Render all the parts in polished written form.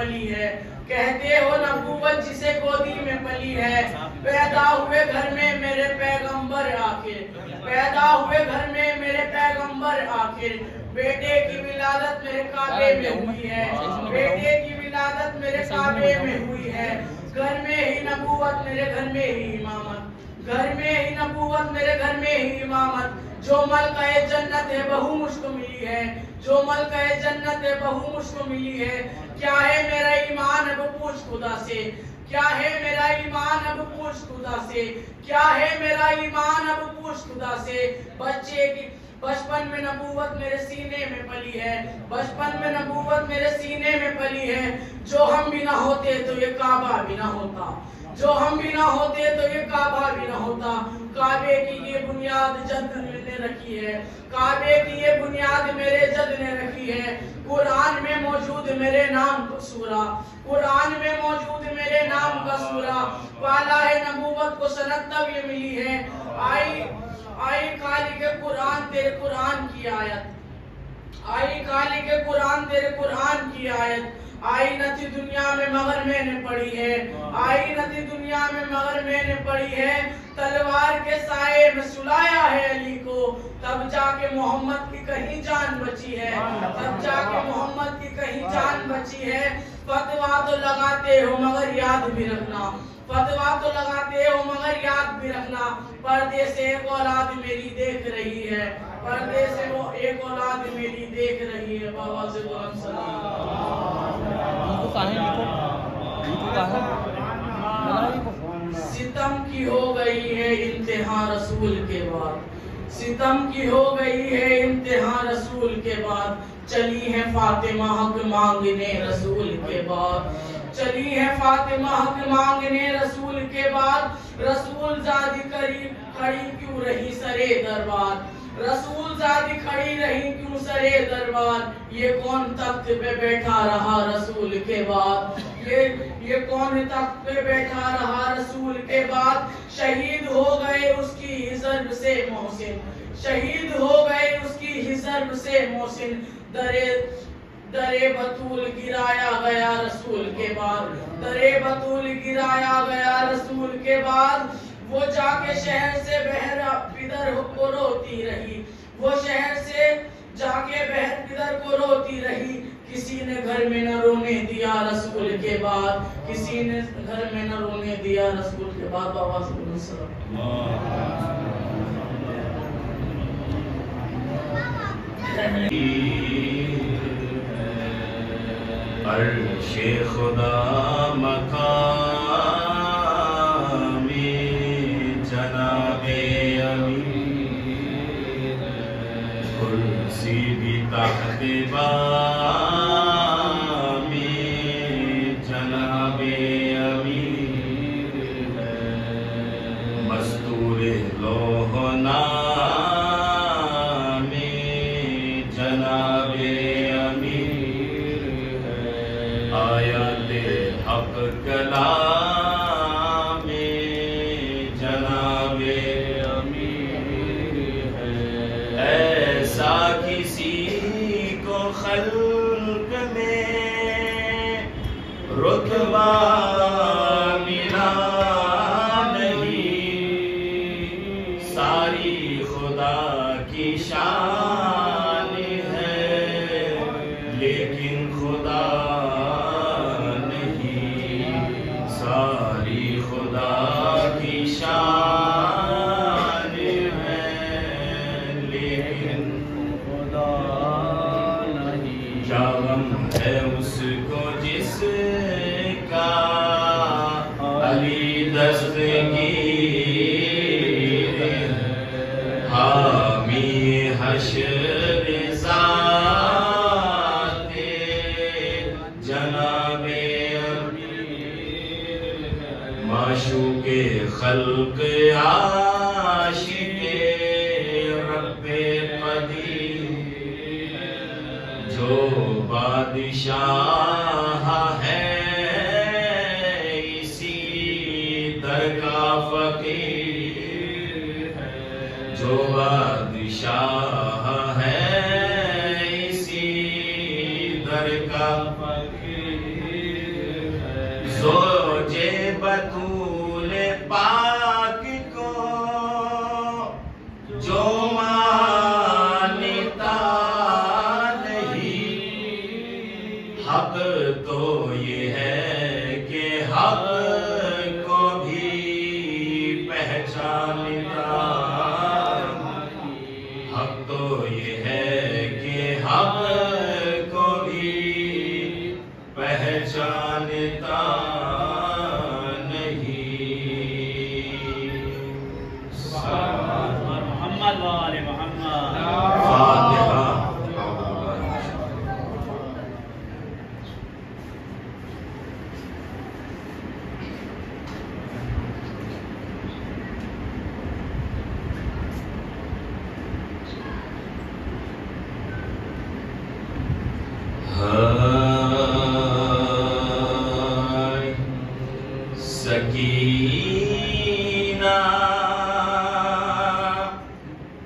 पली है। कहते हो नबूवत जिसे गोदी में पली है। पैदा हुए घर में मेरे पैगंबर आखिर, पैदा हुए घर में मेरे पैगंबर आखिर। बेटे की विलादत मेरे काबे में हुई है, बेटे की विलादत मेरे काबे में हुई है। घर में ही नबूवत मेरे घर में ही इमामत, घर में ही नबूवत मेरे घर में ही इमामत। जो मलका जन्नत है बहु मुझको मिली है, जो मलका जन्नत है बहु मुझको मिली है। क्या है मेरा ईमान अब पूछ खुदा से, क्या है मेरा ईमान अब पूछ खुदा से, क्या है मेरा ईमान अब पूछ खुदा से। बच्चे की बचपन में नबूवत मेरे सीने में पली है, बचपन में नबूवत मेरे सीने में पली है। जो हम भी ना होते तो ये काबा भी ना होता, जो हम भी ना होते तो ये काबा भी ना होता। काबे की ये बुनियाद जद ने रखी है, काबे की ये बुनियाद मेरे जद ने रखी है। कुरान में मौजूद मेरे नाम का सूरा, कुरान में मौजूद मेरे नाम का सूरा। वाला है नबूवत को सनद तब ये मिली है। आई काली के कुरान तेरे कुरान की आयत, आई काली के कुरान तेरे कुरान की आयत। आई न थी दुनिया में मगर मैंने पढ़ी है, आई न थी दुनिया में मगर मैंने पढ़ी है। तलवार के साए में सुलाया है अली को, तब जाके मोहम्मद की कहीं जान बची है, तब जाके मोहम्मद की कहीं जान बची है। फतवा तो लगाते हो मगर याद भी रखना, फतवा तो लगाते हो मगर याद भी रखना। पर्दे से एक औलाद मेरी देख रही है, पर्दे से वो एक औलाद मेरी देख रही है। बाबा से सितम की हो गई है इंतहा रसूल के बाद, सितम की हो गई है इंतहा रसूल के बाद। चली है फातिमा हक मांगने रसूल के बाद, चली है फातिमा हक मांगने रसूल के बाद। रसूल जादी खड़ी क्यों रही सरे दरबार, रसूल जादी खड़ी रही क्यों सरे दरबार। ये कौन तख्त पे बैठा रहा रसूल के बाद, ये कौन तख्त पे बैठा रहा रसूल के बाद। शहीद हो गए उसकी हिजर से मोहसिन, शहीद हो गए उसकी हिजर से मोहसिन। दरे बतूल गिराया गया रसूल के बाद, दरे बतूल गिराया गया रसूल के बाद। वो जाके शहर से बहर पिदर को रोती रही, वो शहर से जाके बहर पिदर को रोती रही। किसी ने घर में न रोने दिया रसूल के बाद, किसी ने घर में न रोने दिया रसूल के बाद। बाबा अर्शे खुदा मकामे जनाबे अमीर, कुर्सी भी तख्ते बामे जनाबे अमीर। मस्तूरे लोहना हक कलाम में जनाबे अमीर है। ऐसा किसी को खल्क में रुतबा मिला नहीं, सारी खुदा की शान है लेकिन खुदा सारी खुदा की शान है लेकिन खुदा नहीं। क्या गम है उसको जिसका अली दस्तगीर है। हामी हश्र ज़ाते जनाबे माशूके खल्क आशिके रब्बे कदीर। जो बादशाह है इसी दर का फकीर है, जो बादशाह है इसी दर का फकीर बतूल पाक को जो मानता नहीं, हक तो ये है कि हक को भी पहचानता, हक तो ये है कि हक को भी पहचानता मोहम्मद वाले मोहम्मद। फातिहा। सकीना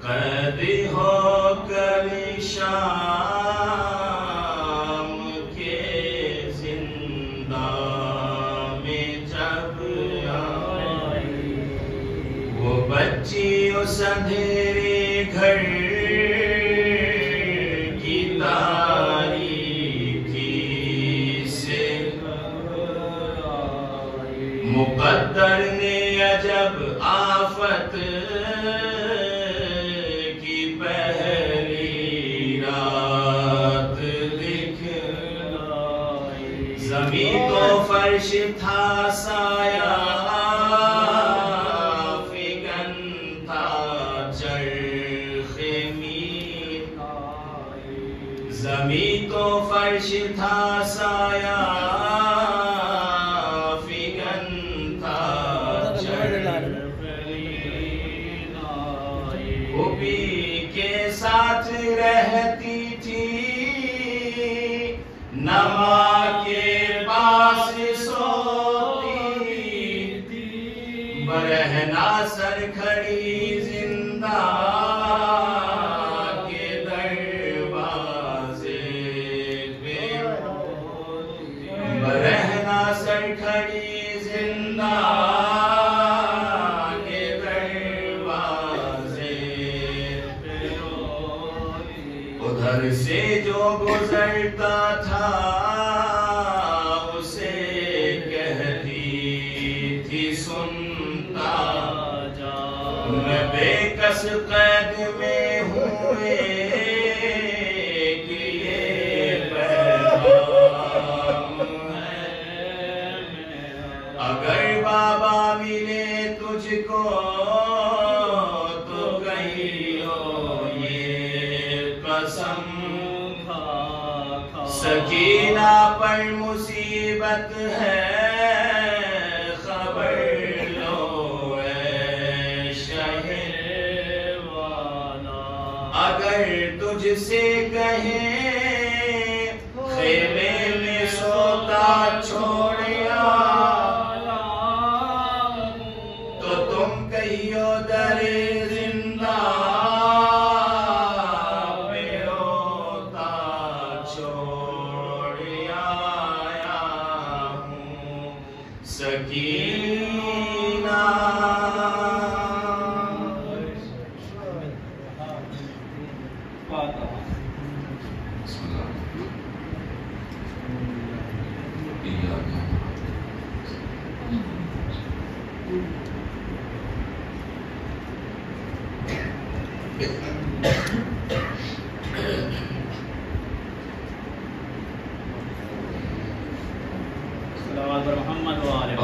कैद हो कर शाम के जिंदा में जब आई, वो बच्ची उस अंधेरे घर की तारीकी से, मुकद्दर ने अजब आफत की पहली रात दिखलाई, ज़मीं तो फर्श था साया फिगन था चरखे मीनाई, ज़मीं तो फर्श था साया के साथ रहती थी, नमा के पास सोती थी, बरहना सर खड़ी जिंदा के दरवाजे पे, बरहना सर खड़ी जिंदा उधर से जो गुजरता था उसे कहती थी सुनता जा, मैं बेकस कैद में हूँ कि ये पैगाम है, अगर बाबा मिले तुझको तो कहियो सकीना पर मुसीबत है, खबर लो ऐ शहर वाला, अगर तुझसे कहे खेमे में सोता छोड़िया तो तुम कहियो दरे जिंदा सकीना। मोहम्मद वाले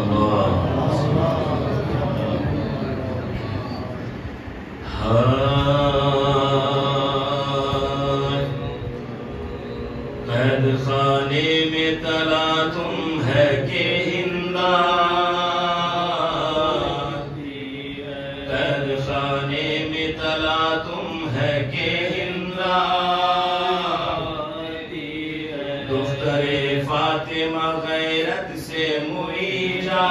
कैद खाने में तला तुम है के हिंदा, कैद खाने में तला तुम है के हिंदा, दुख्तरे फातिमा गैरत से मुईजा,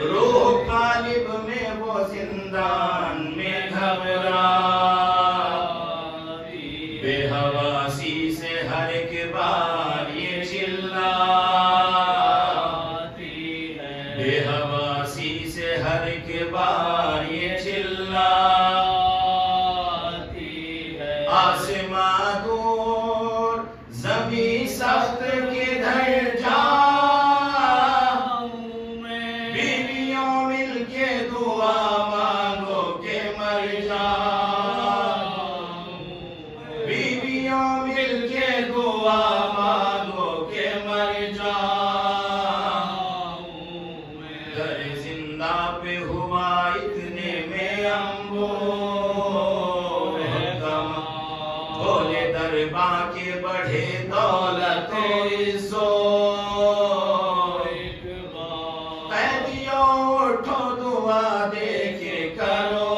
रूह कालिब में वो जिंदान में घबरा, बेहवासी से हर एक बार ये चिल्ला, कैदियों उठो दुआ दे के करो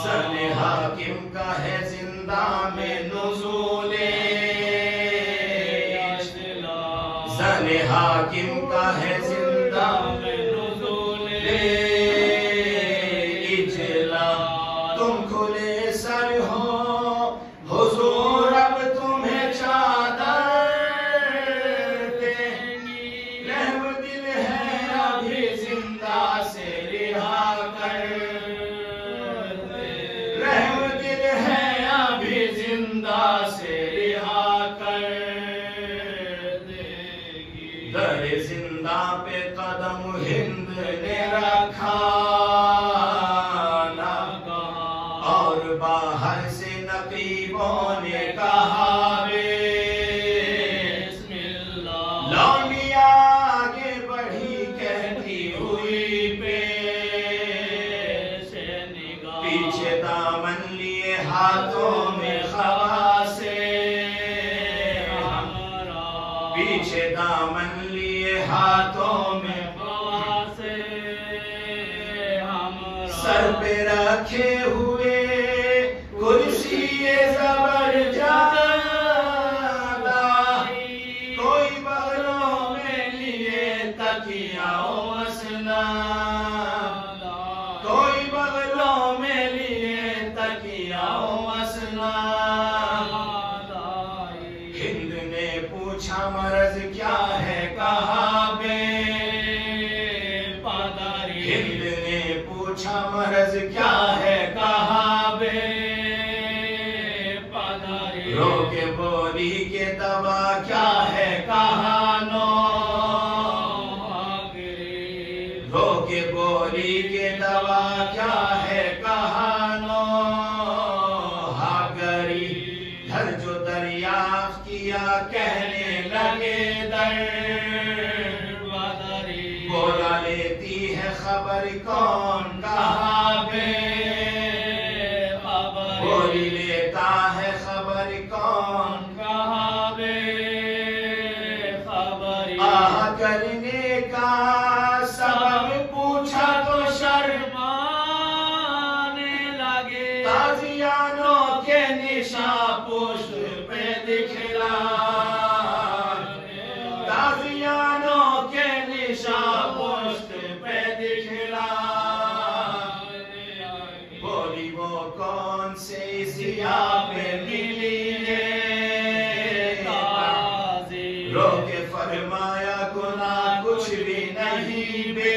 ज़ने हाकिम का है जिंदा में नुज़ूले ज़ने हाकिम का है जिंदा में नुज़ूले इजला तुम खुले सर हो हुजूर अब तुम्हें चादर देंगी रहम दिल है अभी जिंदा से रिहा कर रहम दिल है अभी जिंदा से रिहा कर देगी दर जिंदा पे कदम हिंद ने रखा और बाहर से नकीबों ने कहा बिस्मिल्लाह लौंडिया आगे बढ़ी कहती हुई पेश निगाह पीछे दामन लिए हाथों में खवासे पीछे दामन लिए हाथों में खवासे सर पे रखे हुए कुर्सी ज़बर ज्यादा कोई बगलों में लिए तकिया मसना कोई बगलों में लिए तकिया मसना हिंद ने पूछा मर्ज क्या है कहा बे हिंद ने पूछा मर्ज क्या है कहा बे रोके बोली के दवा क्या है कहा नो रोके बोली के दवा क्या है कहा नो हागरी घर जो दरियाफ्त किया कहने लगे दर बोला लेती है खबर कौन कहा बे बोली लेता है खबर कौन कहा बे आह करने का सबब पूछा तो शर्माने लगे ताजियानों के निशा पुष्प पे दिखला ताजियानों के निशा पुष्प पे दिखला बोली वो कौन से सिया पे मिली है रोके फरमाया गुना कुछ भी नहीं बे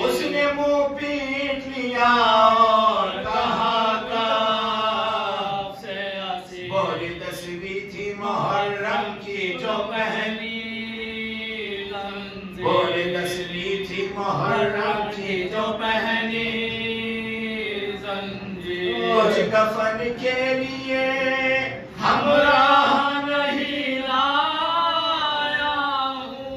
उसने मुंह पीट लिया और कहा बोली 10वीं थी मुहर्रम की जो पहली बोली 10वीं थी मुहर्रम की जो पहली कुछ कफन के लिए हमराह नहीं लाया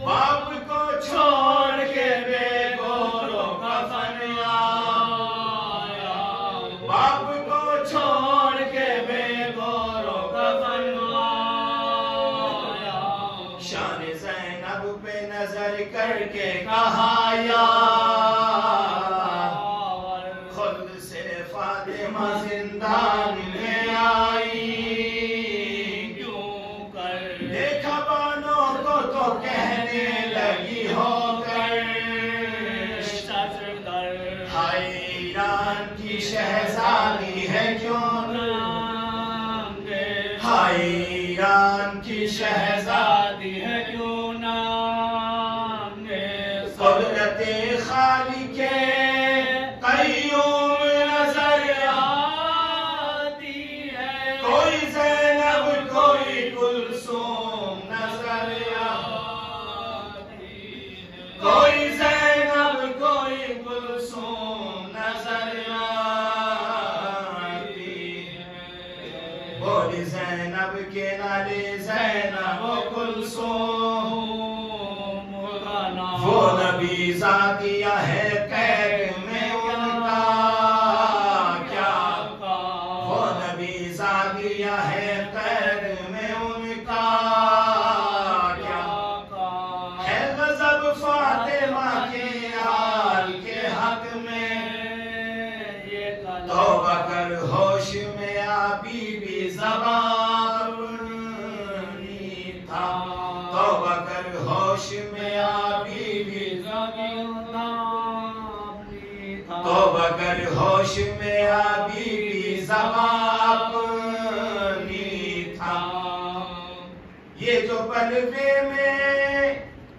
बाप को छोड़ के बेगोरो कफन आया बाप को छोड़ के बेगोरो कफन आया शान ज़ैनब पे नजर करके कहा या खुद से फातिमा जिंदान में आई क्यों कर देखा बानों को तो कहने लगी होकर हाय ईरान की शहजादी है क्यों हाय ईरान की शहजादी है क्यों कुदरते खाली के कईयूम नजर आती है कोई ज़ैनब कोई कुलसूम नजर आती है कोई ज़ैनब कोई कुलसूम नजर आती है बोली ज़ैनब के नाले ज़ैनब कुलसूम वो नबी ज़ादिया है कैद में उनका क्या वो नबी ज़ादिया है कैद में उनका क्या है गज़ब फातिमा के हाल के हक में। तौबा कर होश में आ बीबी ज़बानी था, तौबा कर होश में आ बीबी तौबा कर होश में आ बीबी ज़बानी था। ये जो पलवे में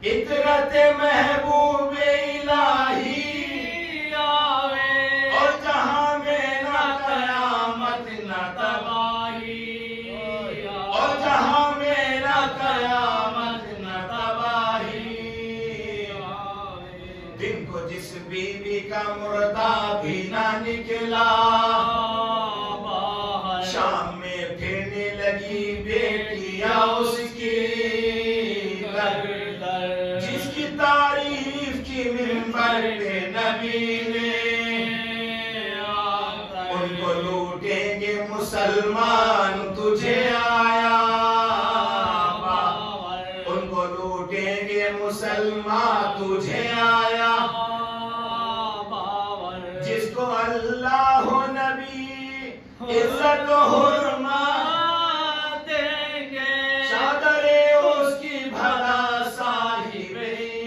इतरत महबूब इलाही आवे, और जहां में न कयामत न तबाही, और जहां में न कयामत न तबाही। दिन को जिस बीबी का मुर्दा भी ना निकला, शाम में फिरने लगी बेटियां उसकी दर दर, जिसकी तारीफ की मिंबर पे नबी ने। उनको लूटेंगे मुसलमान तुझे आया, उनको लूटेंगे मुसलमान तुझे आया। जिसको अल्लाह नबी इज्जत हुर्मा देंगे, चादरे उसकी भला साहिब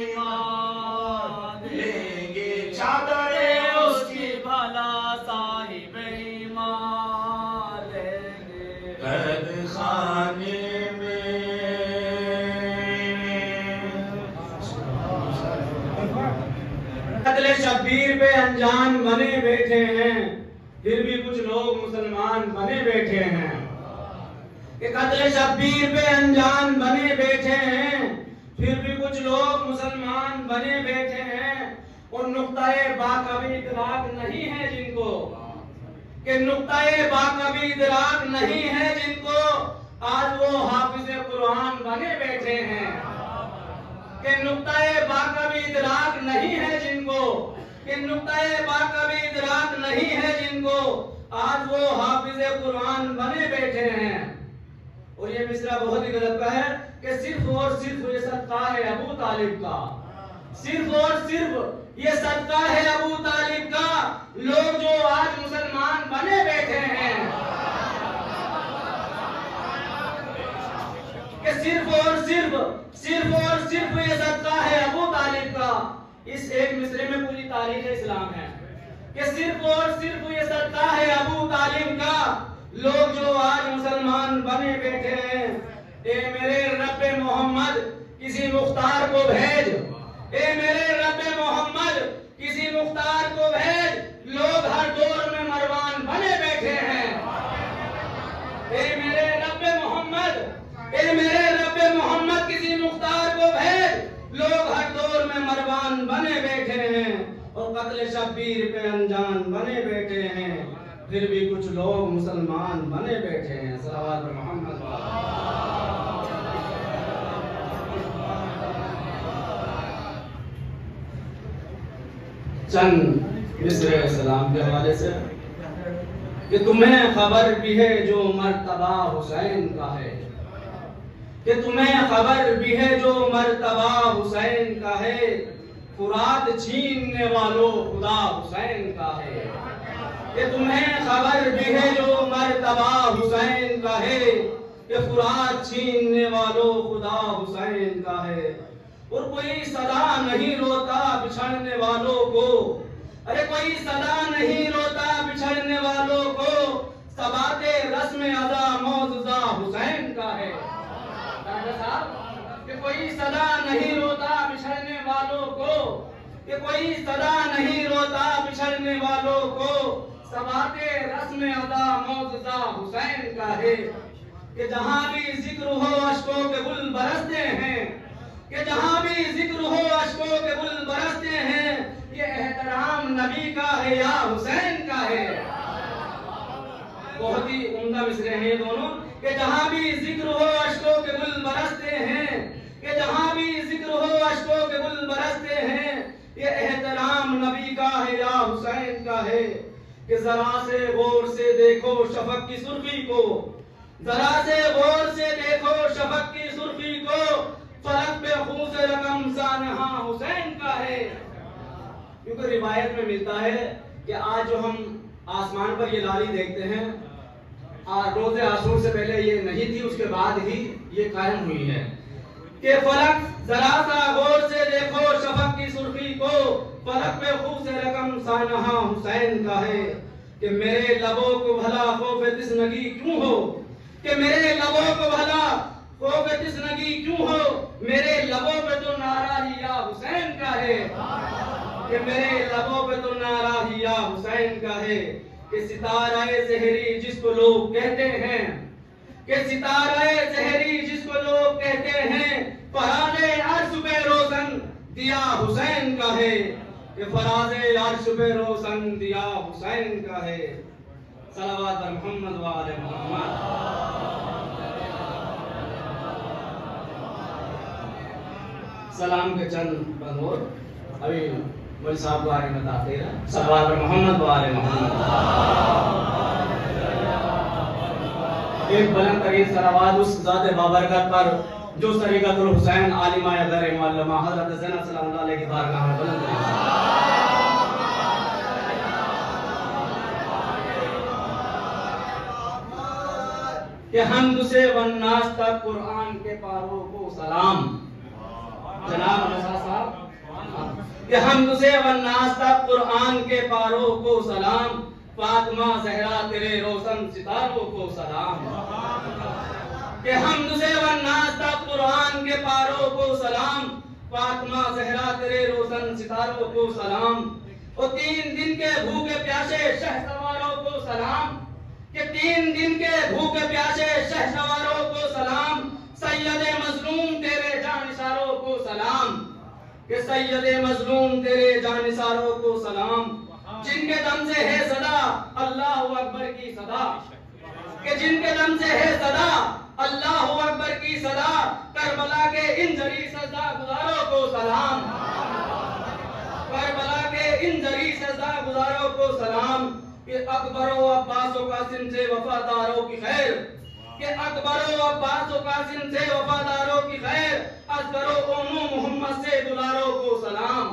ईमान लेंगे, चादरे उसकी भला साहिब ईमान लेंगे। कैद खाने में कत्ल शब्बीर पे अनजान बने बैठे हैं, फिर भी कुछ लोग मुसलमान बने बैठे हैं। कि कत्ल शब्बीर पे अनजान बने बैठे हैं, फिर भी कुछ लोग मुसलमान बने बैठे हैं। और नुक्ताए बाकबी इदराक नहीं है जिनको, कि नुक्ताए बाकबी इदराक नहीं है जिनको, आज वो हाफिज़ कुरान बने बैठे हैं। कि नुक्ताए बाकबी इदराक नहीं है जिनको, कि नुक्ताए बाकबी इदराक नहीं है जिनको, आज वो हाफिज़ कुरान बने बैठे हैं। और ये मिसरा बहुत ही गजब का है कि सिर्फ और सिर्फ ये सदका है अबू तालिब का, सिर्फ और सिर्फ ये सदका है अबू तालिब का, लोग जो आज मुसलमान बने बैठे हैं। कि सिर्फ और सिर्फ ये सदका है अबू तालिब का। इस एक मिसरे में पूरी तारीख इस्लाम है कि सिर्फ और सिर्फ ये सदका है अबू तालिब का, लोग जो आज मुसलमान बने बैठे हैं। ए मेरे रब्बे मोहम्मद किसी मुख्तार को भेज, ए मेरे रब्बे मोहम्मद किसी मुख्तार को भेज, लोग हर दौर में मरवान बने बैठे हैं। ए मेरे रब्बे मोहम्मद, ए मेरे रब्बे मोहम्मद किसी मुख्तार को भेज, लोग हर दौर में मरवान बने बैठे हैं। और कत्ल शब्बीर पे अनजान बने बैठे हैं, फिर भी कुछ लोग मुसलमान बने बैठे हैं। सल्लल्लाहु अलैहि मोहम्मद। चंद मिसरे सलाम के हवाले से कि तुम्हें खबर भी है जो मर्तबा हुसैन का है, कि तुम्हें खबर भी है जो मर्तबा हुसैन का है, फुरात छीनने वालों खुदा हुसैन का है। कि तुम्हें खबर भी है जो मर्तबा हुसैन का है, कि फुरात छीनने वालों खुदा हुसैन का है। और कोई सदा नहीं रोता बिछड़ने वालों को, अरे कोई सदा नहीं रोता बिछड़ने वालों को, सबाते रस्म अदा मौजूदा हुसैन का है। कि कोई सदा नहीं रोता बिछड़ने वालों को, कि कोई सदा नहीं रोता बिछड़ने वालों को, सबाते रस्म अदा मौजूदा हुसैन का है। कि जहां भी जिक्र हो अश्कों के गुल बरसते हैं, कि जहां भी जिक्र हो अश्कों के गुल बरसते हैं, ये एहतराम नबी का है या हुसैन का है। बहुत ही उम्दा मिसरे हैं दोनों। कि जहां भी जिक्र हो अश्कों के गुल बरसते हैं, कि जहां भी जिक्र हो अश्कों के गुल बरसते हैं, ये एहतराम नबी का है या हुसैन का है। कि जरा से गौर से देखो शफक की सुर्खी को, जरा से गौर से देखो शफक की सुर्खी को, फलक पे खून से रकम सानहा हुसैन का है। क्योंकि रिवायत में मिलता है कि आज जो हम आसमान पर ये लाली देखते हैं, रोज़े आशूर से पहले ये नहीं थी, उसके बाद ही ये कायम हुई है कि फलक जरा सा गौर से देखो शफक की सुर्खी को, फलक पे खून से रकम सानहा हुसैन का है। कि मेरे लबों को भला खौफ तिस्नगी क्यों हो, कि मेरे लबों को भला खौफ तिस्नगी क्यों हो, मेरे लबों पे तो नारा ही या हुसैन का है। कि मेरे लबों पे तो नारा ही या हुसैन का है। कि सितारे ज़हरी जिसको लोग कहते हैं, कि सितारे ज़हरी जिसको लोग कहते हैं, फराज़े अर्श पे रोशन दिया हुसैन का है। कि फराज़े अर्श पे रोशन दिया हुसैन का है। सलावत बर मोहम्मद व आले मोहम्मद। सलाम के चंद बंदोर अभी मौलवी साहब को आगे बताते हैं। सलावत बर मोहम्मद व आले मोहम्मद। एक बुलंद तरीन सलावत उस ज़ात बाबरकत पर जो सरीक़तुल हुसैन आलिमा अगर मुअल्लमा हज़रत ज़ैनब सल्लल्लाहु अलैहि की बारगाह में बुलंद तरीन कि हमद से वन्नास तक कुरान के पारों को सलाम। जनाब रसा साहब कि हमद से वन्नास तक कुरान के पारों को सलाम, फातिमा ज़हरा तेरे रोशन सितारों को सलाम। कि हमद से वन्नास तक कुरान के पारों को सलाम, फातिमा ज़हरा तेरे रोशन सितारों को सलाम। और 3 दिन के भूखे प्यासे शहसवारों को सलाम। कि 3 दिन के भूखे प्यासे शहसवारों को सलाम। सैयदे मजलूम तेरे जानिसारों को सलाम। कि सैयदे मजलूम तेरे जानिसारों को सलाम। जिनके दम से है सदा अल्लाहु अकबर की सदा। कि जिनके दम से है सदा अल्लाहु अकबर की सदा। करबला के इन जरी सजदा गुजारों को सलाम। करबला के इन जरी सजदा गुजारों को सलाम। कि अकबर व अब्बास व कासिम से वफादारों की खैर। कि अकबर व अब्बास व कासिम से वफादारों की खैर। असगर व ओनू मोहम्मद से दुलारों को सलाम।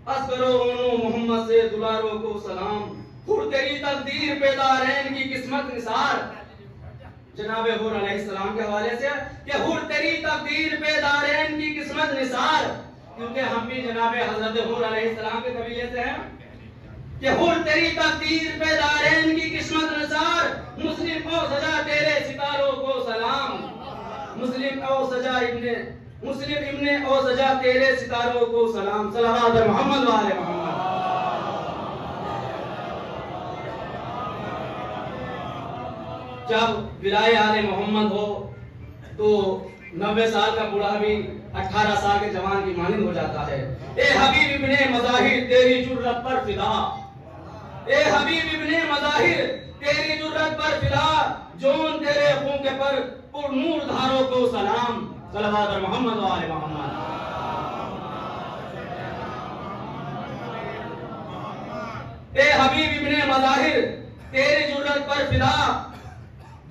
असगर व ओनू मोहम्मद से दुलारों को सलाम। खुद तेरी तकदीर पे दारैन की किस्मत निसार। जनाब हुर अलैहिस्सलाम के हवाले से कि हुर तेरी तकदीर पे दारैन की किस्मत निसार। क्योंकि हम भी जनाब हजरत हुर अलैहिस्सलाम के कबीले से हैं। कि हुर तेरी तकदीर पे दारैन की किस्मत निसार। मुस्लिम ओ सजा तेरे सितारों को सलाम। मुस्लिम ओ सजा इब्ने ओ सजा तेरे सितारों को सलाम। सलावत मोहम्मद व आले मोहम्मद। जब विलाय आले मोहम्मद हो तो 90 साल का बूढ़ा भी 18 साल के जवान की मानिंद हो जाता है। ए हबीब इब्ने मज़ाहिर तेरी जुर्रत पर फिदा। ए हबीब इब्ने मज़ाहिर तेरी जुर्रत पर फिदा। जोन तेरे खून के पर पुरनूर धारों को सलाम। सलावत मोहम्मद व आले मोहम्मद। ए हबीब इब्ने मज़ाहिर तेरी जुर्रत पर फिदा।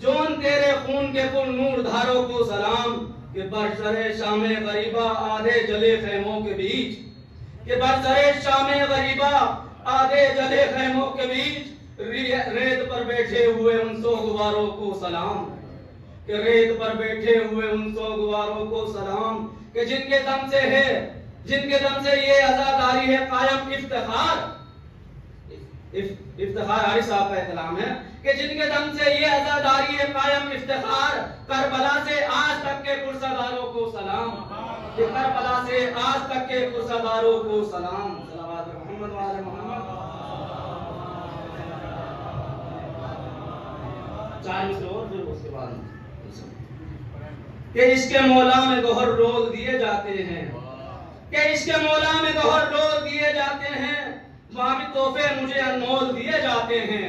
जोन तेरे खून के पुरनूर धारों को सलाम। कि बरसरे शामे गरीबा आधे जले खैमों के बीच। कि बरसरे शामे गरीबा आधे जले खैमों के बीच। रेत पर बैठे हुए उन सोगवारों को सलाम। कि रेत पर बैठे हुए उन सोगवारों को सलाम। कि जिनके दम से ये आजादारी है कायम इफ्तिखार। इफ्तिखार हारिस साहब का कलाम है कि जिनके दम से ये आजादारी है कायम इफ्तिखार। करबला से आज तक के पुरसादारों को सलाम। कि करबला से आज तक के पुरसादारों को सलाम। सलावत मोहम्मद व आले मोहम्मद। 4 मिसरे और फिर उसके बाद कि इसके मौला में गोहर रोल दिए जाते हैं। कि इसके मौला में गोहर रोल दिए जाते हैं। वहां भी तोहफे मुझे अनमोल दिए जाते हैं।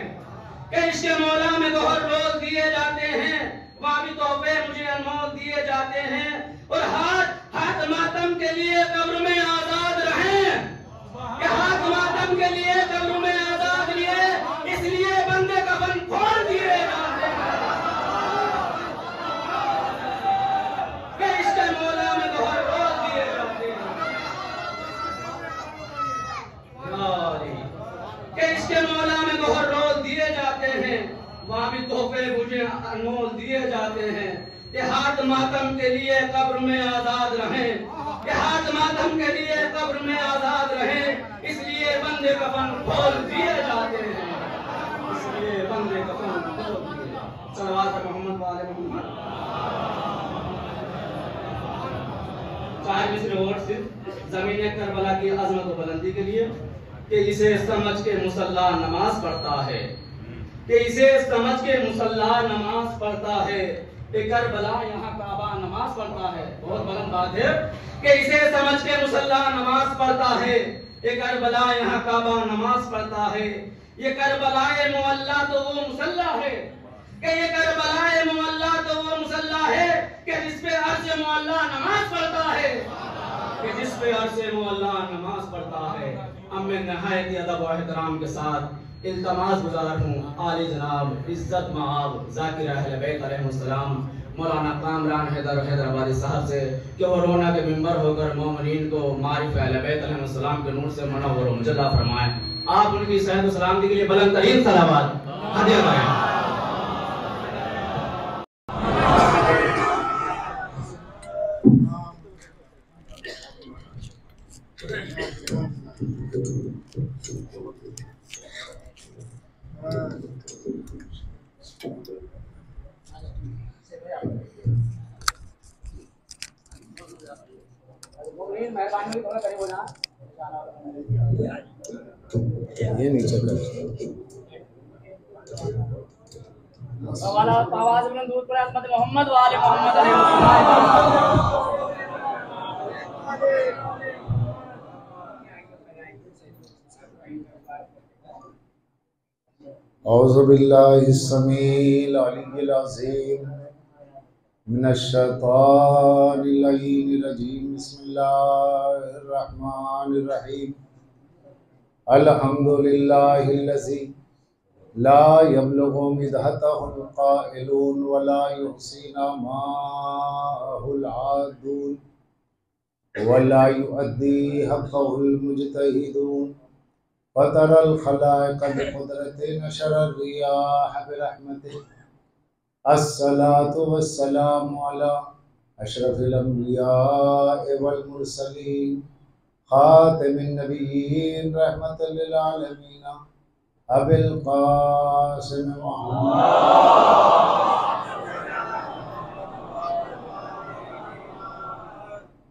कि इसके मौला में गोहर रोल दिए जाते हैं। वहां भी तोहफे मुझे अनमोल दिए जाते हैं। और हाथ मातम के लिए कब्र में आजाद रहें। कि हाथ मातम के लिए कब्र में आजाद लिए इसलिए बंदे कफन खोल दिए जाते तोहफे मुझे अनमोल दिए जाते हैं। ये हाथ मातम के लिए कब्र में आजाद रहें, ये हाथ मातम के लिए कब्र में आजाद रहें, इसलिए बंदे कफन खोल दिए जाते हैं, इसलिए बंदे कफन खोल दिए। सल्लल्लाहु मोहम्मद वाले मोहम्मद। 4 मिसरे और सिर्फ ज़मीन करबला की अज़मत व बुलंदी के लिए कि इसे समझ के मुसल्ला नमाज पढ़ता है, कि इसे समझ के मुसल्ला नमाज पढ़ता है, कि करबला यहाँ काबा नमाज पढ़ता है। बहुत बुलंद बात है कि इसे समझ के मुसल्ला नमाज पढ़ता है, ये करबला यहाँ काबा नमाज पढ़ता है। ये करबलाए मुअल्ला तो वो मुसल्ला है, कि ये करबलाए मुअल्ला तो वो मुसल्ला है कि जिस पे अर्श मुअल्ला नमाज पढ़ता है, कि जिस पे अर्श मुअल्ला नमाज पढ़ता है। अब मैं नहायत अदब व एहतराम के साथ इल्तमास गुजार हूँ आली जनाब इज्जत माब ज़ाकिर अहले बैत अलैहिस्सलाम मौलाना कामरान हैदराबादी साहब से कि वो रोना के मिंबर होकर मोमिनीन को मारिफ अहले बैत अलैहिस्सलाम के नूर से मुनव्वर व मुजल्ला फरमाएं। आप उनकी सेहत व सलामती के लिए बुलंद तरीन सलावत हदिया करें। ये नीचे कर आवाज बुलंद दूर पर अज़मत मोहम्मद वाले मोहम्मद अलैहि औज़ु बिल्लाहिस समील अलील अज़ीम मिनश शैतानिर रजीम बिस्मिल्लाहिर रहमानिर रहीम अल्हम्दुलिल्लाहिल्लज़ी ला यब्लुगु मिदहतहुल क़ाइलून वला युहसीना माहुल आदून वला युअद्दी हक़्क़हुल मुजतहिदून फतरल खलाइक़ बिक़ुदरतिही नशरर रियाह बिरहमतिही अस्सलातु वस्सलामु अला अशरफिल अंबिया वल मुरसलीन खातिमिन नबिय्यीन रहमतल लिल आलमीन अबिल क़ासिम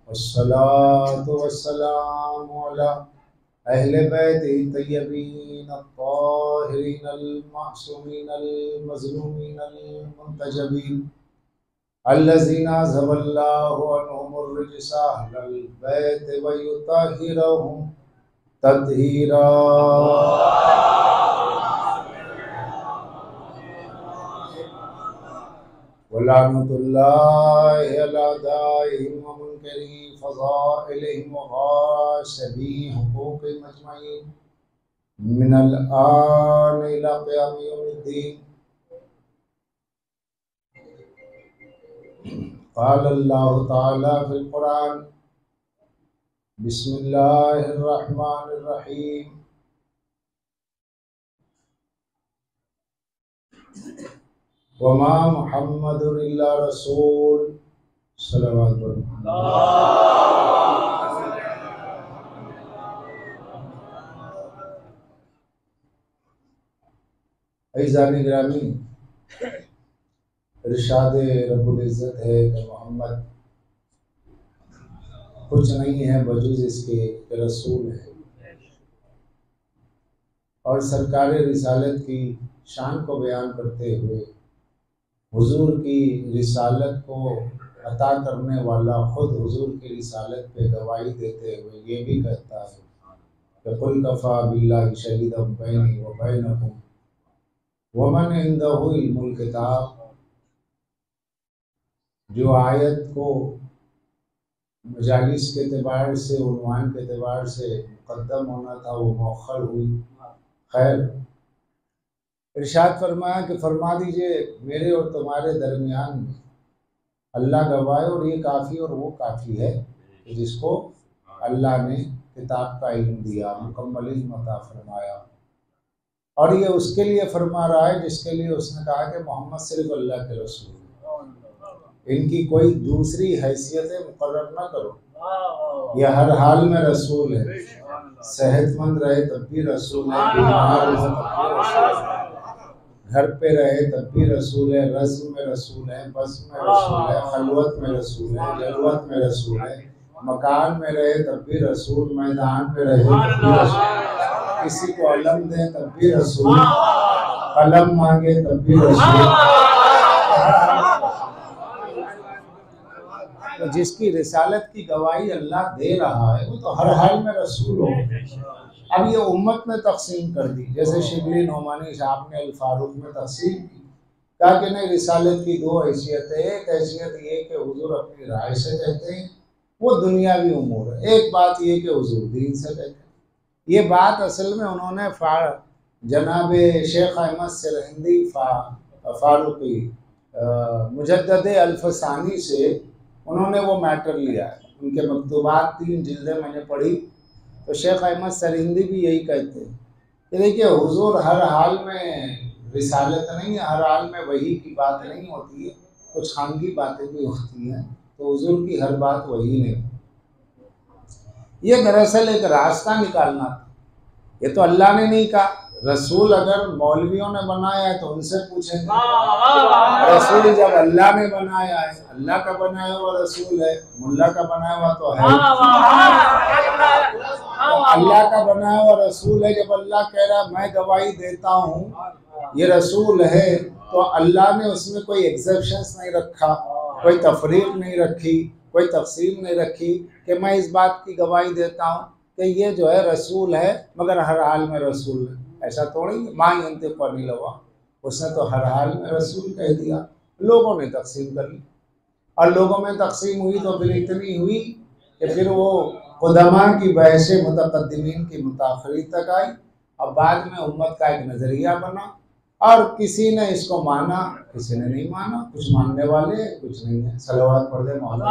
वस्सलातु वस्सलामु अला अहले बैति तय्यबीन अत्ताहिरीन अल-मासूमीन अल-मज़लूमीन अल-मुंतजबीन अल्लज़ीना ज़वल्लाहु अन्हुमुर रिजसा अहलल बैत व युताहिरुहुम तत्हीरा। वलानतुल्लाहि अला दाइहिम व मुनकरी फ़ज़ाइलिहिम व ग़ासिबी हुकूक़िहिम अजमईन मिनल आन इला क़ियाम यौमिद्दीन। क़ाल अल्लाहु तआला फ़िल क़ुरान बिस्मिल्लाहिर रहमानिर रहीम वमा मुहम्मदुन इल्ला रसूल सल्लल्लाहु अलैहि वसल्लम। ग्रामी इरशाद रब्बुल इज़्ज़त है कि मोहम्मद कुछ नहीं है बजूज़ इसके कि रसूल है, और सरकार रिसालत की शान को बयान करते हुए हुजूर की रिसालत को अता करने वाला खुद हुजूर की रिसालत पे गवाही देते हुए ये भी कहता है कि कुल कफ़ा बिल्लाहि शहीदन बैनी व बैनकुम व मन इंदहु इल्मुल किताब। जो आयत को मजालिस के एतबार से उन्वान के एतबार से मुक़द्दम होना था वो मौखर हुई। खैर, इरशाद फरमाया कि फरमा दीजिए मेरे और तुम्हारे दरमियान में अल्लाह गवाह और ये काफ़ी और वो काफ़ी है कि जिसको अल्लाह ने किताब का इल्म दिया, मुकम्मल इल्म अता फरमाया। और ये उसके लिए फरमा रहा है जिसके लिए उसने कहा कि मोहम्मद सिर्फ अल्लाह के रसूल, इनकी कोई दूसरी हैसियतें मुकर्रर ना करो। ये हर हाल में रसूल है, सेहतमंद रहे तब भी रसूल है, बीमार रहे तब भी रसूल है, घर पे रहे तब भी रसूल है, रज़्म में रसूल है, बज़्म में रसूल है, खलवत में रसूल है, जलवत में रसूल है, मकान में रहे तब भी रसूल, मैदान में रहे तब भी रसूल, किसी को अलम दे तब भी रसूल, कलम मांगे तब भी रसूल। तो जिसकी रिसालत की गवाही अल्लाह दे रहा है वो तो हर हाल में रसूल हो। अब ये उम्मत में तकसीम कर दी, जैसे शिबली नोमानी साहब ने अल-फारूक में तकसीम की, कहा कि नहीं रिसालत की दो हैसियतें, एक हैसियत ये कि हुजूर अपनी राय से कहते हैं, वो दुनियावी उमूर है, एक बात ये कि हुजूर दीन से कहते हैं। ये बात असल में उन्होंने जनाब शेख अहमद सरहिंदी फारूकी मुजद्दद अल्फसानी से उन्होंने वो मैटर लिया है। उनके मकतूबात 3 जिल्दें मैंने पढ़ी, तो शेख अहमद सरहिंदी भी यही कहते हैं कि देखिए हुजूर हर हाल में रिसालत नहीं है, हर हाल में वही की बात नहीं होती है, कुछ खानगी बातें भी होती हैं, तो हुजूर की हर बात वही नहीं। ये दरअसल एक रास्ता निकालना था, ये तो अल्लाह ने नहीं कहा। रसूल अगर मौलवियों ने बनाया है तो उनसे पूछेंगे, रसूल जब अल्लाह ने बनाया है, अल्लाह का बनाया हुआ रसूल है, मुल्ला का बनाया हुआ तो है, तो अल्लाह का बनाया हुआ रसूल है। जब अल्लाह कह रहा मैं गवाही देता हूँ ये रसूल है, तो अल्लाह ने उसमें कोई एक्सेप्शंस नहीं रखा, कोई तफरीक नहीं रखी, कोई तकसीम नहीं रखी कि मैं इस बात की गवाही देता हूँ कि ये जो है रसूल है मगर हर हाल में रसूल है। ऐसा थोड़ी माँ यंतिक़ु अनिल हवा, उसने तो हर हाल में रसूल कह दिया। लोगों ने तकसीम कर ली और लोगों में तकसीम हुई तो फिर इतनी हुई कि फिर वो क़ुदमा की बहस मुतक़द्दिमीन की मुताख़िरीन तक आई। अब बाद में उम्मत का एक नज़रिया बना और किसी ने इसको माना, किसी ने नहीं माना, कुछ मानने वाले कुछ नहीं है। सलवात पढ़ दे मोहम्मद।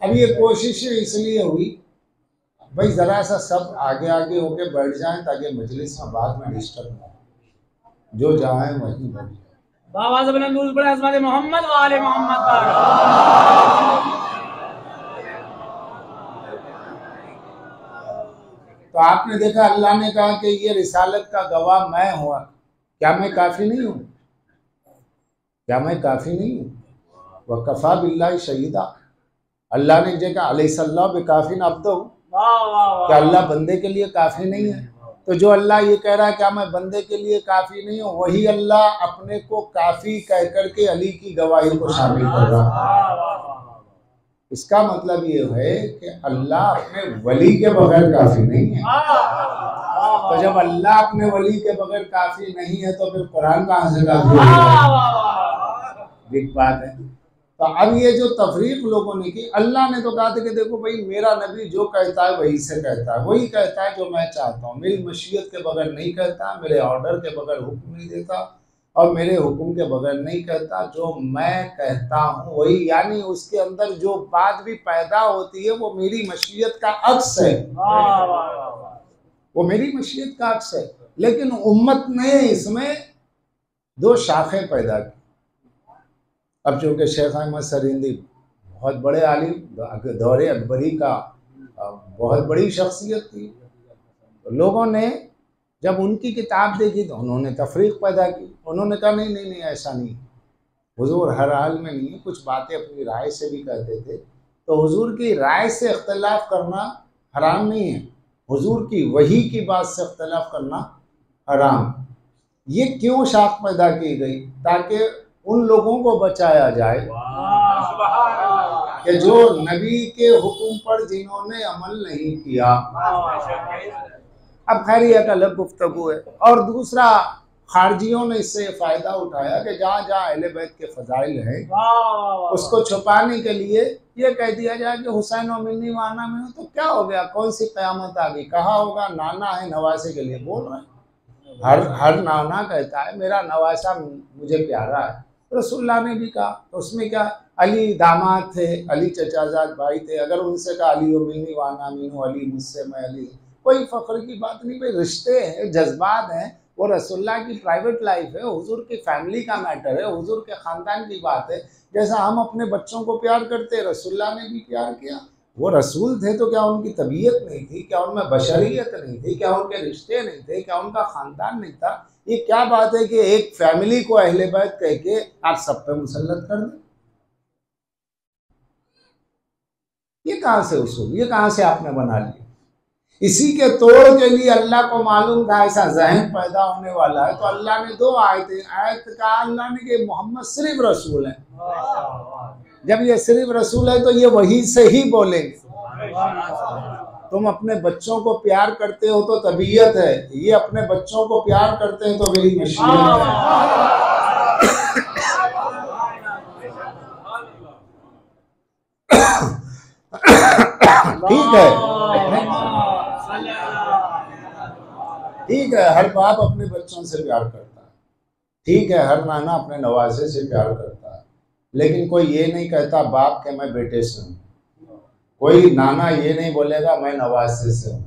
अब ये कोशिश इसलिए हुई भाई ज़रा सा सब आगे आगे होके बैठ जाएं ताकि मजलिस में बाद में डिस्टर्ब ना हो, जो जाए वहीं बैठ जाए। मोहम्मद वाले मोहम्मद। तो आपने देखा अल्लाह ने कहा कि ये रिसालत का गवाह मैं हुआ, क्या मैं काफ़ी नहीं हूँ? क्या मैं काफ़ी नहीं हूँ? वकफ़ा बिल्लाहि शहीदा। अल्लाह ने जो कहा अलैहिस्सलाम बिकाफ़िन अब्दहू, क्या अल्लाह बंदे के लिए काफ़ी नहीं है? तो जो अल्लाह ये कह रहा है क्या मैं बंदे के लिए काफ़ी नहीं हूँ, वही अल्लाह अपने को काफ़ी कह करके अली की गवाही को शामिल कर रहा है। इसका मतलब ये है कि अल्लाह अपने वली के बगैर काफ़ी नहीं है। तो जब अल्लाह अपने वली के बगैर काफ़ी नहीं है तो फिर कुरान कहाँ से काफ़ी है? बिग बात है। तो अब ये जो तफरीक लोगों ने की, अल्लाह ने तो कहा था कि देखो भाई मेरा नबी जो कहता है वही से कहता है, वही कहता है जो मैं चाहता हूँ, मेरी मशीयत के बगैर नहीं कहता, मेरे ऑर्डर के बगैर हुक्म नहीं देता और मेरे हुक्म के बगैर नहीं कहता, जो मैं कहता हूँ वही, यानी उसके अंदर जो बात भी पैदा होती है वो मेरी मशीयत का अक्स है, वो मेरी मशीयत का अक्स है। लेकिन उम्मत ने इसमें 2 शाखें पैदा की। अब चूँकि शेख अहमद सरहिंदी बहुत बड़े आलिम, दौरे अकबरी का बहुत बड़ी शख्सियत थी, तो लोगों ने जब उनकी किताब देखी तो उन्होंने तफरीक पैदा की। उन्होंने कहा नहीं नहीं नहीं ऐसा नहीं, हुजूर हर हाल में नहीं है, कुछ बातें अपनी राय से भी कहते थे, तो हुजूर की राय से इख्तलाफ करना हराम नहीं है, हुजूर की वही की बात से इख्तलाफ करना हराम। ये क्यों शाख पैदा की गई? ताकि उन लोगों को बचाया जाए कि जो नबी के हुक्म पर जिन्होंने अमल नहीं किया। अब खैर एक अलग गुफ्तगू है। और दूसरा, खारजियों ने इससे फ़ायदा उठाया कि जहाँ जहाँ अहले बैत के फ़ज़ाइल हैं उसको छुपाने के लिए ये कह दिया जाए कि हुसैन और मिन्नी माना में हो, तो क्या हो गया, कौन सी क़यामत आ गई? कहा होगा नाना है नवासे के लिए बोल रहे हैं, हर नाना कहता है मेरा नवासा मुझे प्यारा है, रसूलुल्लाह ने भी कहा, तो उसमें क्या, अली दामाद थे, अली चचाजाद भाई थे, अगर उनसे कहा अली मिन्नी वाना मिन्हु, अली मुझसे मैं अली, कोई फख्र की बात नहीं भाई, रिश्ते हैं, जज्बात हैं, वो रसूलुल्लाह की प्राइवेट लाइफ है, हुजूर की फैमिली का मैटर है, हुजूर के ख़ानदान की बात है। जैसा हम अपने बच्चों को प्यार करते हैं, रसूलुल्लाह ने भी प्यार किया। वो रसूल थे तो क्या उनकी तबीयत नहीं थी, क्या उनमें बशरियत नहीं थी, क्या उनके रिश्ते नहीं थे, क्या उनका ख़ानदान नहीं था? ये क्या बात है कि एक फैमिली को अहले बैत कह के आप सब पे मुसल्लत कर दें? ये कहाँ से उसूल, ये कहाँ से आपने बना लिया? इसी के तोड़ के लिए अल्लाह को मालूम था ऐसा जहन पैदा होने वाला है, तो अल्लाह ने दो आयत कहा, अल्लाह ने कि मोहम्मद सिर्फ रसूल है। जब ये सिर्फ रसूल है तो ये वही से ही बोलेंगे। तुम अपने बच्चों को प्यार करते हो तो तबीयत है, ये अपने बच्चों को प्यार करते हैं तो मेरी मशीयत है। ठीक है, ठीक है, हर बाप अपने बच्चों से प्यार करता है, ठीक है, हर नाना अपने नवासे से प्यार करता है, लेकिन कोई ये नहीं कहता बाप के मैं बेटे से हूँ, कोई नाना ये नहीं बोलेगा मैं नवासे से हूँ।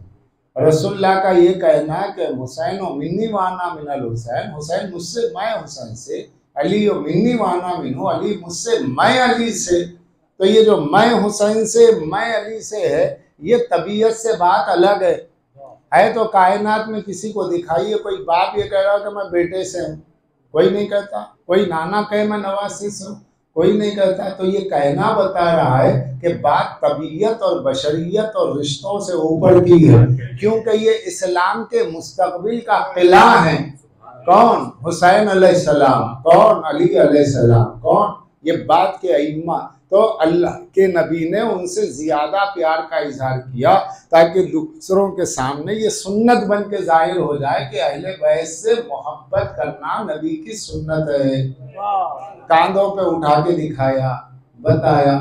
रसूलुल्लाह का ये कहना है कि हुसैन व मिन्नी वाना मिनल हुसैन, हुसैन मुझसे मैं हुसैन से, अली व मिन्नी वाना मिन्हु, अली मुझसे मैं अली से। तो ये जो मैं हुसैन से मैं अली से है, ये तबीयत से बात अलग है तो कायनात में किसी को दिखाइए कोई बाप ये कह रहा कि मैं बेटे से हूँ, कोई नहीं कहता। कोई नाना कहे मैं नवासे से हूँ, कोई नहीं कहता। तो ये कहना बता रहा है कि बात तबीयत और बशरियत और रिश्तों से ऊपर की है, क्योंकि ये इस्लाम के मुस्तकबिल का किला है। कौन? हुसैन अलैहिस्सलाम। कौन? अली अलैहिस्सलाम। कौन? ये बात के अइम्मा। तो अल्लाह के नबी ने उनसे ज़्यादा प्यार का इजहार किया ताकि दूसरों के सामने ये सुन्नत बन के जाहिर हो जाए कि अहले बैत से मोहब्बत करना नबी की सुन्नत है। कांधों पे उठा के दिखाया, बताया।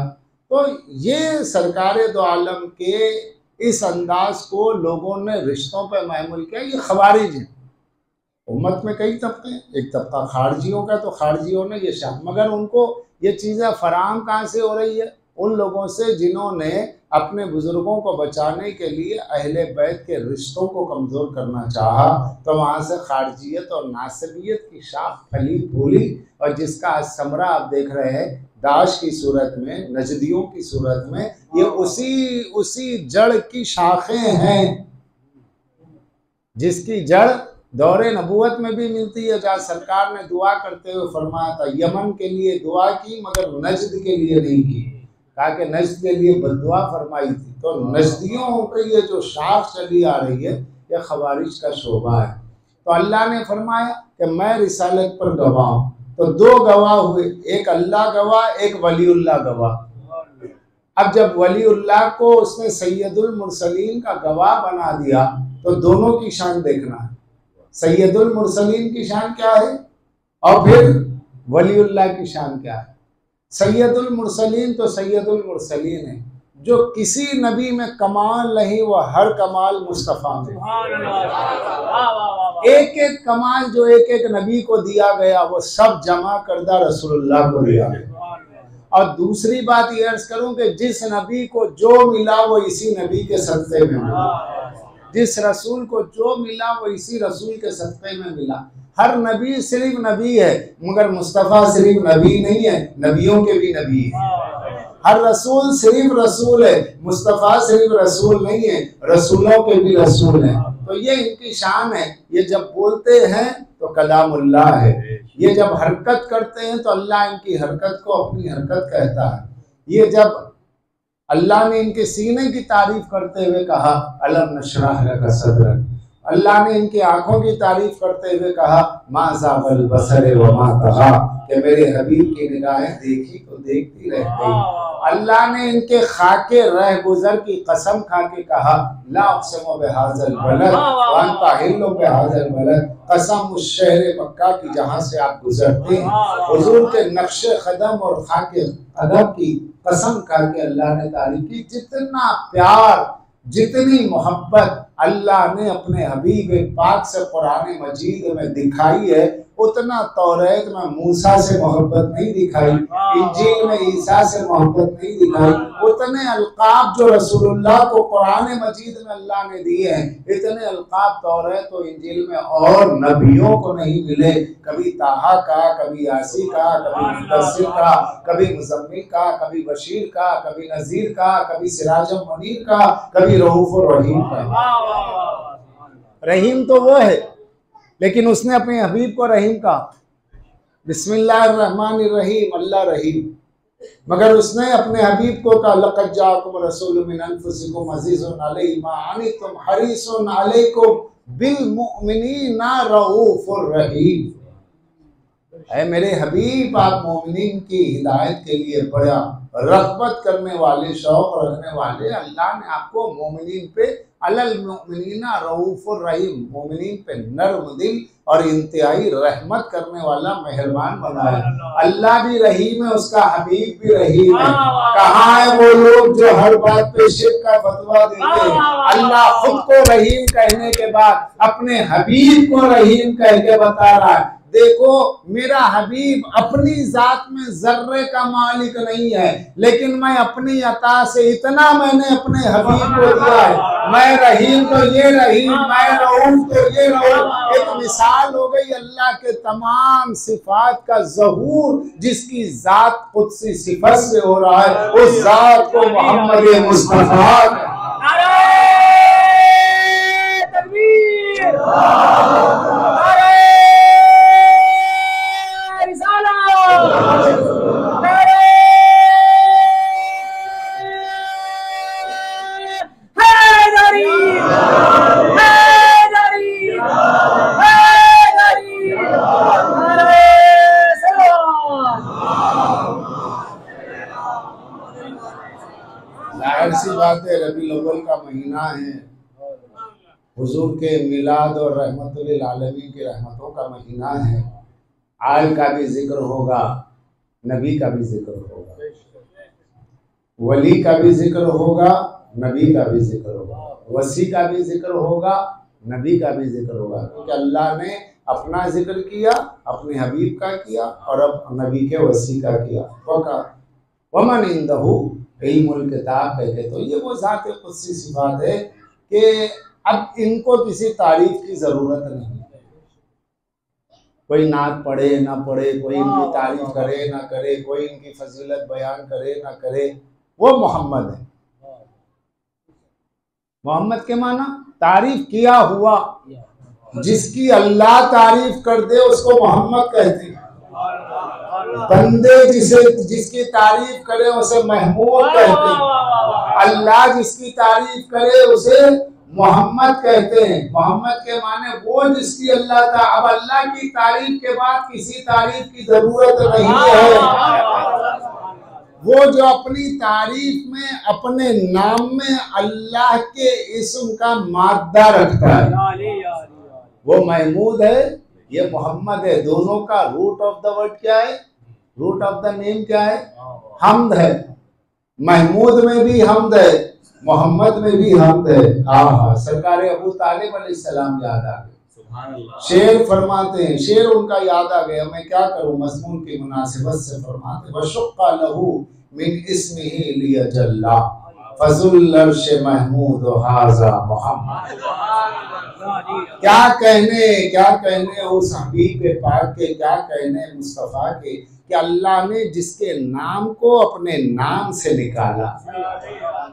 तो ये सरकारे दो आलम के इस अंदाज को लोगों ने रिश्तों पे महमूल किया। ये खवारिज हैं। उम्मत में कई तबके, एक तबका खारजियों का, तो खारजियों ने ये शाम, मगर उनको ये चीज़ें फराहम कहाँ से हो रही है? उन लोगों से जिन्होंने अपने बुजुर्गों को बचाने के लिए अहले बैत के रिश्तों को कमज़ोर करना चाहा, तो वहाँ से खारजियत और नासबियत की शाख फली फूली, और जिसका आज समरा आप देख रहे हैं दाश की सूरत में, नजदियों की सूरत में, ये उसी जड़ की शाखें हैं जिसकी जड़ दौरे नबूवत में भी मिलती है, जहाँ सरकार ने दुआ करते हुए फरमाया था, यमन के लिए दुआ की मगर नजद के लिए नहीं की, कहा कि नजद के लिए बद्दुआ फरमाई थी। तो नजदियों के ये जो शाख चली आ रही है, ये खवारिज का शोभा है। तो अल्लाह ने फरमाया कि मैं रिसालत पर गवाह हूँ। तो दो गवाह हुए, एक अल्लाह गवाह, एक वलीउल्लाह गवाह। अब जब वलीउल्लाह को उसने सैयदुल मुरसलीन का गवाह बना दिया, तो दोनों की शान देखना है। सैयदुल मुरसलीन की शान क्या है और फिर वलीउल्लाह की शान क्या है? सैयदुल मुरसलीन तो सैयदुल मुरसलीन है, जो किसी नबी में कमाल नहीं, वह हर कमाल मुस्तफ़ा में। एक एक कमाल जो एक एक नबी को दिया गया, वो सब जमा करदा रसूलुल्लाह को दिया गया। और दूसरी बात ये अर्ज करूं कि जिस नबी को जो मिला वो इसी नबी के सदक़े में मिला, जिस रसूल को जो मिला वो इसी रसूल के सदक़े में मिला। हर नबी सिर्फ नबी है, मगर मुस्तफ़ा सिर्फ नबी नहीं है, नबियों के भी नबी है। हर रसूल सिर्फ रसूल है, मुस्तफ़ा सिर्फ रसूल नहीं है, रसूलों के भी रसूल हैं। तो ये इनकी शान है। ये जब बोलते हैं तो कलामुल्लाह है, ये जब हरकत करते हैं तो अल्लाह इनकी हरकत को अपनी हरकत कहता है। ये जब अल्लाह ने इनके सीने की तारीफ करते हुए कहा अलम नशरह लका सदरक, अल्लाह ने इनकी आंखों की तारीफ करते हुए कहा मा ज़ागल बसर व मा तग़ा, कि मेरे हबीब की निगाहें देखी तो देखती रह गई। अल्लाह ने इनके खाके रह गुजर की कसम खा के कहा ला अक़सिमु बिहाज़ल बलद व अंता हिल्लु बिहाज़ल बलद, कसम उस शहर मक्का की जहाँ से आप गुजरते हैं। हुजूर के नक्शे कदम और खाके कदम की कसम खा के अल्लाह ने तारीफ की। जितना प्यार, जितनी मोहब्बत अल्लाह ने अपने हबीब पाक से कुरान मजीद में दिखाई है, उतना तौरात में मूसा से मोहब्बत नहीं दिखाई, इंजील में ईसा से मोहब्बत नहीं दिखाई, उतने अलकाब जो रसूलुल्लाह को कुरान मजीद में अल्लाह ने दिए हैं, इतने अलकाब तौरात और इंजील में और नबियों को नहीं मिले। कभी ताहा का, कभी यासी का, कभी मुदस्सिर का, कभी मुज़म्मिल का, कभी बशीर का, कभी नज़ीर का, कभी सिराजुल मुनीर का, कभी रऊफ़ुर रहीम का। रहीम तो वो है, लेकिन उसने अपने हबीब को रहीम कहा, बिस्मिल्लाहिर्रहमानिर्रहीम, अल्लाह रहीम। मगर उसने अपने हबीब को कहा, लक़द जाअकुम रसूलुम मिन अनफुसिकुम अज़ीज़ुन अलैहि मा अनित्तुम हरीसुन अलैकुम बिल मुमिनीना रऊफ़ुर रहीम। ऐ मेरे हबीब, आप मोमिनीन की हिदायत के लिए बड़ा रग़बत करने वाले, शौक़ रखने वाले, अल्लाह ने आपको मोमिनीन पे अलल मुमिनीना रऊफ़ुर रहीम, मोमिनीन पे नर्म दिल और इंतहाई रहमत करने वाला मेहरबान बनाया। अल्लाह भी रहीम है, उसका हबीब भी रहीम है। कहाँ है वो लोग जो हर बात पे शिर्क का फतवा देते हैं? अल्लाह खुद को रहीम कहने के बाद अपने हबीब को रहीम कह के बता रहा है, देखो मेरा हबीब अपनी जात में जर्रे का मालिक नहीं है, लेकिन मैं अपनी अता से इतना मैंने अपने हबीब को दिया है। मैं रहीम तो ये रहीम, मैं रऊफ तो ये रऊफ। एक मिसाल हो गई अल्लाह के तमाम सिफात का ज़हूर, जिसकी जात कुदसी सिफत से हो रहा है, उस जात को मोहम्मद मुस्तफा सी बात है, रबीउल अव्वल का महीना है, हुजूर के मिलाद और रहमतुल आलमीन की रहमतों का महीना है। आल का भी जिक्र होगा, नबी का भी जिक्र होगा, वली का भी जिक्र होगा, नबी का भी जिक्र होगा, वसी का भी जिक्र होगा, नबी का भी जिक्र होगा। क्योंकि अल्लाह ने अपना जिक्र किया, अपने हबीब का किया और अब नबी के वसी का किया। वमन इंदहु इल्मुल किताब कहते, तो ये वो ज़ात कुदसी सिफात है कि अब इनको किसी तारीफ की ज़रूरत नहीं। कोई नात पढ़े ना पढ़े, कोई इनकी तारीफ करे ना करे, कोई इनकी फजीलत बयान करे ना करे, वो मोहम्मद है। मोहम्मद के माना तारीफ किया हुआ, जिसकी अल्लाह तारीफ कर दे उसको मोहम्मद कहते हैं। बंदे जिसकी तारीफ करे उसे महमूद कहते हैं। अल्लाह जिसकी तारीफ करे उसे मोहम्मद कहते हैं। मोहम्मद के माने वो जिसकी अल्लाह था। अब अल्लाह की तारीफ के बाद किसी तारीफ की जरूरत नहीं है। वो जो अपनी तारीफ में अपने नाम में अल्लाह के इस्म का मादा रखता है वो महमूद है, ये मोहम्मद है। दोनों का रूट ऑफ द वर्ड क्या है? रूट ऑफ द नेम क्या है? हम्द है। महमूद में भी हम्द है, मोहम्मद में भी हम्द है। हाँ, सरकार अबू तालिब अलैहिस्सलाम याद आ गए, शेर फरमाते हैं, शेर उनका याद आ गया, मैं क्या करूं, मज़मून की मुनासिबत से फरमाते, वशुक्का लहू मिन इस्मिही लियजल्ला फजुल अर्श महमूद हाजा मोहम्मद। क्या कहने उस हबीब पाक के, क्या कहने मुस्तफ़ा के कि अल्लाह ने जिसके नाम को अपने नाम से निकाला,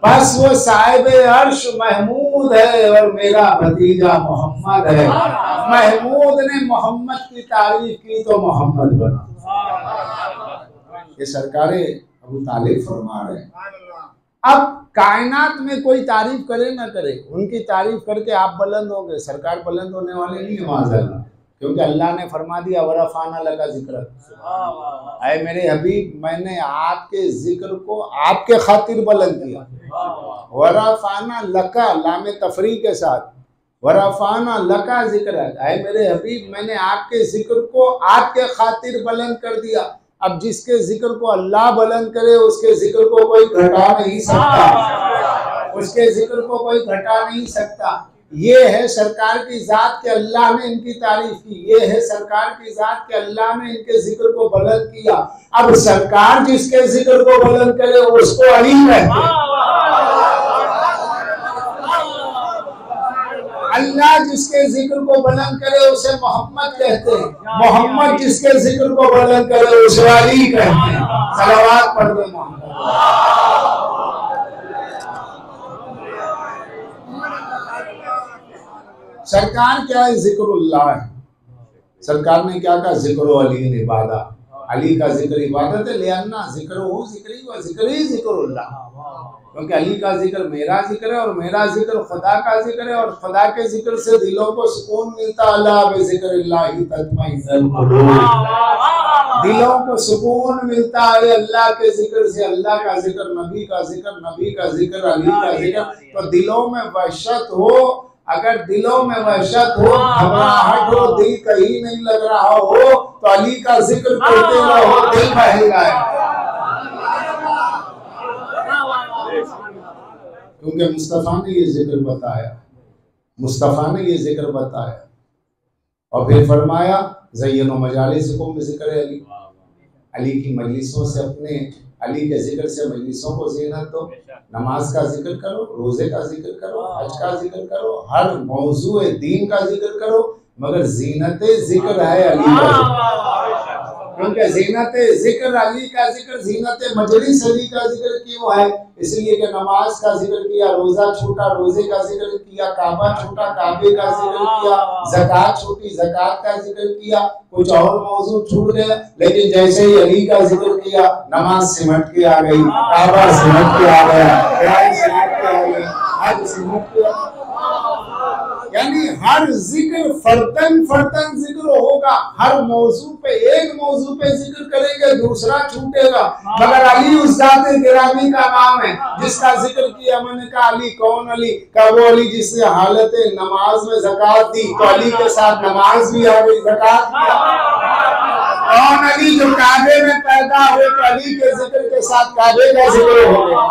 बस वो साहिब अर्श महमूद है और मेरा भतीजा मोहम्मद है। महमूद ने मोहम्मद की तारीफ की तो मोहम्मद बना। ये सरकारे अबू तालिब फरमा रहे हैं। अब कायनात में कोई तारीफ करे ना करे, उनकी तारीफ करके आप बुलंद होंगे, सरकार बुलंद होने वाले नहीं है माज़अल्लाह, क्योंकि अल्लाह ने फरमा दिया वरफ़ाना लका ज़िक्र। ऐ मेरे हबीब, मैंने आपके जिक्र को आपके खातिर बुलंद किया। वरफ़ाना लका, लामे तफरी के साथ, वरफ़ाना लका ज़िक्र। ऐ मेरे हबीब, मैंने आपके जिक्र को आपके खातिर बुलंद कर दिया। अब जिसके जिक्र को अल्लाह बुलंद करे उसके जिक्र को कोई घटा नहीं सकता, उसके जिक्र को कोई घटा नहीं सकता। ये है सरकार की जात के अल्लाह ने इनकी तारीफ की, ये है सरकार की जात के अल्लाह ने इनके जिक्र को बुलंद किया। अब सरकार जिसके जिक्र को बुलंद करे उसको अली कहते हैं, अल्लाह जिसके जिक्र को बुलंद करे उसे मोहम्मद कहते हैं, मोहम्मद जिसके जिक्र को बुलंद करे उसे अली कहते हैं। सलावत पढ़ दे मोहम्मद। सरकार क्या है? जिक्रुल्लाह है। सरकार ने क्या कहा? जिक्र अली इबादत, अली का जिक्र इबादत है। लिअन्ना जिक्र हो जिक्री व जिक्री जिक्रुल्लाह, क्योंकि अली का जिक्र मेरा जिक्र है और मेरा जिक्र खुदा का जिक्र है और खुदा के जिक्र से दिलों को सुकून मिलता। अला बिज़िक्रिल्लाहि तत्मइन्नुल कुलूब, दिलों को सुकून मिलता है अल्लाह के जिक्र से। अल्लाह का जिक्र, नबी का जिक्र, नबी का जिक्र, अली का जिक्र, तो दिलों में वहशत हो। अगर दिलों में वहशत हो, घबराहट हो, दिल कहीं नहीं लग रहा हो, तो अली का जिक्र करते रहो, दिल बहल जाएगा। क्योंकि मुस्तफ़ा ने ये जिक्र बताया, मुस्तफ़ा ने ये जिक्र बताया और फिर फरमाया ज़य्यनो मजालिसकुम बिज़िक्र अली, अली की मजलिसों से, अपने अली के जिक्र से मजलिसों को ज़ीनत दो। नमाज का जिक्र करो, रोज़े का जिक्र करो, हज का जिक्र करो, हर मौजूए दीन का जिक्र करो, मगर ज़ीनत जिक्र है अली का जिक्र। क्योंकि ज़ीनत जिक्र अली का जिक्र, ज़ीनत मजलिस अली का जिक्र क्यों है? इसलिए कि नमाज का जिक्र किया, रोज़ा छूटा, रोज़े का जिक्र किया, काबा छूटा, काबे का जिक्र किया, ज़कात छूटी, ज़कात का जिक्र किया, कुछ और मौजू छूट गया, लेकिन जैसे ही अली का जिक्र किया, नमाज सिमट के आ गई, काबा सिमट के आ गया, सिमट के आ गई, हज सिमट के। यानी हर जिक्र फर्तन फर्तन जिक्र होगा, हर मौजू पे, एक मौजू पे जिक्र करेंगे दूसरा छूटेगा। मगर अली उस जात गिरामी का नाम है जिसका जिक्र किया। मैंने कहा अली कौन अली? का वो अली जिसने हालत नमाज में ज़कात दी, तो अली के साथ नमाज भी आ गई, ज़कात भी आ गई। कौन अली? जो काबे में पैदा हुए, तो अली के जिक्र के साथ काबे का जिक्र हो गया।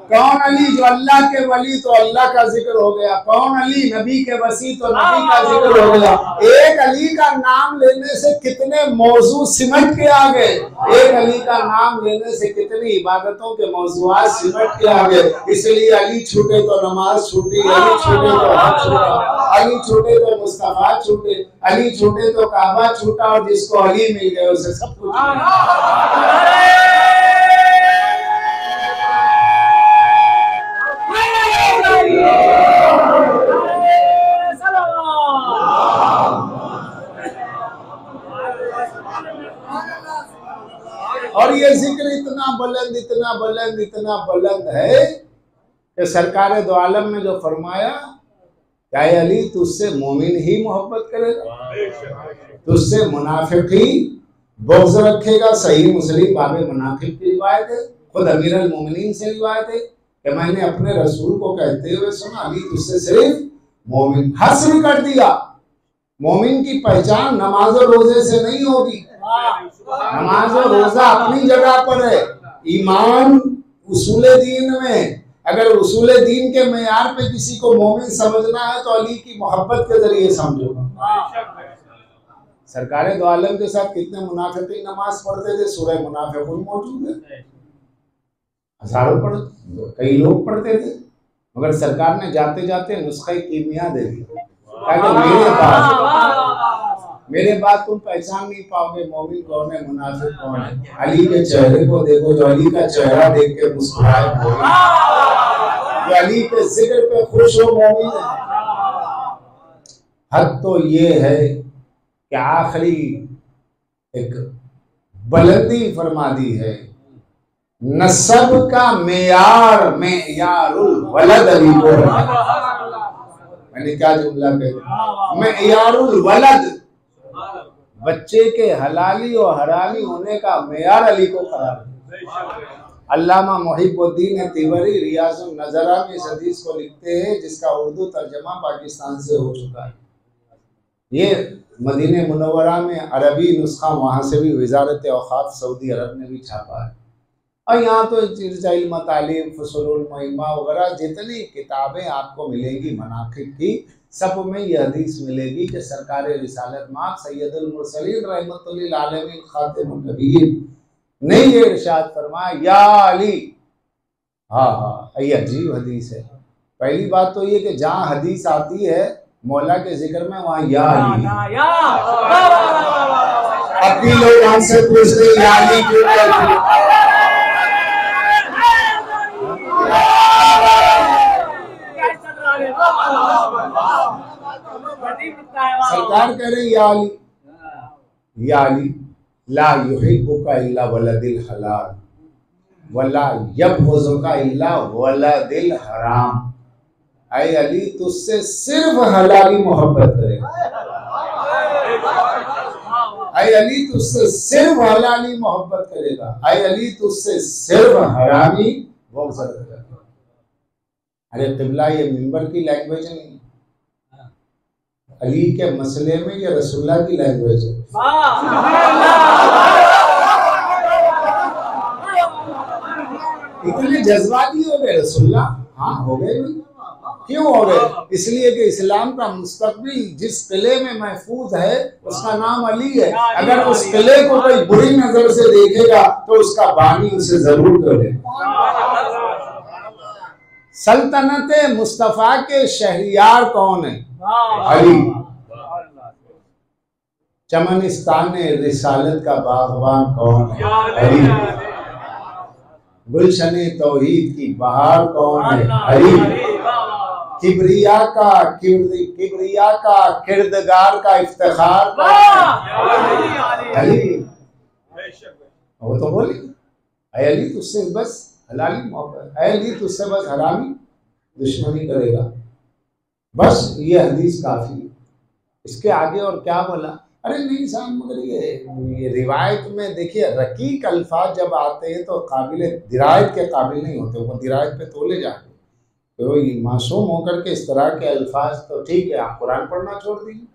कौन अली? जो अल्लाह के वली, तो अल्लाह का जिक्र हो गया। कौन अली? नबी के वसी, तो नबी का जिक्र हो गया। एक अली का नाम लेने से कितने मौजू सिमट के आ गए, एक अली का नाम लेने से कितनी इबादतों के मौजूआत सिमट के आ गए। इसलिए अली छूटे तो नमाज छूटी, अली छूटे तो हज छूटा, अली छूटे तो मुस्तफा छूटे, अली छूटे तो काबा छूटा, और जिसको अली मिल गए उसे सब कुछ। और ये जिक्र इतना बुलंद, इतना बुलंद, इतना बुलंद है कि सरकार दो आलम ने जो फरमाया, क्या अली तुझसे मोमिन ही मोहब्बत करेगा, तुझसे मुनाफिक ही बुग़्ज़ रखेगा। सही मुस्लिम बाबे मुनाफिक की रिवायत है, खुद अमीर अल मोमिनीन से रिवायत है कि मैंने अपने रसूल को कहते हुए सुना, अली तुझसे सिर्फ मोमिन। हस्र कर दिया, मोमिन की पहचान नमाज और रोजे से नहीं होगी। नमाज और रोजा अपनी जगह पर है, ईमान उसूले दीन में। अगर उसूले दीन के मेयार पे किसी को मोमिन समझना है तो अली की मोहब्बत के जरिए समझो। सरकार दो आलम के साथ कितने मुनाफिकीन नमाज पढ़ते थे, सूरह मुनाफिकून मौजूद है, हजारों पढ़ते, कई लोग पढ़ते थे, मगर सरकार ने जाते जाते नुस्खे कीमिया दे दिया। मेरे बाद तुम पहचान नहीं पाओगे मोमिन कौन है, मुनाफिक कौन है। अली के चेहरे को देखो, जो अली का चेहरा देख के मुस्कुराए मोमिन, जो अली के जिक्र पे खुश हो मोमिन है। हद तो ये है कि आखिरी एक बुलंदी फरमा दी है, नसब का मेयार में यारुल वलद अली को। मैंने क्या जुमला कह दिया, में यारुल वलद, बच्चे के हलाली और हरामी होने का मेयार अली को करार। अल्लामा मुहिबुद्दीन तिवरी रियाजुन नज़रा में इस हदीस को लिखते हैं, जिसका उर्दू तर्जमा पाकिस्तान से हो चुका है। ये मदीने मुनव्वरा में अरबी नुस्खा, वहाँ से भी वजारत औक़ाफ़ सऊदी अरब ने भी छापा है। और यहाँ तो चिरजाइल मतालिब, फसलुल महिमा वगैरह जितनी किताबें आपको मिलेंगी मनाकिब की, सब में यह हदीस मिलेगी कि सरकार रिसालत माँ सैयदुल मुरसलीन रहमतुल लिल आलमीन खातिमुन नबीय्यीन ने ये इरशाद फरमाया या अली। हाँ, ये अजीब हदीस है। पहली बात तो ये कि जहाँ हदीस आती है मौला के जिक्र में वहाँ या अली। अब भी लोग हमसे पूछते हैं या अली क्यों कहते हैं? सरकार कह रहे या अली ला युहिब्बुका इल्ला वलदिल हलाल वला यबग़ुज़ुका इल्ला वलदिल हराम। ऐ अली तुझसे सिर्फ हलाली मोहब्बत करेगा। ऐ अली तुझसे सिर्फ हलाली मोहब्बत करेगा। ऐ अली तुझसे सिर्फ हरामी बग़ज़ करेगा। अरे क़िबला ये मिंबर की लैंग्वेज नहीं, अली के मसले में ये रसूलुल्लाह की लैंग्वेज है। इतने जज्बाती हो गए रसूलुल्लाह? हाँ हो गए। क्यों हो गए? इसलिए कि इस्लाम का मुस्तकबिल जिस किले में महफूज है उसका नाम अली है। अगर उस किले को कोई बुरी नजर से देखेगा तो उसका बानी उसे जरूर करेगा। सल्तनत मुस्तफा के शहरियार कौन है? अली। चमनिस्तान रिसालत का बागवान कौन है? अली। गुलशने तौहीद की बहार कौन है? अली। किबरिया का किरदगार का इफ्तिखार कौन है? अली। वो तो बोली अली तुझसे बस हलाली मोहब्बत, अली तुझसे बस हरामी दुश्मनी करेगा। बस ये हदीस काफी है, इसके आगे और क्या बोला? अरे नहीं साहब, मगर ये रिवायत में देखिए रकीक अल्फाज जब आते हैं तो काबिल दिरायत के काबिल नहीं होते, वो दिरायत पे तोले जाते। तो ये मासूम होकर के इस तरह के अल्फाज तो ठीक है, आप कुरान पढ़ना छोड़ दीजिए।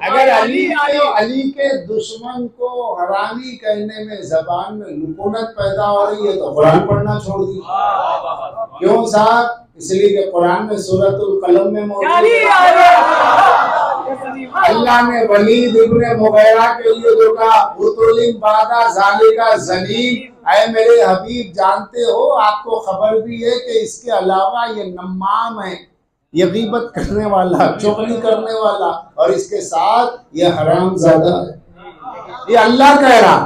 अगर अली के दुश्मन को हरामी कहने में जबान में लुकुनत पैदा हो रही है तो कुरान पढ़ना छोड़ दीजिए। क्यों साहब? इसलिए कि कुरान में सूरतुल कलम में मौजूद है। अल्लाह ने वलीद इब्ने मुगीरा के लिए जो कहा उतुलिन बादा ज़ालिका ज़नीम, ऐ मेरे हबीब जानते हो, आपको खबर भी है कि इसके अलावा ये नम्माम है, ये गीबत करने वाला, चुगली करने वाला, और इसके साथ ये हरामज़ादा है। ये अल्लाह कह रहा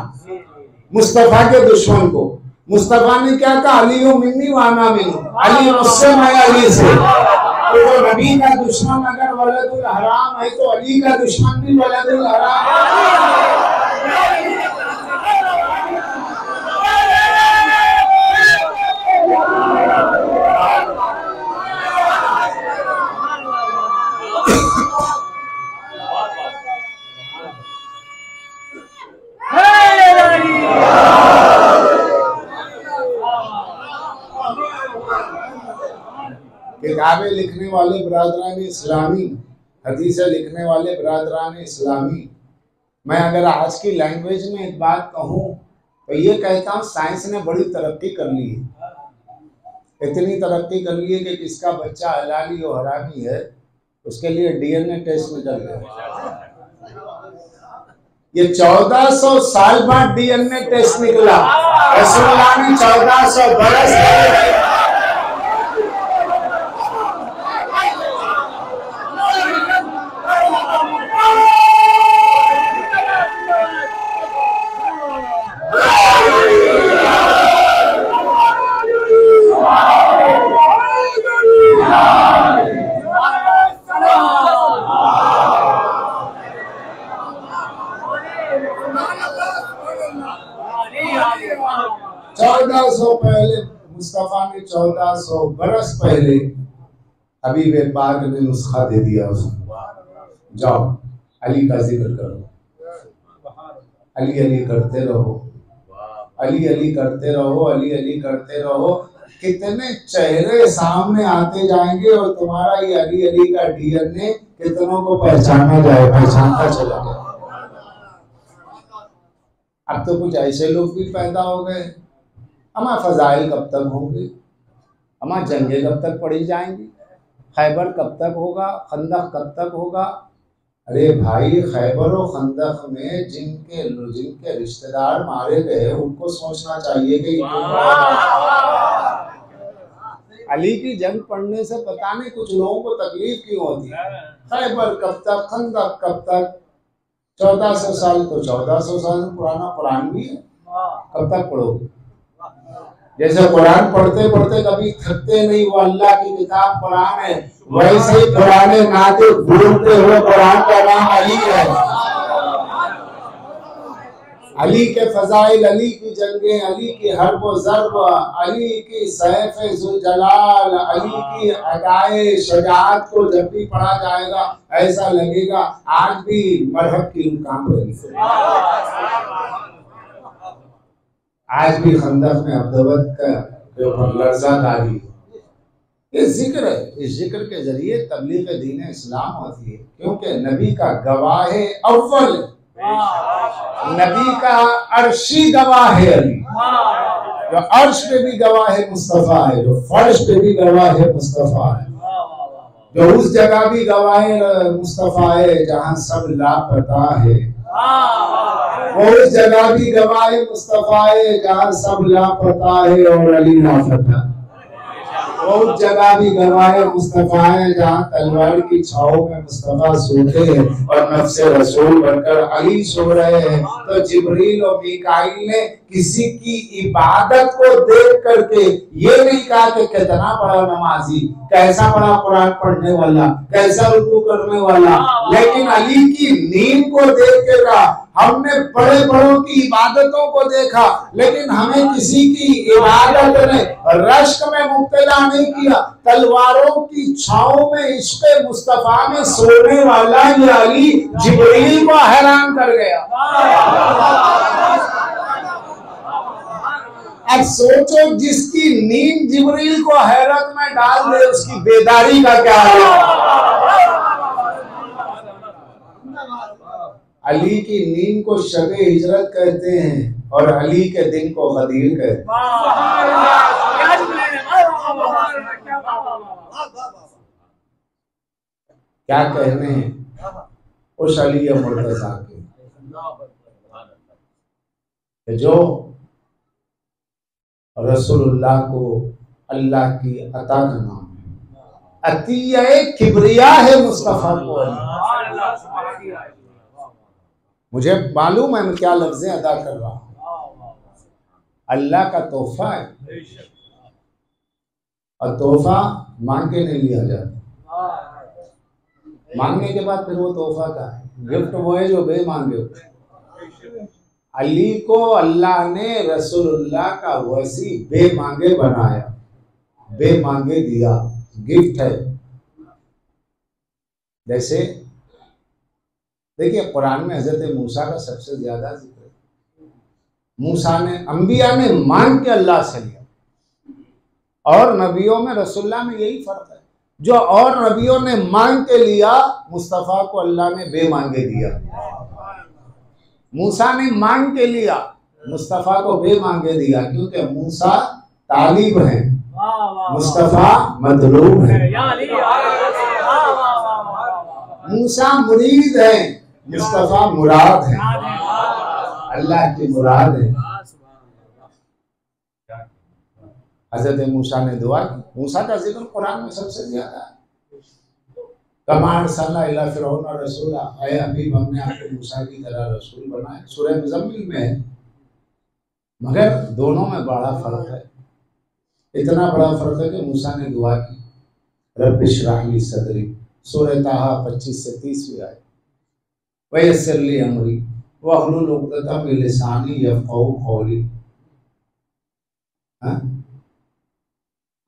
मुस्तफा के दुश्मन को। मुस्तफा ने क्या कहा? अली मिन्नी व अना मिन्हु, अली मुझसे मैं अली से। तो नबी का दुश्मन अगर वलदुल हराम है तो अली का दुश्मन भी वलदुल हराम है। किताबें लिखने वाले बरादरान इस्लामी, हदीसें लिखने वाले बरादरान इस्लामी, मैं अगर आज की लैंग्वेज में एक बात कहूँ तो ये कहता हूँ साइंस ने बड़ी तरक्की कर ली है। इतनी तरक्की कर ली है कि किसका बच्चा हलाली और हरामी है उसके लिए डीएनए टेस्ट निकल गया। ये 1400 साल बाद डीएनए टेस्ट निकला। रसूलुल्लाह ने 1400 बरस पहले मुस्तफा ने 1400 बरस पहले हबीब पाक ने नुस्खा दे दिया उसको, जाओ अली का जिक्र करो, अली अली करते रहो, अली अली करते रहो, अली अली करते रहो। कितने चेहरे सामने आते जाएंगे और तुम्हारा ये अली अली का डीएनए कितनों को पहचाना जाए, पहचानता चला जाए। अब तो कुछ ऐसे लोग भी पैदा हो गए, अमा फजाइल कब तक होंगे, अमा जंगे कब तक पड़ी जाएंगी, खैबर कब तक होगा, खंदक कब तक होगा। अरे भाई, खैबर और खंदक में जिनके रिश्तेदार मारे गए उनको सोचना चाहिए कि अली की जंग पढ़ने से पता नहीं कुछ लोगों को तकलीफ क्यों होती है। खैबर कब तक, खंदक कब तक, 1400 साल तो 1400 साल पुराना कुरान भी है, कब तक पढ़ोगे। जैसे कुरान पढ़ते पढ़ते कभी थकते नहीं, वो अल्लाह की किताब कुरान है, वैसे ही पुराने नाते भूलते हुए कुरान का नाम अली है। अली के फजाइल, अली की जंगें, अली की हर्ब व ज़र्ब, अली की सैफ ज़ुल जलाल, अली की अदाए शजाअत को जब भी पढ़ा जाएगा ऐसा लगेगा आज भी मरहब की काम रही है। आज भी खंदक में अब्दवत का के ऊपर लर्ज़ादारी, ये जिक्र है। इस जिक्र के जरिए तबलीग दीन इस्लाम होती है, क्योंकि नबी का गवाह अव्वल, नबी का अर्शी गवाह है अली, जो अर्श पे भी गवाह है मुस्तफा है, जो फर्श पे भी गवाह है मुस्तफा है, जो उस जगह भी गवाह मुस्तफा है जहाँ सब लापता है, वो उस जगह भी गवाह मुस्तफा है जहाँ सब लापता है और अली लापता। वो उस जगह भी गवाह मुस्तफा है जहाँ तलवार की छाव में मुस्तफा सोते हैं और नफ्से रसूल बनकर अली सो रहे हैं। तो जिब्रील और मीकाईल ने किसी की इबादत को देख करके ये नहीं कहा कि कितना बड़ा नमाजी, कैसा बड़ा कुरान पढ़ने वाला, कैसा रुकू करने वाला, लेकिन अली की नींद को देख के कहा। हमने बड़े बड़ों की इबादतों को देखा, लेकिन हमें किसी की इबादत ने रश्क में मुब्तला नहीं किया। तलवारों की छांव में इश्क़ मुस्तफा में सोने वाला ये अली जिब्रील को हैरान कर गया। अब सोचो, जिसकी नींद जिब्रील को हैरत में डाल दे उसकी बेदारी का क्या है। अली की नींद को शबे हिजरत कहते हैं और अली के दिन को गदीर कहते हैं। क्या कहने हैं उस अली मुर्तज़ा के जो रसूलुल्लाह को अल्लाह की अता का नाम है, अतिया किबरिया है मुस्तफा को अली। मुझे मालूम है मैं क्या लफ्ज़ें अदा कर रहा हूँ, अल्लाह का तोहफा है और तोहफा मांग के नहीं लिया जाता। मांगने के बाद फिर वो तोहफा का है, गिफ्ट वो है जो बे मांगे होते। अली को अल्लाह ने रसूलुल्लाह का वसी बे मांगे बनाया, बे मांगे दिया, गिफ्ट है। जैसे देखिए कुरान में हजरत मूसा का सबसे ज्यादा जिक्र है। मूसा ने, अंबिया ने मांग के अल्लाह से लिया और नबियों में रसूलुल्लाह में यही फर्क है, जो और नबियों ने मांग के लिया मुस्तफ़ा को अल्लाह ने बे मांगे दिया। मूसा ने मांग के लिया, मुस्तफ़ा को बे मांगे दिया, क्योंकि मूसा तालिब है, मुस्तफ़ा मतलूब है। मूसा मुरीद है, मुस्तफ़ा मुराद है, अल्लाह की मुराद है। हज़रत मूसा ने दुआ की, मूसा का जिक्र कुरान में सबसे ज्यादा है। कमांड सल्ला इला फिरौन रसूला, ऐ हबीब हमने आपको मूसा की तरह रसूल बनाया, सूरह मुज़म्मिल में है। मगर दोनों में बड़ा फर्क है, इतना बड़ा फर्क है कि मूसा ने दुआ की रब्बि इश्रह ली सदरी, सूरह ताहा 25 से 30 आयत, वयस्सिर ली अमरी वहलुल उक़दतम मिन लिसानी यफ़क़हू क़ौली।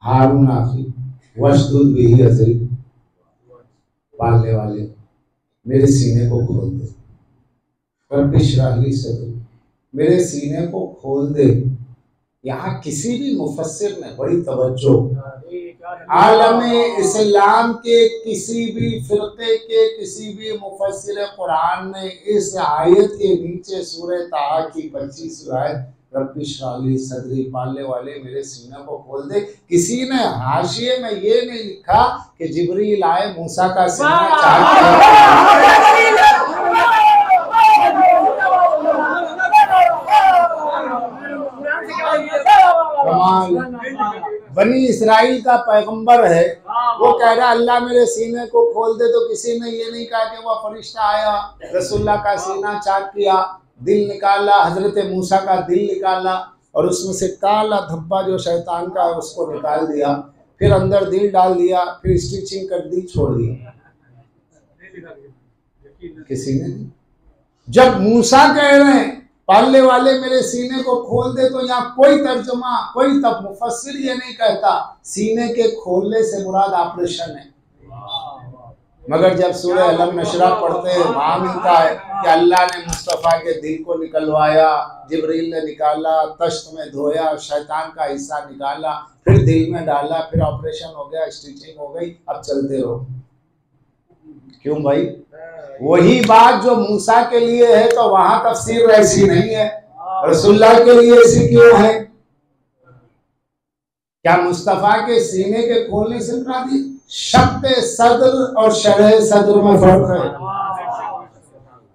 हारून आखी वशदुद बिही अज़री, पालने वाले मेरे सीने को खोल दे, रब्बि इश्रह ली सदरी, मेरे सीने को खोल दे, यहाँ किसी भी मुफस्सिर ने बड़ी तवज्जो, आलम इस्लाम के किसी भी फिरके के किसी भी मुफस्सिर कुरान ने इस आयत के नीचे सूरह ताहा की 25 आयत रब्बी इश्रह ली सदरी, पालने वाले मेरे सीने को खोल दे, किसी ने हाशिए में ये नहीं लिखा कि जिब्रील आए मूसा का सीना चाक बनी इसराइल का पैगंबर है, वो कह रहा अल्लाह मेरे सीने को खोल दे, तो किसी ने ये नहीं कहा कि वह फरिश्ता आया रसूलुल्लाह का सीना चाक किया, दिल निकाला, हजरत मूसा का दिल निकाला और उसमें से काला धब्बा जो शैतान का है उसको निकाल दिया, फिर अंदर दिल डाल दिया, फिर स्टिचिंग कर दी, छोड़ दिया। किसी ने नहीं। जब मूसा कह रहे हैं पालने वाले मेरे सीने को खोल दे, तो यहाँ कोई तर्जुमा, कोई तब मुफस्सिर ये नहीं कहता सीने के खोलने से मुराद ऑपरेशन है। मगर जब सूरह अलम नशरा पढ़ते हैं वहां मिलता है कि अल्लाह ने मुस्तफ़ा के दिल को निकलवाया, जिब्रील ने निकाला, तश्त में धोया, शैतान का हिस्सा निकाला, फिर दिल में डाला, फिर ऑपरेशन हो गया, स्टिचिंग हो गई, अब चलते रहो। क्यों भाई? वही बात जो मूसा के लिए है तो वहां तफसीर ऐसी नहीं है, रसूलुल्लाह के लिए ऐसी क्यों है? क्या मुस्तफा के सीने के खोलने से मुराद है? शक़्क़ सद्र और शरह सद्र में फर्क है।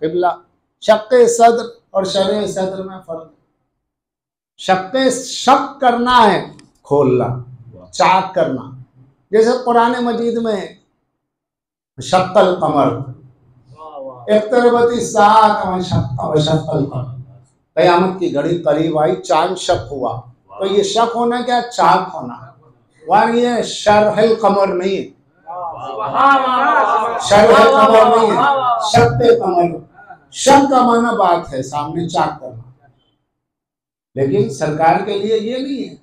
किबला, शक़्क़ सद्र और शरह सद्र में फर्क। शक करना है, खोलना, चाक करना। जैसे कुरान मजीद में शक्कल कमर, इक़्तरबती साअत व शक्कल कमर, क़यामत की घड़ी करीब आई, चांद शक हुआ। तो ये शक होना क्या? चाक होना। वहाँ ये शरहल कमर नहीं है, शरहल कमर नहीं है, शक्क़ कमर। शक का माना बात है सामने चाक करना, लेकिन सरकार के लिए ये नहीं है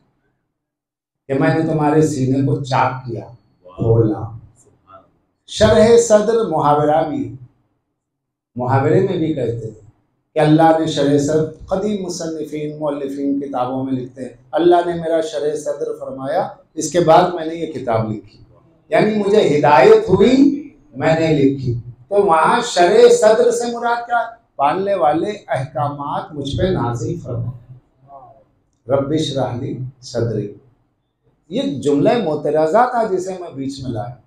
कि मैंने तुम्हारे सीने को चाक किया, खोला। शरह सदर मुहावरा भी, मुहावरे में भी कहते हैं कि अल्लाह ने शरह सदर, कदीम मुसन्निफीन मुअल्लिफीन किताबों में लिखते हैं अल्लाह ने मेरा शरह सदर फरमाया, इसके बाद मैंने ये किताब लिखी, यानी मुझे हिदायत हुई, मैंने लिखी। तो वहाँ शरह सदर से मुराद क्या? पालने वाले अहकामात मुझ पे नाज़िल फरमा, रब्बी इश्रह ली सदरी। ये जुमला मोतरज़ा था जिसे मैं बीच में लाया।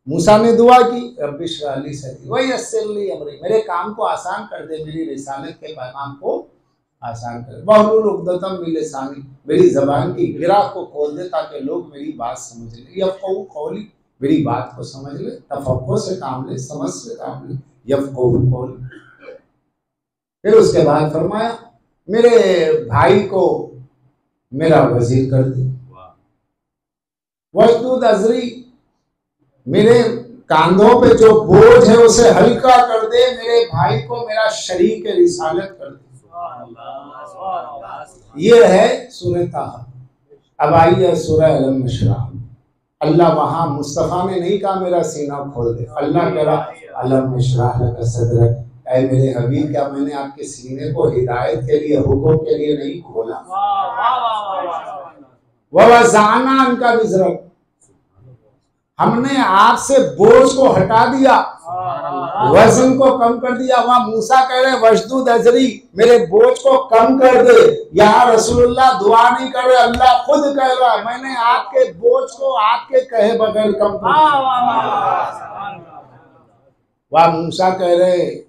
मूसा ने दुआ की, रब्बी इश्रह ली सदरी व यस्सिर ली अमरी, मेरे काम को आसान कर दे, मेरी रिसालत के पैगाम को आसान कर, वहलुल उक़दतम मिन लिसानी, मेरी ज़बान की गिरा को खोल दे ताकि लोग मेरी बात समझ लें। यफ़क़हू क़ौली, मेरी बात को समझ ले, तफ़क्कुर से काम ले, समझ से काम ले, यफ़क़हू क़ौली। फिर उसके बाद फरमाया मेरे भाई को मेरा वजीर कर दे, वशदुद अज़री, मेरे कांधों पे जो बोझ है उसे हल्का कर दे, मेरे भाई को मेरा शरीक रिसालत कर दे। ये है सूरह ताहा। अब आइए सूरह अलम नशरा। अल्लाह वहां मुस्तफ़ा ने नहीं कहा मेरा सीना खोल दे, अल्लाह कह रहा अलम नशरा लका सदरक, ऐ मेरे हबीब क्या मैंने आपके सीने को हिदायत के लिए, हुक्म के लिए नहीं खोला? वज़अना अन्का विज़रक, हमने आपसे बोझ को हटा दिया, वजन को कम कर दिया। वहां मूसा कह रहे वशदुद अजरी, मेरे बोझ को कम कर दे। यहाँ रसूलुल्लाह दुआ नहीं कर रहे, अल्लाह खुद कह रहा है मैंने आपके बोझ को आपके कहे बगैर कम कर दिया। वहां मूसा कह रहे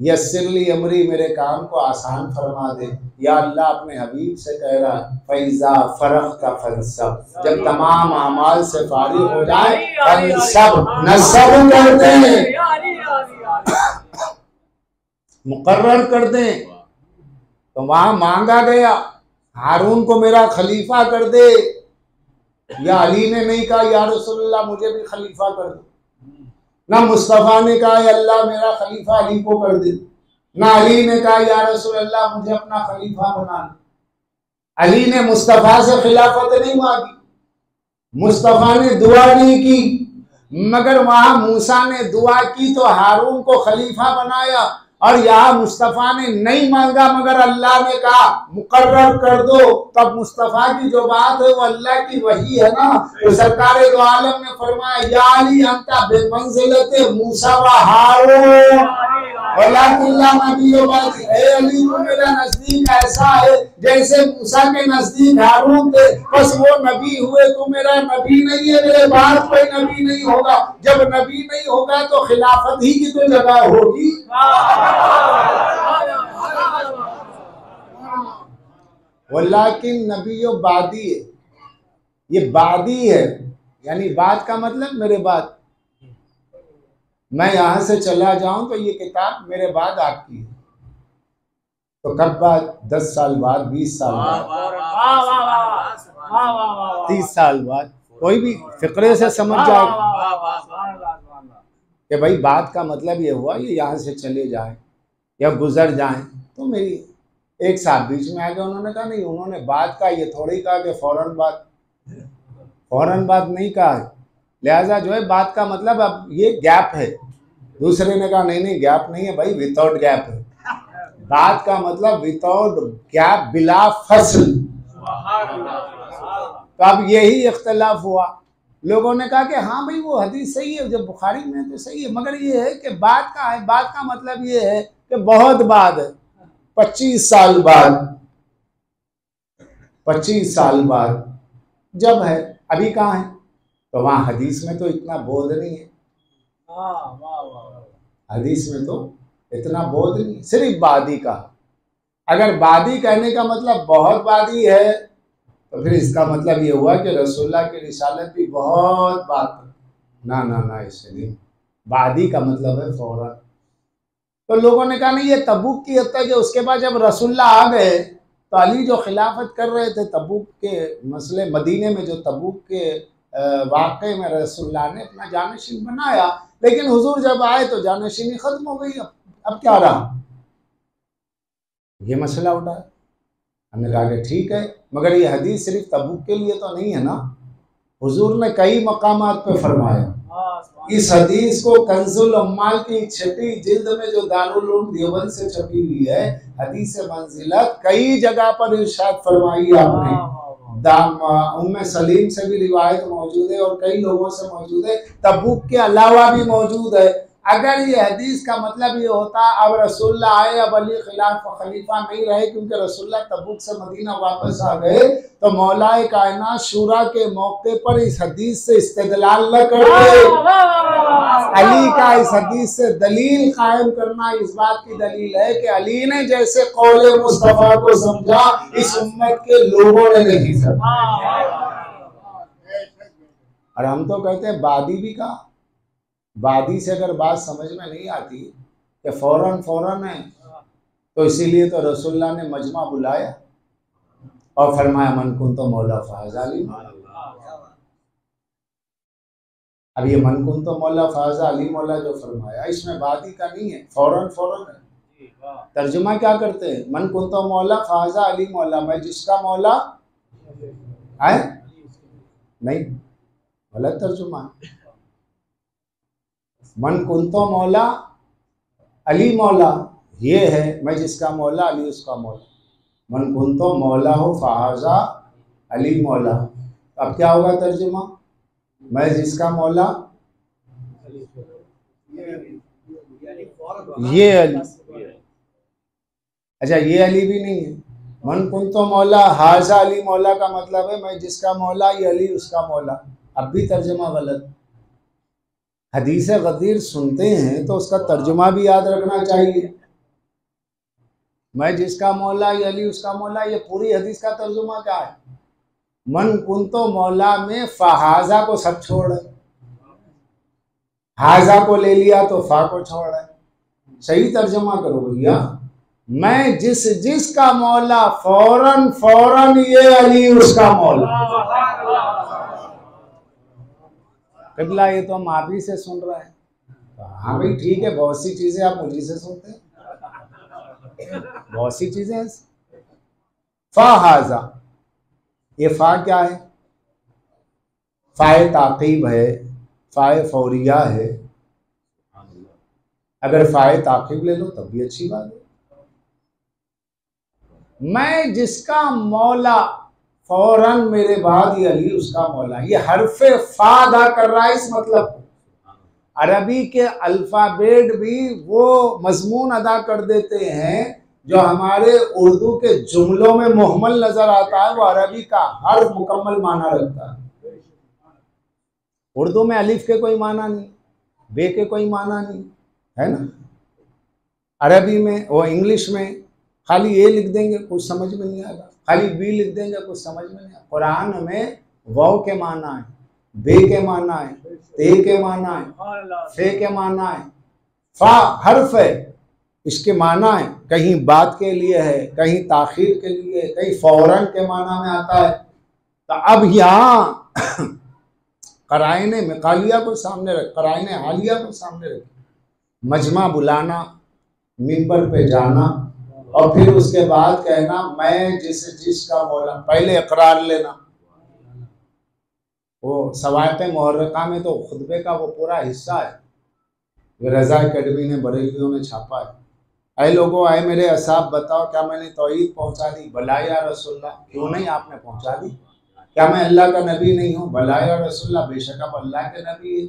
यस्सिरली अमरी, मेरे काम को आसान फरमा दे। या अल्लाह अपने हबीब से कह रहा फैज़ा फरग़्त फंसब, जब तमाम अमाल से फारिग हो जाए फंसब, नसब कर दे, मुकर्रर कर दे। तो वहां मांगा गया हारून को मेरा खलीफा कर दे, या अली ने नहीं कहा या रसूलुल्लाह मुझे भी खलीफा कर दो, ना मुस्तफ़ा ने कहा अल्लाह मेरा खलीफा अली को कर दे, ना अली ने कहा या रसूल अल्लाह मुझे अपना खलीफा बना दे। अली ने मुस्तफ़ा से खिलाफत नहीं मांगी, मुस्तफ़ा ने दुआ नहीं की, मगर वहां मूसा ने दुआ की तो हारून को खलीफा बनाया। और यहाँ मुस्तफ़ा ने नहीं मांगा मगर अल्लाह ने कहा मुकर्रर कर दो। तब मुस्तफ़ा की जो बात है वो अल्लाह की वही है ना। तो सरकार दो आलम ने फरमाया या अली अंता बेमंजिलत मूसा व हारून वलाकिल्ला नबी ए अली तू मेरा नजदीक ऐसा है जैसे मूसा के नजदीक हारून थे, बस वो नबी हुए, तू मेरा नबी नहीं है, मेरे बाद कोई नबी नहीं होगा। जब नबी नहीं होगा तो खिलाफत ही की तो जगह होगी। वलाकिन नबी बादी है, ये बादी है, यानी बाद का मतलब मेरे बाद। मैं यहां से चला जाऊं तो ये किताब मेरे बाद आपकी है। तो कब बाद? 10 साल बाद, 20 साल बाद, 30 साल बाद, कोई भी फिक्रे से समझ जाएगा कि भाई बात का मतलब ये हुआ ये यहाँ से चले जाए या गुजर जाएं। तो मेरी एक साहब बीच में आ गए, उन्होंने कहा नहीं, उन्होंने बात का ये थोड़ी कहा कि फौरन बात नहीं कहा है, लिहाजा जो है बात का मतलब अब ये गैप है। दूसरे ने कहा नहीं गैप नहीं है भाई, विदाउट गैप है। बात का मतलब विदाउट गैप, बिला फसल। तो अब यही इख्तलाफ हुआ। लोगों ने कहा कि हाँ भाई वो हदीस सही है, जब बुखारी में तो सही है, मगर ये है कि बात का है, बात का मतलब ये है कि बहुत बाद है, 25 साल बाद, 25 साल बाद जब है, अभी कहाँ है? तो वहाँ हदीस में तो इतना बोध नहीं है, हदीस में तो इतना बोध नहीं, सिर्फ बादी का। अगर बादी कहने का मतलब बहुत बादी है तो फिर इसका मतलब ये हुआ कि रसूलुल्लाह की रिसालत भी बहुत बात ना ना ना, इससे नहीं। बादी का मतलब है फौरन। तो लोगों ने कहा नहीं ये तबूक की हद तक है। उसके बाद जब रसूलुल्लाह आ गए तो अली जो खिलाफत कर रहे थे तबूक के मसले, मदीने में जो तबूक के वाक़े में रसूलुल्लाह ने अपना जानशीन बनाया, लेकिन हुजूर जब आए तो जानशीनी खत्म हो गई। अब क्या रहा? ये मसला उठा। हमने कहा कि ठीक है, मगर ये हदीस सिर्फ तबूक के लिए तो नहीं है ना। हुजूर ने कई मकामात पे फरमाया। इस हदीस को कंजुल अम्माल की 6ठी जिल्द में जो दारुल उलूम देवबंद से छपी हुई है, हदीस मंजिलत कई जगह पर इरशाद फरमाई आपने। उम्मे सलीम से भी रिवायत मौजूद है और कई लोगों से मौजूद है, तबूक के अलावा भी मौजूद है। अगर ये हदीस का मतलब ये होता अब रसूलुल्लाह आए, अब अली खलीफा नहीं रहे क्योंकि रसूलुल्लाह तबूक से मदीना वापस आ गए, तो मौलाए कायनात शूरा के मौके पर इस हदीस से इस्तेदलाल न करते। अली का इस हदीस से दलील कायम करना इस बात की दलील है कि अली ने जैसे कौले मुस्तफा को समझा, इस उम्मत के लोगों ने नहीं समझा। और हम तो कहते हैं बादी भी कहा। बादी से अगर बात समझ में नहीं आती कि फौरन है, तो इसीलिए तो रसूलुल्लाह ने मजमा बुलाया और फरमाया मन कुंतो मौला फ़ाज़ अली। अब ये मन कुंतो मौला फ़ाज़ अली मौला जो फरमाया, इसमें बादी का नहीं है, फौरन है। तर्जुमा क्या करते हैं? मन कुंतो मौला फ़ाज़ अली मौला, मैं जिसका मौला है, नहीं, गलत तर्जुमा। मन कुंतो मौला अली मौला ये है, मैं जिसका मौला अली उसका मौला। मन कुंतो मौला हो फ़ाज़ा अली मौला। अब क्या होगा तर्जुमा? मैं जिसका मौला, ये अली। अच्छा ये अली भी नहीं है। मन कुंतो मौला हाजा अली मौला का मतलब है मैं जिसका मौला, ये अली उसका मौला। अब भी तर्जुमा गलत। हदीस गदीर सुनते हैं तो उसका तर्जुमा भी याद रखना चाहिए। मैं जिसका मौला ये अली उसका मौला, ये पूरी हदीस का तर्जुमा क्या है? मन कुंतो मौला में फ़हाजा को सब छोड़ है, हाजा को ले लिया तो फा को छोड़ है। सही तर्जुमा करो भैया। मैं जिसका मौला, फौरन ये अली उसका मौला। किबला ये तो हम आप ही से सुन रहे हैं। हाँ भाई ठीक है, बहुत सी चीजें आप मुझे से सुनते हैं, बहुत सी चीजें। फा हाजा, ये फा क्या है? फाए ताकीब है, फाए फौरिया है। अगर फाए ताकीब ले लो तब भी अच्छी बात है। मैं जिसका मौला, फौरन मेरे बाद ये अली उसका मौला। ये हरफे फा अदा कर रहा है इस मतलब को। अरबी के अल्फाबेट भी वो मजमून अदा कर देते हैं जो हमारे उर्दू के जुमलों में मुहम्मल नजर आता है, वो अरबी का हर मुकम्मल माना रखता है। उर्दू में अलिफ के कोई माना नहीं, बे के कोई माना नहीं है ना। अरबी में वो इंग्लिश में खाली ए लिख देंगे कुछ समझ में नहीं आएगा, खाली बी लिख देंगे कुछ समझ में नहीं आएगा। कुरान में वाव के माना है, बे के माना है, ते के माना है, फे के माना है, फा हर्फ है, इसके माना है कहीं बात के लिए है, कहीं ताखीर के लिए, कहीं फौरन के माना में आता है। तो अब यहाँ कराइने मिकालिया को सामने रख, कराइने हालिया को सामने रख, मजमा बुलाना, मिंबर पे जाना और फिर उसके बाद कहना मैं जिसका मौला। पहले इकरार लेना। वो सवायत मुहर्रका में तो खुतबे का वो पूरा हिस्सा है, ये रजा अकेडमी ने बरेलियों ने छापा है। ऐ लोगों, आए मेरे असाब, बताओ क्या मैंने तौहीद पहुंचा दी? भला या रसूलल्लाह, क्यों नहीं आपने पहुंचा दी? क्या मैं अल्लाह का नबी नहीं हूँ? भला या रसूलल्लाह, बेशक आप अल्लाह के नबी है।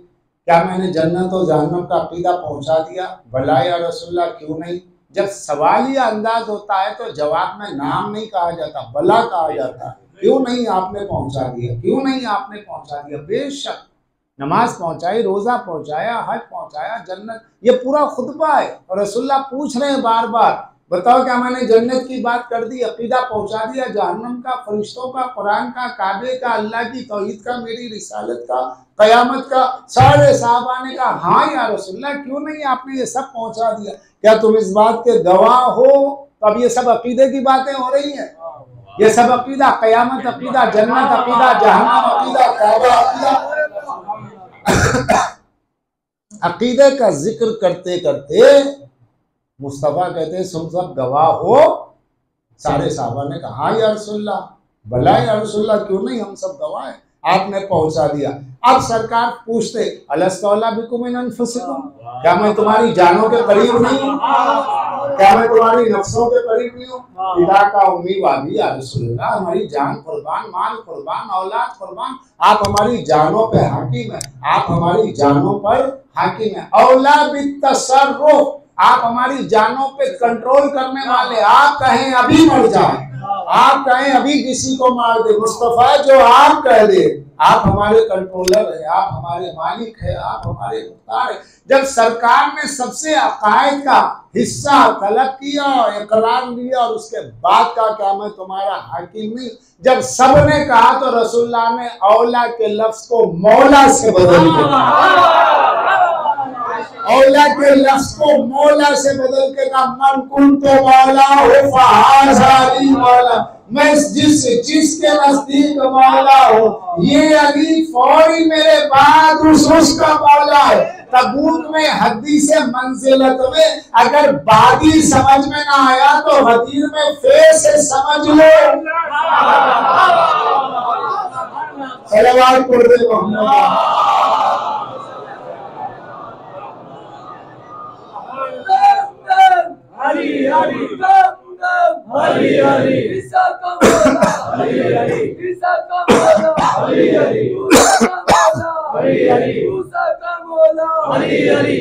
क्या मैंने जन्नत और जहन्नम का अकीदा पहुंचा दिया? भला या रसूलल्लाह, क्यों नहीं? जब सवाल या अंदाज होता है तो जवाब में नाम नहीं कहा जाता, भला कहा जाता है। क्यों नहीं आपने पहुंचा दिया? क्यों नहीं आपने पहुंचा दिया? बेशक नमाज पहुंचाई, रोजा पहुंचाया, हज पहुंचाया, जन्नत, ये पूरा खुतबा है। और रसूलुल्लाह पूछ रहे हैं बार बार, बताओ क्या मैंने जन्नत की बात कर दी, अकीदा पहुंचा दिया, जहन्नम का, फरिश्तों का, कुरान का, काबे का, अल्लाह की तौहीद का, मेरी रिसालत का, कयामत का? सारे साहबा ने कहा हाँ या रसूलुल्लाह, क्यों नहीं आपने ये सब पहुंचा दिया। क्या तुम इस बात के गवाह हो? तो अब ये सब अकीदे की बातें हो रही हैं। ये सब अकीदा, कयामत अकीदा, जन्नत अकीदा, जहन्नम अकीदा, काबा अकीदा, अकीदे का जिक्र करते करते मुस्तफा कहते तुम सब गवाह हो। सारे साहबा ने कहा हाँ या रसूलल्लाह, भला या रसूलल्लाह, क्यों नहीं, हम सब गवाह हैं, आपने पहुंचा दिया। अब सरकार पूछते अलस्तौला बिकुम मिन अनफुसिकुम, क्या मैं तुम्हारी जानों के करीब नहीं हूँ? क्या मैं तुम्हारी नफ्सों के करीब नहीं हूँ? पिता का उम्मी वादी या रसूलल्लाह, हमारी जान कुर्बान, माल कुर्बान, औलाद कुर्बान, आप हमारी जानों पे हाकिम है, आप हमारी जानों पर हाकिम है। औला बित्तसर्रुफ, आप हमारी जानों पे कंट्रोल करने वाले। आप कहें अभी मर जाए, आप कहें अभी किसी को मार दे, मुस्तफा जो आप कह दे, आप हमारे कंट्रोलर है, आप हमारे मालिक है, आप हमारे मुख्तार है। जब सरकार ने सबसे अकायद का हिस्सा तलब किया और इकरार लिया और उसके बाद का क्या मैं तुम्हारा हाकिम नहीं, जब सबने कहा तो रसूलुल्लाह ने औला के लफ्ज को मौला से बदल दिया। औला के लफ्ज को मौला से बदल के कहा मन कुंतो मौला हो फहाज़ा मौला, मैं जिसके नजदीक मौला हो ये अली फौरी मेरे बाद उसका मौला है। तबूक में हदीस मंजिलत में अगर बादी समझ में ना आया तो हदीर में फे से समझ लो। सलावत पढ़ दे मोहम्मद। हरी हरी हरी हरी ईसा का मौला, हरी हरी ईसा का मौला, हरी हरी हरी हरी मूसा का मौला, हरी हरी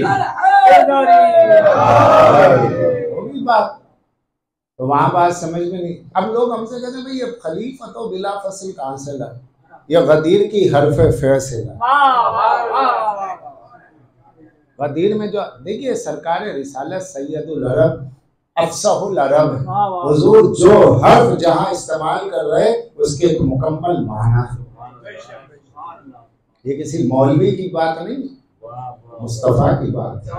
होगी बात। तो वहां बात समझ में नहीं। अब लोग हमसे कहते भाई ये खलीफा तो बिला फसल कहां से ला, ये गदीर की हरफ फे से ला। गदीर में जो देखिए सरकार रिसालत सैयदुल अरब अफसहुल अरब है, हुजूर जो हर्फ जहां इस्तेमाल कर रहे उसके एक मुकम्मल माना है। ये किसी मौलवी की बात नहीं, मुस्तफा की बात है।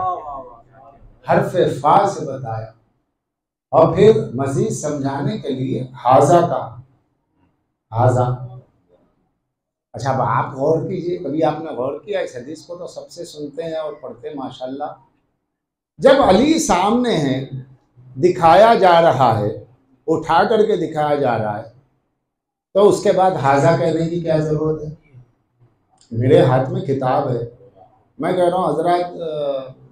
हर्फ फा से बताया और फिर मजीद समझाने के लिए हाजा का हाजा। अच्छा अब आप गौर कीजिए, कभी आपने गौर किया इस हदीस को? तो सबसे सुनते हैं और पढ़ते माशाल्लाह। जब अली सामने है, दिखाया जा रहा है, उठा करके दिखाया जा रहा है, तो उसके बाद हाजा कहने की क्या जरूरत है? मेरे हाथ में किताब है, मैं कह रहा हूँ हजरत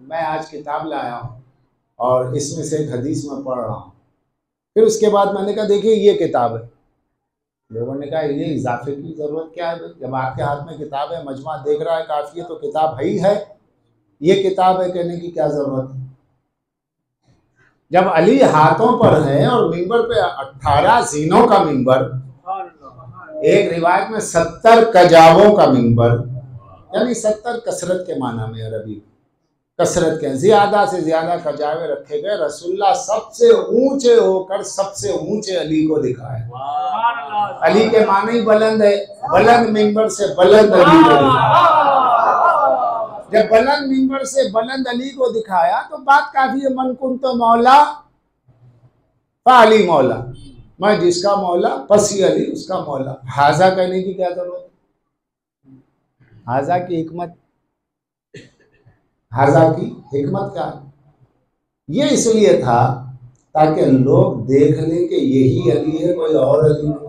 मैं आज किताब लाया हूँ और इसमें से एक हदीस में पढ़ रहा हूँ। फिर उसके बाद मैंने कहा देखिए ये किताब है। लोगों ने कहा ये इजाफे की ज़रूरत क्या है, जब आपके हाथ में किताब है, मजमा देख रहा है काफ़ी है, तो किताब ही है, ये किताब है कहने की क्या ज़रूरत है। जब अली हाथों पर है और मिंबर पे 18 जीनों का मिंबर, एक रिवायत में 70 कजावों का मिंबर, यानी 70 कसरत के माना में अरबी कसरत के, ज्यादा से ज्यादा कजावे रखे गए। रसूलुल्लाह सबसे ऊंचे होकर सबसे ऊंचे अली को दिखाया। अली के माने ही बुलंद है, बुलंद मिंबर से बुलंद अली को दिखाया। जब बुलंद मिंबर से बुलंद अली को दिखाया तो बात काफी है, मन कुन तो मौला फाली मौला, मैं जिसका मौला पसी अली उसका मौला। हाजा कहने की क्या जरूरत, हाजा की हिकमत, हाजा की हिकमत क्या है? ये इसलिए था ताकि लोग देख लें कि यही अली है, कोई और अली नहीं।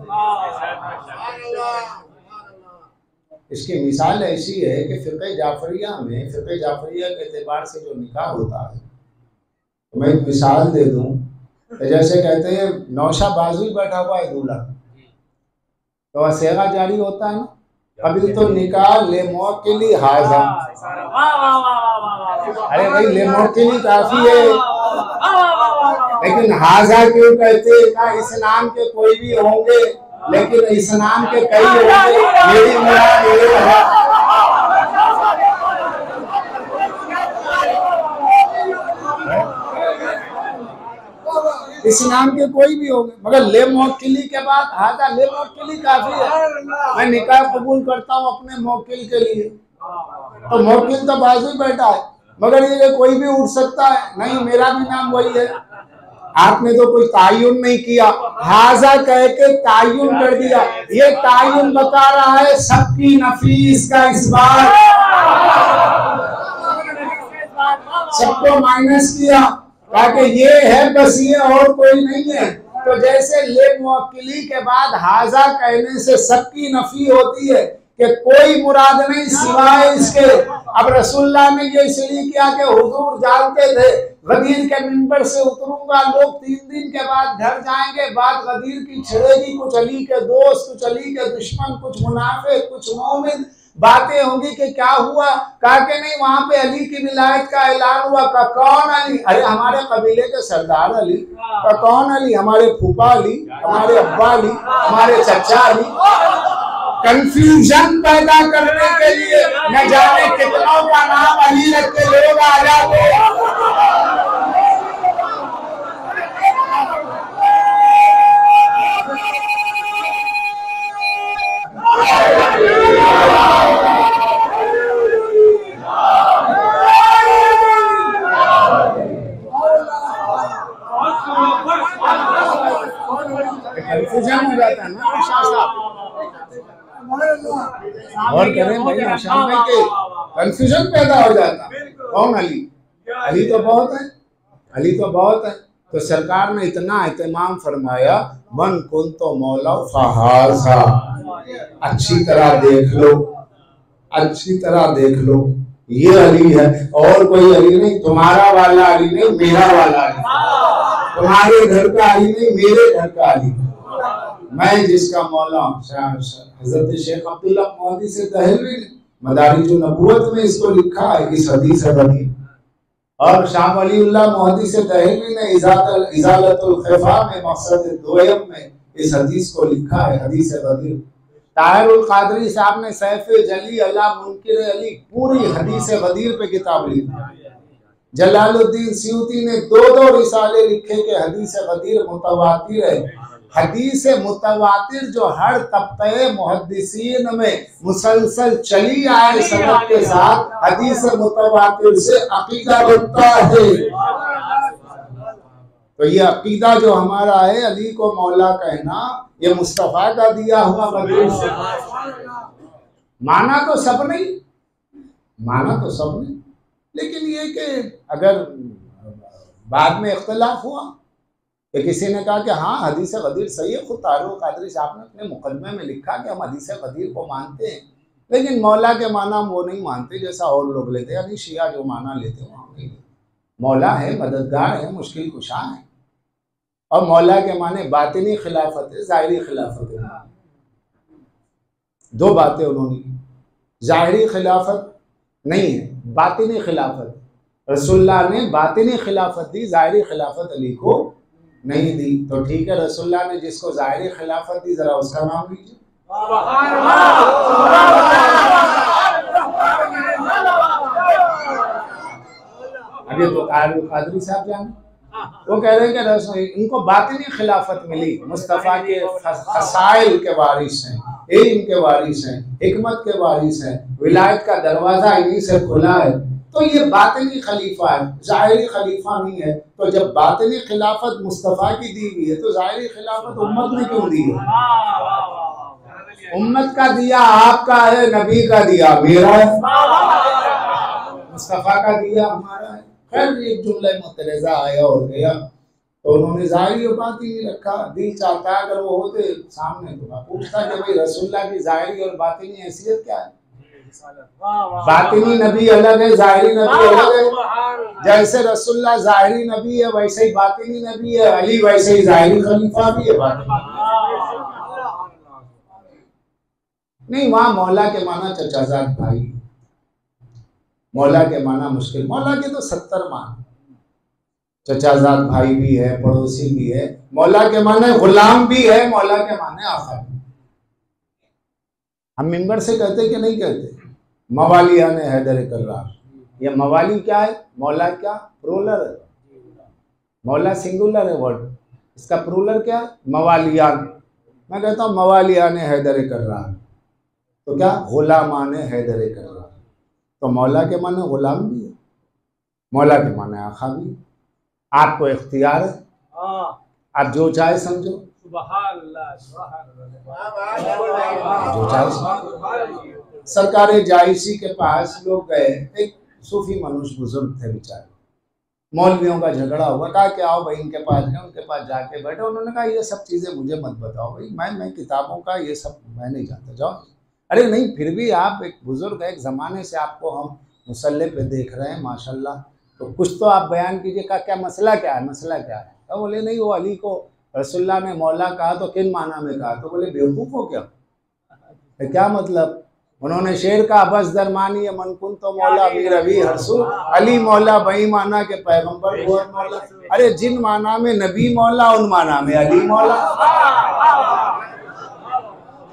इसकी मिसाल ऐसी है कि फ़िक़्ह जाफरिया में, फ़िक़्ह जाफरिया के एतबार से जो निकाह होता है, तो मैं एक मिसाल दे दूं, तो जैसे कहते हैं नौशा बाजू ही बैठा हुआ है दूल्हा, तो वह सेगा जारी होता है ना, अभी तो निकाह ले मौकिली हाजा। अरे भाई ले मौकिली काफी है, लेकिन हाजा क्यों कहते ना? इस नाम के कोई भी होंगे, लेकिन इस नाम के कई होंगे, मेरी मुराद ये है। इस नाम के कोई भी होंगे, मगर ले मौकिली के बाद हाजा, ले मौकिली काफी है। मैं निकाह कबूल करता हूँ अपने मौकिल के लिए, तो मौकिल तो बाजू ही बैठा है, मगर ये कोई भी उठ सकता है, नहीं मेरा भी नाम वही है। आपने तो कोई तायुन नहीं किया, हाजा कह के तायुन कर दिया। ये तायुन बता रहा है सबकी नफीस का इस बार, सबको माइनस किया ताकि ये है बस, ये और कोई नहीं है। तो जैसे ले मुवक्किली के बाद हाजा कहने से सबकी नफी होती है कि कोई मुराद नहीं सिवाय इसके। अब रसूलुल्लाह ने ये इसलिए किया कि हुजूर जानते थे गदीर के मिंबर से उतरूंगा, लोग 3 दिन के बाद घर जाएंगे, बात गदीर की छिड़ेगी, कुछ अली के दोस्त, कुछ अली के दुश्मन, कुछ मुनाफिक, कुछ मोमिन, बातें होंगी कि क्या हुआ, कहा कि नहीं वहां पे अली की विलायत का ऐलान हुआ। का कौन अली? अरे हमारे कबीले के सरदार अली। का कौन अली? हमारे फूफा अली, हमारे अब्बा अली, हमारे चचा अली। कंफ्यूजन पैदा करने के लिए न जाने कितनों का नाम अली रख के लोग आ जाते। कंफ्यूजन हो जाता है ना शाह साहब, और करें भाई शाह भाई के कंफ्यूजन पैदा हो जाता। कौन अली? अली तो बहुत है, अली तो बहुत है। तो सरकार ने इतना एहतमाम फरमाया, मन कुन तो मौला फहाजा, अच्छी तरह देख लो, अच्छी तरह देख लो, ये अली है और कोई अली नहीं। तुम्हारा वाला अली नहीं, मेरा वाला अली। तुम्हारे घर का अली नहीं, मेरे घर का अली। मैं जिसका मौला हूँ। हजरत शेख अब्दुल्ला मोहदी से दहलवी ने मदारिजुन नबुव्वत में इसको लिखा है, इस हदीस बनी। और शाह वलीउल्लाह मोहदी से दहलवी ने इजालतुल खिफा में मक़सद दुयम में इस हदीस को लिखा है, हदीस बनी। ताहिरुल कादरी साहब ने सैफ जली अला मुनकिर अली पूरी हदीस गदीर पे किताब लिखी। जलालुद्दीन सियूती ने 2 रिसाले लिखे कि हदीस गदीर मुतवातिर है। हदीस मुतवातिर जो हर तबक़े मुहद्दिसीन में मुसलसल चली आए सनद के साथ, हदीस मुतवातिर से अकीदा बनता है। तो ये अकीदा जो हमारा है, अली को मौला कहना, ये मुस्तफा का दिया हुआ बदल से। माना तो सब नहीं, माना तो सब नहीं, लेकिन ये कि अगर बाद में इख्तिलाफ हुआ कि किसी ने कहा कि हाँ हदीस गदीर सही है, खुद तारुल कादरी साहब ने अपने मुकदमे में लिखा कि हम हदीस गदीर को मानते हैं, लेकिन मौला के माना वो नहीं मानते जैसा और लोग लेते, यानी शिया जो माना लेते हैं वहाँ नहीं। मौला है, मददगार है, मुश्किल कुशा है। और मौला के माने बातिनी खिलाफत है, ज़ाहिरी खिलाफत है। दो बातें उन्होंने की, ज़ाहिरी खिलाफत नहीं है, बातिनी खिलाफत। रसूलुल्लाह ने बातिनी खिलाफत दी, ज़ाहिरी खिलाफत अली को नहीं दी। तो ठीक है, रसूलुल्लाह ने जिसको ज़ाहिरी खिलाफत दी जरा उसका नाम लीजिए। अभी तो कादरी साहब जाने, वो कह रहे हैं कि इनको बातिनी खिलाफत मिली, मुस्तफ़ा के खसाइल के वारिस हैं, इल्म के वारिस हैं, हिकमत के वारिस हैं, विलायत का दरवाजा इन्हीं से खुला है। तो ये बातिनी खलीफा है, ज़ाहिरी खलीफा नहीं है। तो जब बातिनी खिलाफत मुस्तफ़ा की दी हुई है तो ज़ाहिरी खिलाफत उम्मत ने क्यों दी है? उम्मत का दिया आपका है, नबी का दिया मेरा है, मुस्तफ़ा का दिया हमारा है। खैर एक जुमला मुतरज़ा आया और गया, तो उन्होंने ज़ाहिरी बात ही नहीं रखा। दिल चाहता है अगर वो होते सामने तो मैं पूछता कि भाई रसूलुल्लाह की ज़ाहिरी और बातिनी हैसियत क्या है? बातिनी नबी अलग है, ज़ाहिरी नबी अलग है। जैसे रसूलुल्लाह ज़ाहिरी नबी है वैसे ही बातिनी नबी है, अली वैसे ही ज़ाहिरी खलीफा भी है, बातिनी नहीं। वहाँ मौला के माना चचाजाद भाई, मौला के माना मुश्किल। मौला के तो 70 मान, चचाजाद भाई भी है, पड़ोसी भी है। मौला के माने गुलाम भी है, मौला के माने आका भी। हम मिंबर से कहते कि नहीं कहते? मवालियान हैदर कर्रार। ये मवाली क्या है? मौला क्या प्रोलर है, मौला सिंगुलर है वर्ड, इसका प्रोलर क्या है? मवालियान। मैं कहता हूँ मवालियान हैदर कर्रार, तो क्या गुलामान हैदर कर्रार। तो मौला के माने गुलाम भी है, मौला के माने आका भी है। आपको इख्तियार है, आप जो चाहे समझो, जो चाहे समझो। सरकार जायसी के पास लोग गए, एक सूफी मनुष्य बुजुर्ग थे बेचारे, मौलवियों का झगड़ा हुआ। कहा कि आओ भाई इनके पास गए, उनके पास जाके बैठे। उन्होंने कहा ये सब चीज़ें मुझे मत बताओ भाई, मैं किताबों का ये सब मैं नहीं जानता, जाओ। अरे नहीं, फिर भी आप एक बुजुर्ग है, एक ज़माने से आपको हम मुसल्ले पे देख रहे हैं माशाल्लाह, तो कुछ तो आप बयान कीजिए। का क्या मसला क्या है, मसला क्या है? तो बोले नहीं, वो अली को रसूलुल्लाह ने मौला कहा तो किन माना में कहा? तो बोले बेवकूफ़ हो क्या? क्या मतलब? उन्होंने शेर का बस दरमानी है, मनकुन तो मौला भी रवि हरसू, अली मौला बई माना के पैगंबर हुआ मौला। अरे जिन माना में नबी मौला, उन माना में अली मौला।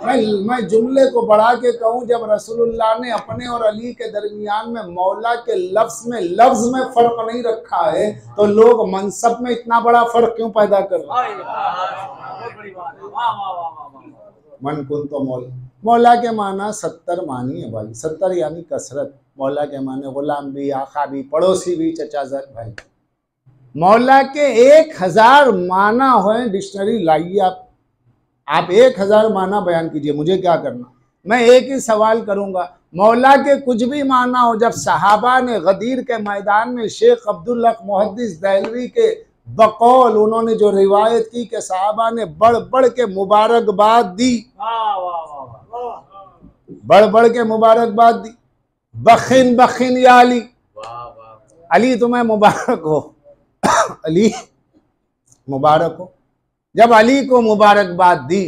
मैं जुमले को बढ़ा के कहूँ, जब रसूलुल्लाह ने अपने और अली के दरमियान में मौला के लफ्ज में फर्क नहीं रखा है, तो लोग मनसब में इतना बड़ा फर्क क्यों पैदा कर रहे हैं? मन कुन तो मौला के माना 70 मानी है भाई, 70 यानी कसरत। मौला के माने गुलाम भी, आका भी, पड़ोसी भी, चचाजाद भाई। मौला के 1000 माना हो डिक्शनरी लाइए आप 1000 माना बयान कीजिए, मुझे क्या करना। मैं एक ही सवाल करूंगा, मौला के कुछ भी माना हो। जब सहाबा ने गदीर के मैदान में शेख अब्दुल हक मुहद्दिस दहलवी के बकौल उन्होंने जो रिवायत की कि सहाबा ने बढ़ बढ़ के मुबारकबाद दी, बढ़ बढ़ के मुबारकबाद दी, बखिन बखिन या अली, अली तुम्हें मुबारक हो, अली मुबारक हो। जब अली को मुबारकबाद दी,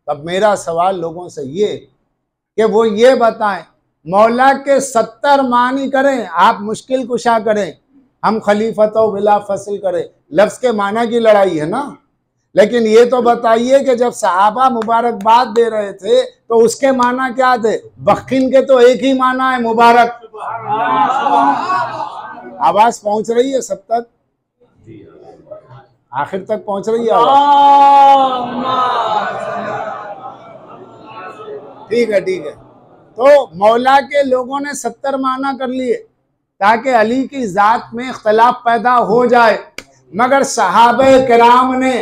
तब मेरा सवाल लोगों से ये कि वो ये बताएं, मौला के 70 मानी करें, आप मुश्किल कुशा करें, हम खलीफतो बिला फसल करें, लफ्ज के माना की लड़ाई है ना। लेकिन ये तो बताइए कि जब सहाबा मुबारकबाद दे रहे थे तो उसके माना क्या थे? बखिन के तो एक ही माना है, मुबारक। आवाज पहुंच रही है सब तक? आखिर तक पहुंच रही है आवाज? ठीक है, ठीक है। तो मौला के लोगों ने 70 माना कर लिए ताकि अली की जात में इख्तलाफ पैदा हो जाए, मगर सहाबे किराम ने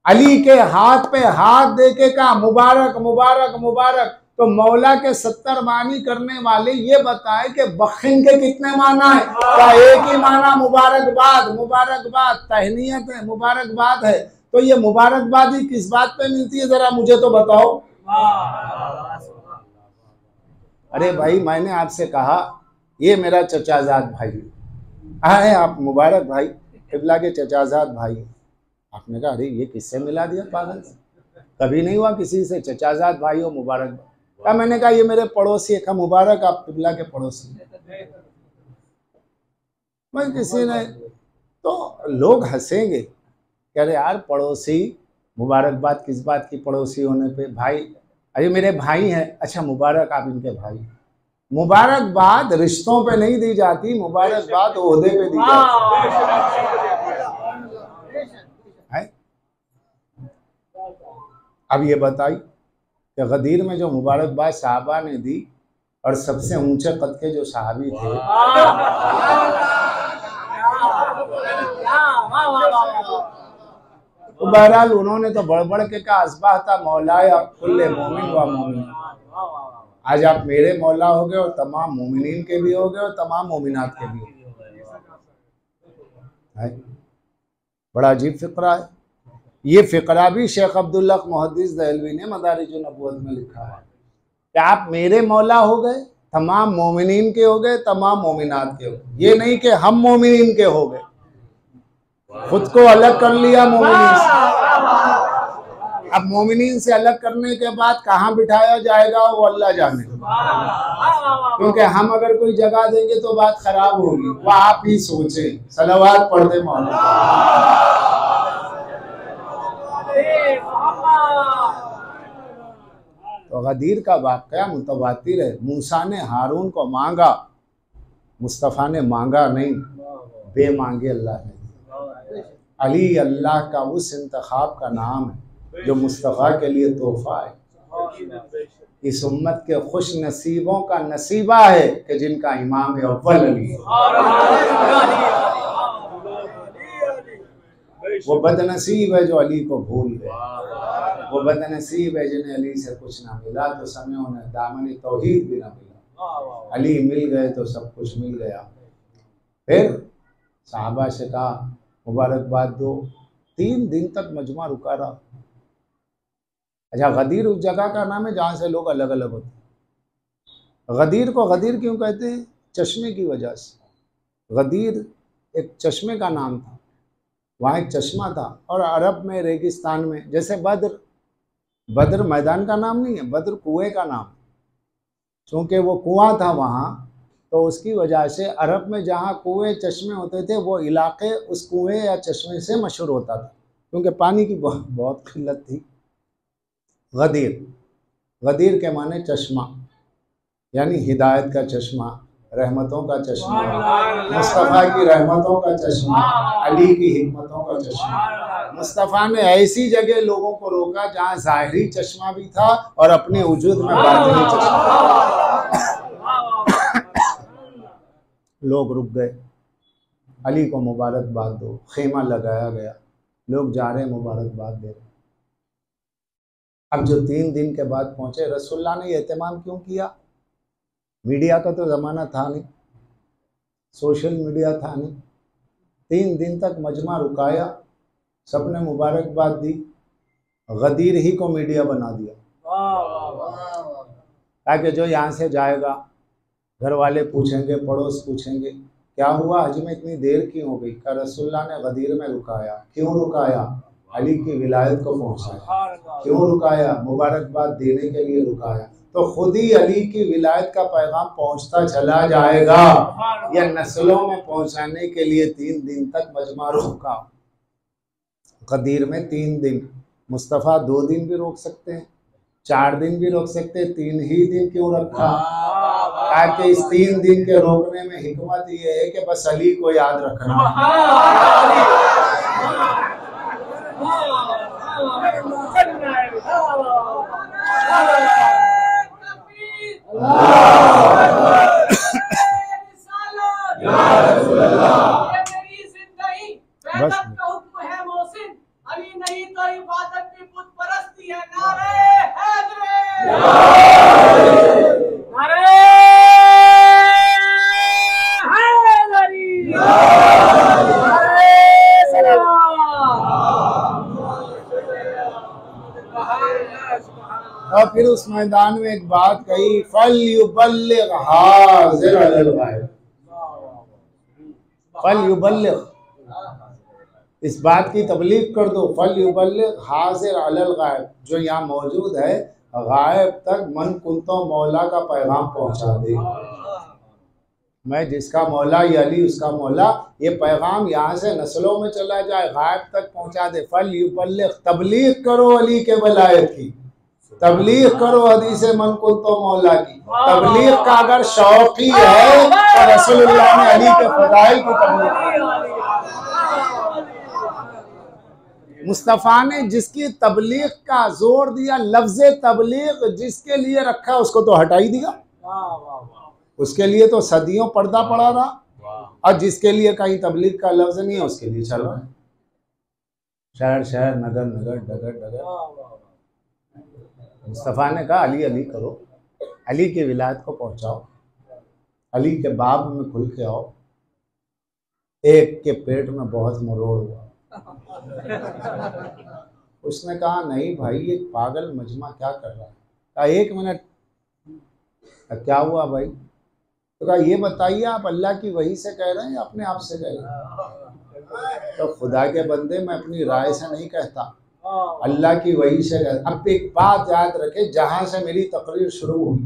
अली के हाथ पे हाथ दे के कहा मुबारक मुबारक मुबारक। तो मौला के 70 मानी करने वाले ये बताए कि बखिन के कितने माना है? क्या एक ही माना मुबारकबाद, मुबारकबाद तहनीयत है, मुबारकबाद है। तो ये मुबारकबादी किस बात पे मिलती है, जरा मुझे तो बताओ। अरे भाई मैंने आपसे कहा ये मेरा चचाजाद भाई है, आप मुबारक भाई किबला के चचाजाद भाई। आपने कहा अरे ये किससे मिला दिया पागल से, कभी नहीं हुआ किसी से चचाजाद भाई हो मुबारक। क्या मैंने कहा ये मेरे पड़ोसी है। कहा मुबारक आप किबला के पड़ोसी। मैं किसी ने तो लोग हंसेंगे कह रहे यार पड़ोसी मुबारकबाद किस बात की पड़ोसी होने पे, भाई अरे मेरे भाई हैं। अच्छा मुबारक आप इनके भाई। मुबारकबाद रिश्तों पे नहीं दी जाती, मुबारकबाद ओहदे पे दी जाती है। अब ये बताइए कि गदीर में जो मुबारकबाद साहबा ने दी और सबसे ऊंचे कद के जो सहाबी थे, तो बहरहाल उन्होंने तो बढ़ बढ़ के कहा अस्बाह था मौलाया कुल्ले मोमिन व मोमिन। आज आप मेरे मौला हो गए और तमाम मोमिनीन के भी हो गए और तमाम मोमिनात के भी है। बड़ा अजीब फिक्रा है। ये फिक्रा भी शेख अब्दुल्ला मुहद्दिस दहलवी ने मदारिजुन नबुव्वत में लिखा है कि आप मेरे मौला हो गए, तमाम मोमिनीन के हो गए, तमाम मोमिनात के हो गए। ये नहीं कि हम मोमिनीन के हो गए, खुद को अलग कर लिया मोमिनीन से। अब मोमिनीन से अलग करने के बाद कहाँ बिठाया जाएगा वो अल्लाह जाने, क्योंकि हम अगर कोई जगह देंगे तो बात खराब होगी। वो आप ही सोचे। सलावात पढ़ते मौला। तो गदीर का वाक़या मुतवातिर है। मूसा ने हारून को मांगा, मुस्तफ़ा ने मांगा नहीं, बेमांगे अल्लाह ने। अली अल्लाह का उस इंतखाब का नाम है जो मुस्तफ़ा के लिए तोहफा है। इस उम्मत के खुश नसीबों का नसीबा है कि जिनका इमाम अव्वल अली है। वो बदनसीब है जो अली को भूल गए। वो बदनसीब है जिन्हें अली से कुछ ना मिला तो समय उन्हें दामन तौहीद भी ना मिला। अली मिल गए तो सब कुछ मिल गया। फिर साहबा से कहा मुबारकबाद दो। 3 दिन तक मजमा रुका रहा। अच्छा गदीर उस जगह का नाम है जहाँ से लोग अलग अलग होते हैं। गदीर को गदीर क्यों कहते हैं? चश्मे की वजह से। गदीर एक चश्मे का नाम था, वहाँ एक चश्मा था। और अरब में रेगिस्तान में जैसे बद्र मैदान का नाम नहीं है, बद्र कुएं का नाम। चूँकि वो कुआं था वहाँ, तो उसकी वजह से अरब में जहाँ कुएं चश्मे होते थे वो इलाके उस कुएं या चश्मे से मशहूर होता था, क्योंकि पानी की बहुत किल्लत थी। गदीर के माने चश्मा, यानी हिदायत का चश्मा, रहमतों का चश्मा, मुस्तफ़ा की रहमतों का चश्मा, अली की हिकमतों का चश्मा। मुस्तफ़ा ने ऐसी जगह लोगों को रोका जहाँ ज़ाहिरी चश्मा भी था और अपने वजूद में बातिनी चश्मा। लोग रुक गए, अली को मुबारकबाद दो। खेमा लगाया गया, लोग जा रहे मुबारकबाद दे रहे। अब जो 3 दिन के बाद पहुंचे, रसूलुल्लाह ने एहतमाम क्यों किया? मीडिया का तो ज़माना था नहीं, सोशल मीडिया था नहीं। 3 दिन तक मजमा रुकाया, सबने मुबारकबाद दी, गदीर ही को मीडिया बना दिया, ताकि जो यहाँ से जाएगा घर वाले पूछेंगे, पड़ोस पूछेंगे क्या हुआ, हज में इतनी देर क्यों हो गई? का रसूलुल्लाह ने गदीर में रुकाया। क्यों रुकाया? अली की विलायत को पहुँचाया। क्यों रुकाया? मुबारकबाद देने के लिए रुकाया। तो खुद ही अली की विलायत का पैगाम पहुंचता चला जाएगा, या नस्लों में पहुंचाने के लिए 3 दिन तक मजमा रोका। गदीर में 3 दिन, मुस्तफ़ा 2 दिन भी रोक सकते हैं, 4 दिन भी रोक सकते हैं, 3 ही दिन क्यों रखा? ताकि इस 3 दिन के रोकने में हिकमत ये है कि बस अली को याद रखना। और फिर उस मैदान में एक बात कही, फल युबल्लिग हाज़िर अलल गायब, फल युबल्लिग, इस बात की तबलीग कर दो, फल युबल्लिग हाज़िर अलल गायब, जो यहाँ मौजूद है गायब तक मन कुंतो मौला का पैगाम पहुंचा दे। मैं जिसका मौला ये अली उसका मौला, ये पैगाम यहाँ से नस्लों में चला जाए, गायब तक पहुंचा दे। फल युबल्लिग, तबलीग करो अली के वलायत की, तबलीग करो हदीस मन कुंतो मौला की। तबलीग का अगर शौक ही है तो रसूलुल्लाह ने अली के फदाइल की तबलीग की। मुस्तफ़ा ने जिसकी तबलीग का जोर दिया, लफ्ज़ तबलीग जिसके लिए रखा उसको तो हटा ही दिया, उसके लिए तो सदियों पर्दा पड़ा रहा, और जिसके लिए कहीं तबलीग का लफ्ज़ नहीं है उसके लिए चल रहा है शहर शहर, नगर नगर, डगर डगर। मुस्तफ़ा ने कहा अली अली करो, अली की विलायत को पहुंचाओ, अली के बाब में खुल के आओ। एक के पेट में बहुत मरोड़ हुआ, उसने कहा नहीं भाई ये पागल मजमा क्या कर रहा है। कहा एक मिनट, क्या हुआ भाई? तो कहा ये बताइए आप अल्लाह की वही से कह रहे हैं या अपने आप से कह रहे हैं? तो खुदा के बंदे मैं अपनी राय से नहीं कहता, अल्लाह की वही से कहता। अब एक बात याद रखे, जहां से मेरी तकरीर शुरू हुई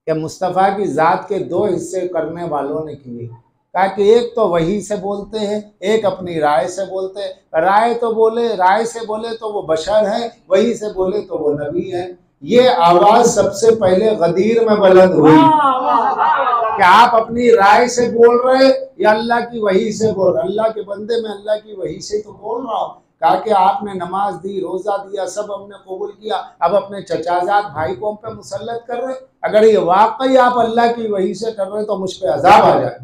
कि मुस्तफ़ा की ज़ात के दो हिस्से करने वालों ने किए, कहा कि एक तो वही से बोलते हैं, एक अपनी राय से बोलते हैं। राय से बोले तो वो बशर है, वही से बोले तो वो नबी है। ये आवाज सबसे पहले गदीर में बुलंद हुई कि आप अपनी राय से बोल रहे या अल्लाह की वही से बोल रहे। अल्लाह के बंदे में अल्लाह की वही से तो बोल रहा हूँ। कहा कि आपने नमाज दी, रोजा दिया, सब हमने कबूल किया, अब अपने चचाजाद भाई को हम पे मुसल्लत कर रहे। अगर ये वाकई आप अल्लाह की वही से कर रहे तो मुझ पे अजाब आ जाए।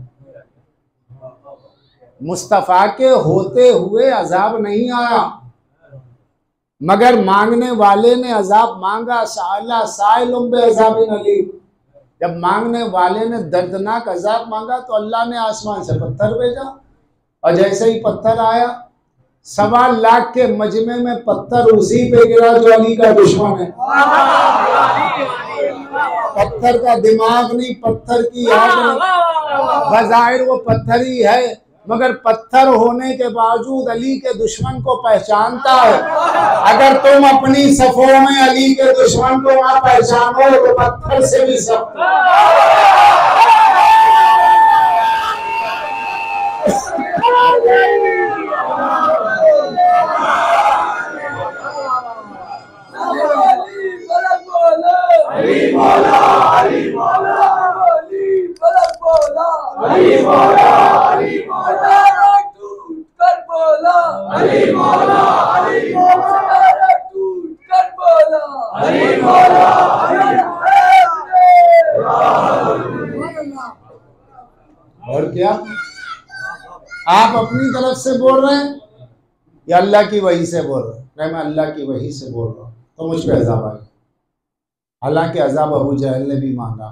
मुस्तफ़ा के होते हुए अजाब नहीं आया, मगर मांगने वाले ने अजाब मांगा। साला साइलुम बे अजाबिन अली, जब मांगने वाले ने दर्दनाक अजाब मांगा तो अल्लाह ने आसमान से पत्थर भेजा, और जैसे ही पत्थर आया 1.25 लाख के मजमे में पत्थर उसी पे गिरा जो अली का दुश्मन है। पत्थर का दिमाग नहीं, पत्थर की याद नहीं, बज़ाहिर वो पत्थर ही है, मगर पत्थर होने के बावजूद अली के दुश्मन को पहचानता है। अगर तुम अपनी सफों में अली के दुश्मन को वहां पहचानो तो पत्थर से भी सख्त। अली मौला, अली मौला, अली फलक मौला, अली मौला, अली मौला, टूट कर बोला, अली मौला, अली मौला, टूट कर बोला, अली मौला, और क्या आप अपनी तरफ से बोल रहे हैं या अल्लाह की वही से बोल रहे हैं? नहीं, मैं अल्लाह की वही से बोल रहा हूँ, तो मुझ पे अजाब आएगा। हालांकि अजाब अबू जहल ने भी मांगा,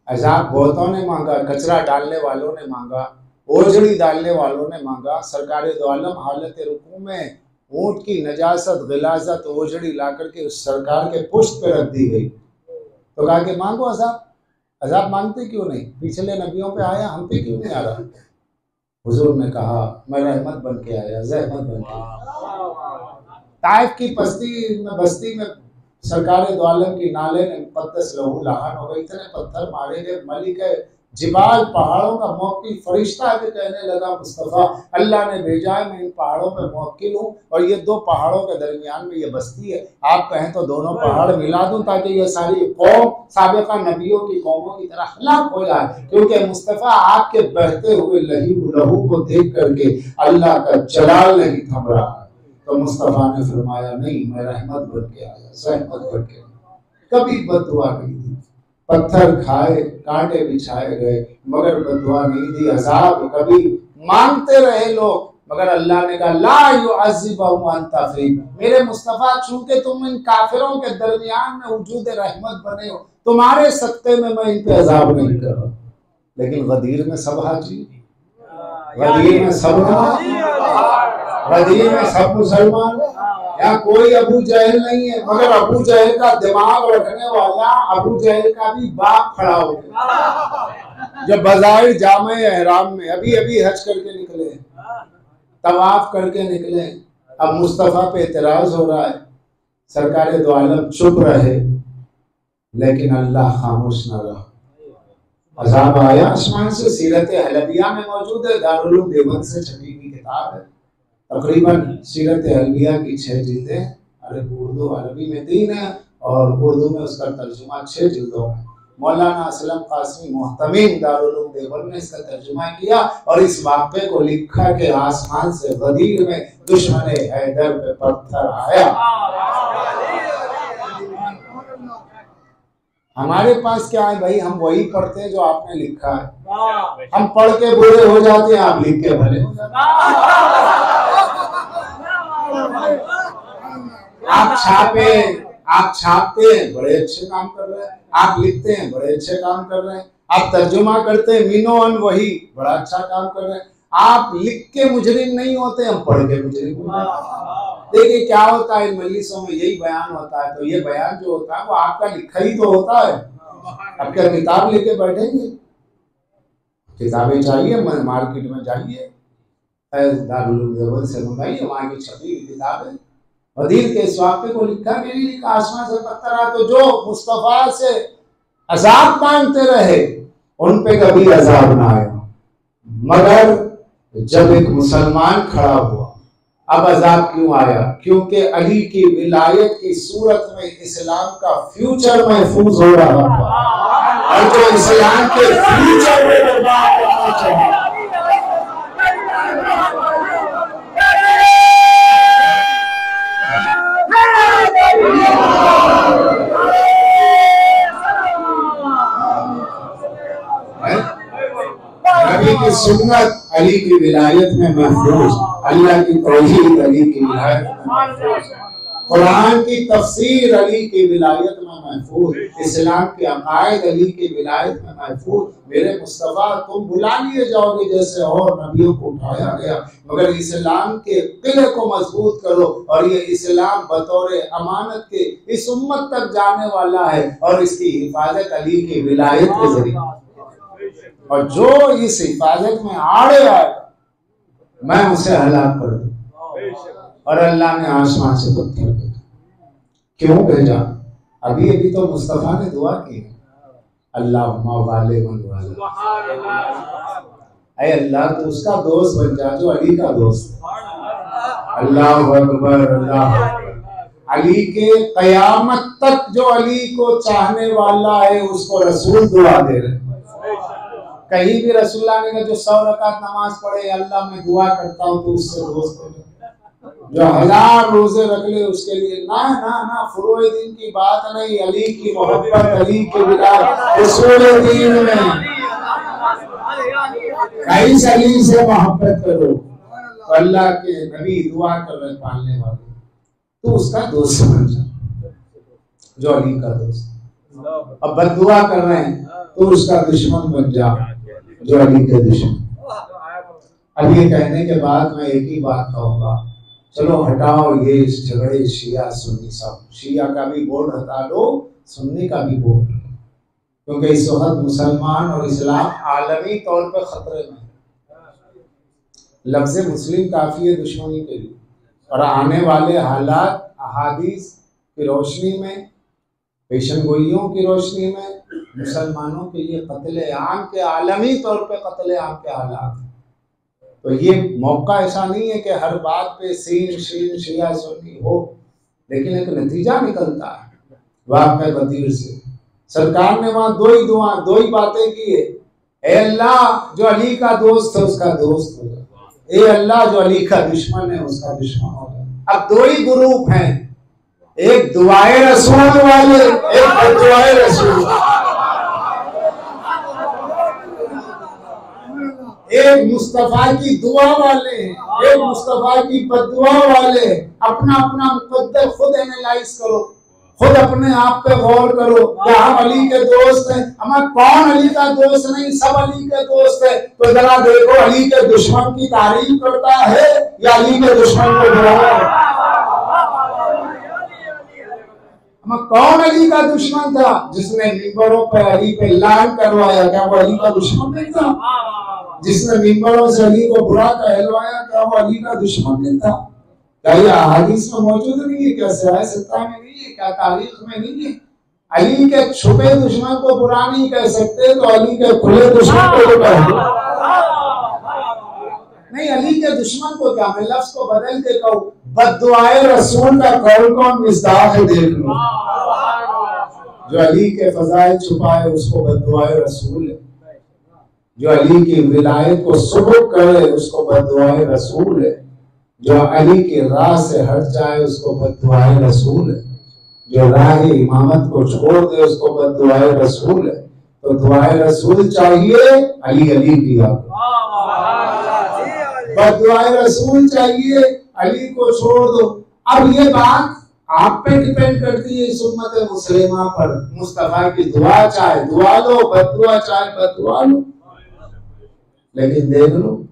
अजाब बहुतों ने मांगा, कचरा डालने वालों ने मांगा, ओझड़ी डालने वालों ने मांगा। सरकार दो आलम हालत रुकू में ऊँट की नजासत गिलाजत ओझड़ी ला करके उस सरकार के पुष्ट पे रख दी गई, तो कहा कि मांगो अजाब। अजाब मांगते क्यों नहीं? पिछले नबियों पे आया, हम पे क्यों नहीं आ रहा? हुजूर ने कहा मैं रहमत बन के आया, ज़हमत बन के। ताइफ की बस्ती में सरकार दो आलम की नाले ने मुक़द्दस लहू लहान हो गई, इतने पत्थर मारे गए। मलिक जिबाल पहाड़ों का मौक्किल फरिश्ता के कहने लगा मुस्तफ़ा अल्लाह ने भेजा है, मैं इन पहाड़ों पे मौक्किल हूँ और ये दो पहाड़ों के दरमियान में ये बस्ती है, आप कहें तो दोनों पहाड़ मिला दूं ताकि ये सारी कौम साबिक़ा नबियों की कौमों की तरह हलाक हो जाए। क्योंकि मुस्तफ़ा आपके बहते हुए लहू को देख करके अल्लाह का जलाल नहीं थम रहा है। तो मुस्तफ़ा ने फरमाया नहीं, मैं रहमत बन के आया, रहमत बन के। कभी बद्दुआ नहीं दी, पत्थर खाए, कांटे बिछाए गए, मगर बद्दुआ नहीं दी। अज़ाब कभी मांगते रहे लोग, मगर अल्लाह ने कहा ला युअज़्ज़िबहुम अंता फी। मेरे मुस्तफ़ा चूंकि तुम इन काफिरों के दरमियान में वजूद रहमत बने हो, तुम्हारे सत्ते में मैं इन पे अज़ाब नहीं कर रहा। लेकिन गदीर में सब हाजी, गदीर में सब, गदीर में सब मुसलमान, यहाँ कोई अबू जहल नहीं है, मगर अबू जहल का दिमाग रखने वाला अबू जहल का भी बाप खड़ा हो गया। जब बाजार जामे एहराम में अभी अभी हज करके निकले, तवाफ करके निकले, अब मुस्तफा पे एतराज हो रहा है, सरकारे दो आलम चुप रहे, लेकिन अल्लाह खामोश न रहा। अज़ाब आया आसमान से। सीरत हलबिया में मौजूद है, दारुल उलूम देवबंद से छपी हुई किताब है। तकरीबन सीरत हलबिया की 6 जिल्दें, अरबी उर्दू अरबी में 3 है और उर्दू में उसका तर्जुमा 6 जिल्दों में। मौलाना असलम कासमी मोहतमीम दारुल उलूम देवबंद ने इसका तर्जुमा किया और इस वाक़े को लिखा कि आसमान से गदीर में दुश्मन हैदर पे पत्थर आया। हमारे पास क्या है भाई, हम वही पढ़ते हैं जो आपने लिखा है। हम पढ़ के बुरे हो जाते हैं, आप लिख के भले हो जाते हैं। आप छापते हैं, बड़े अच्छे काम कर रहे हैं। आप लिखते हैं, बड़े अच्छे काम कर रहे हैं। आप तर्जुमा करते हैं, मीनोन वही, बड़ा अच्छा काम कर रहे हैं। आप लिख के मुजरिम नहीं होते, हम पढ़ के मुजरिम होते हैं। देखिए क्या होता है इन मजलिसों में, यही बयान होता है। तो ये बयान जो होता है वो आपका लिखा ही तो होता है। अब क्या किताब लेके बैठेंगे? किताबें चाहिए, मार्केट में जाइए, दारुल उलूम देवबंद से मंगाइए, वहाँ की छपी हुई किताबें। वदीर के इस वाक़े को लिखा कि नहीं लिखा, आसमान से पत्थर आया। तो जो मुस्तफा से अजाब मांगते रहे उन पे कभी अजाब ना आया, मगर जब एक मुसलमान खड़ा हुआ, अब अजाब क्यों आया? क्योंकि अली की विलायत की सूरत में इस्लाम का फ्यूचर महफूज हो रहा था और जो इस्लाम के फ्यूचर में बर्बाद करना चाहिए। नबी की सुन्नत अली की विलायत में महफूज, अल्लाह की तौहीद अली की विलायत में महफूज, कुरान की तफसीर अली की विलायत में महफूज, इस्लाम के अकायद अली की विलायत में महफूज। मेरे मुस्तफा तुम बुला लिए जाओगे जैसे और नबियों को उठाया गया, मगर इस्लाम के किले को मजबूत करो और ये इस्लाम बतौर अमानत के इस उम्मत तक जाने वाला है और इसकी हिफाजत अली की विलायत के जरिए। और जो इस हिफाजत में आड़े आएगा मैं उसे हलाक कर दूं। और अल्लाह ने आसमान से पत्थर भेजा। क्यों भेजा? अभी अभी तो मुस्तफा ने दुआ की, अल्लाहुम्मा वाले मन वाला, ऐ अल्लाह तो उसका दोस्त बन जा जो अली का दोस्त है। अल्लाहु अकबर, अल्लाह अली के कयामत तक जो अली को चाहने वाला है उसको रसूल दुआ दे रहे। कहीं भी रसूलुल्लाह ने जो 100 रकात नमाज पढ़े, अल्लाह मैं दुआ करता हूँ तो उससे दोस्त हो जाए। जो 1000 रोजे रख ले उसके लिए ना ना ना, फुरूए दीन की बात नहीं, अली की मोहब्बत, अली के विलायत, उसूल दीन में कई अली से मोहब्बत करो। तो अल्लाह के नबी दुआ कर रहे पालने वाले, तो उसका दोस्त बन जा जो अली का दोस्त। अब बददुआ कर रहे हैं तो उसका दुश्मन बन जा जो अली के दुश्मन। अब ये कहने के बाद मैं एक ही बात कहूंगा, चलो हटाओ ये झगड़े शिया सुन्नी, सब शिया का भी बोर्ड हटा दो, सुन्नी का भी बोर्ड, क्योंकि इस वक्त मुसलमान और इस्लाम आलमी तौर पर खतरे में। लफ्ज़ मुस्लिम काफी है दुश्मनी के लिए, और आने वाले हालात अहादीस की रोशनी में, पेशन गोइयों की रोशनी में मुसलमानों के लिए कत्ले आम के आलमी तौर पे कत्ले आम के हालात। तो ये मौका ऐसा नहीं है कि हर बात पे सीन शीन शिया सुन्नी हो, लेकिन एक नतीजा निकलता है वाक़या गदीर से। सरकार ने वहाँ दो ही बातें की है, ए अल्लाह जो अली का दोस्त है उसका दोस्त हो जाए, ए अल्लाह जो अली का दुश्मन है उसका दुश्मन हो जाए। अब 2 ही ग्रुप हैं, एक दुआए रसूल वाले, एक बददुआए रसूल, एक मुस्तफा की दुआ वाले, एक मुस्तफा की बददुआ वाले। अपना अपना मुकद्दर खुद एनालाइज करो, खुद अपने आप पे गौर करो, क्या हम अली के दोस्त हैं? हमारा कौन अली का दोस्त नहीं, सब अली के दोस्त है। तो जरा देखो अली के दुश्मन की तारीफ करता है या अली के दुश्मन को बुरा है। कौन अली का दुश्मन था जिसने मिंबरों पर अली पे लान करवाया? क्या वो अली का दुश्मन नहीं था? जिसने मिंबरों से अली को बुरा कहलवाया, क्या वो अली का दुश्मन नहीं था? क्या ये अहादीस में मौजूद नहीं है? क्या सिराए सित्ता में नहीं है? क्या तारीख में नहीं है? अली के छुपे दुश्मन को बुरा नहीं कह सकते तो अली के खुले दुश्मन को तो कह दो। नहीं, अली के दुश्मन को क्या, मैं लफ्ज को बदल के कहूं, बद्दुआए रसूल का कौन कौन मिज़दाक़ है देख लो। जो अली के फजाइल छुपाए उसको बद्दुआए रसूल है, जो अली की विलायत को सुबुक करे उसको बद्दुआए रसूल है, जो अली की राह से हट जाए उसको बद्दुआए रसूल है, जो राह इमामत को छोड़ दे उसको बद्दुआए रसूल है। तो दुआए रसूल चाहिए, अली अली की आपको बद्दुआए रसूल चाहिए, अली को छोड़ दो। अब ये बात आप पे डिपेंड करती है इस उम्मत मुस्लिमा पर। मुस्तफा की दुआ चाहे दुआ लो, बद्दुआ चाहे बद्दुआ लो, लेकिन देख लो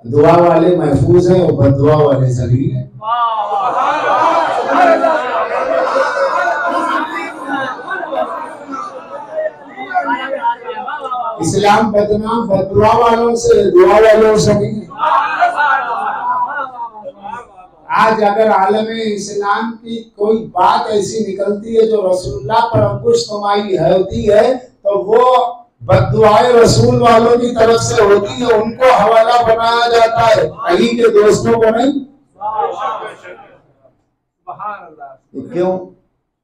दुआ वाले महफूज हैं और बद्दुआ वाले जलील हैं। इस्लाम बदनाम बद्दुआ वालों से, दुआ वालों से नहीं है। आज अगर आलमे इस्लाम की कोई बात ऐसी निकलती है जो रसूलुल्लाह पर अंकुश कमाई होती है तो वो बद्दुआए रसूल वालों की तरफ से होती है, उनको हवाला बनाया जाता है, अली के दोस्तों को नहीं। क्यों?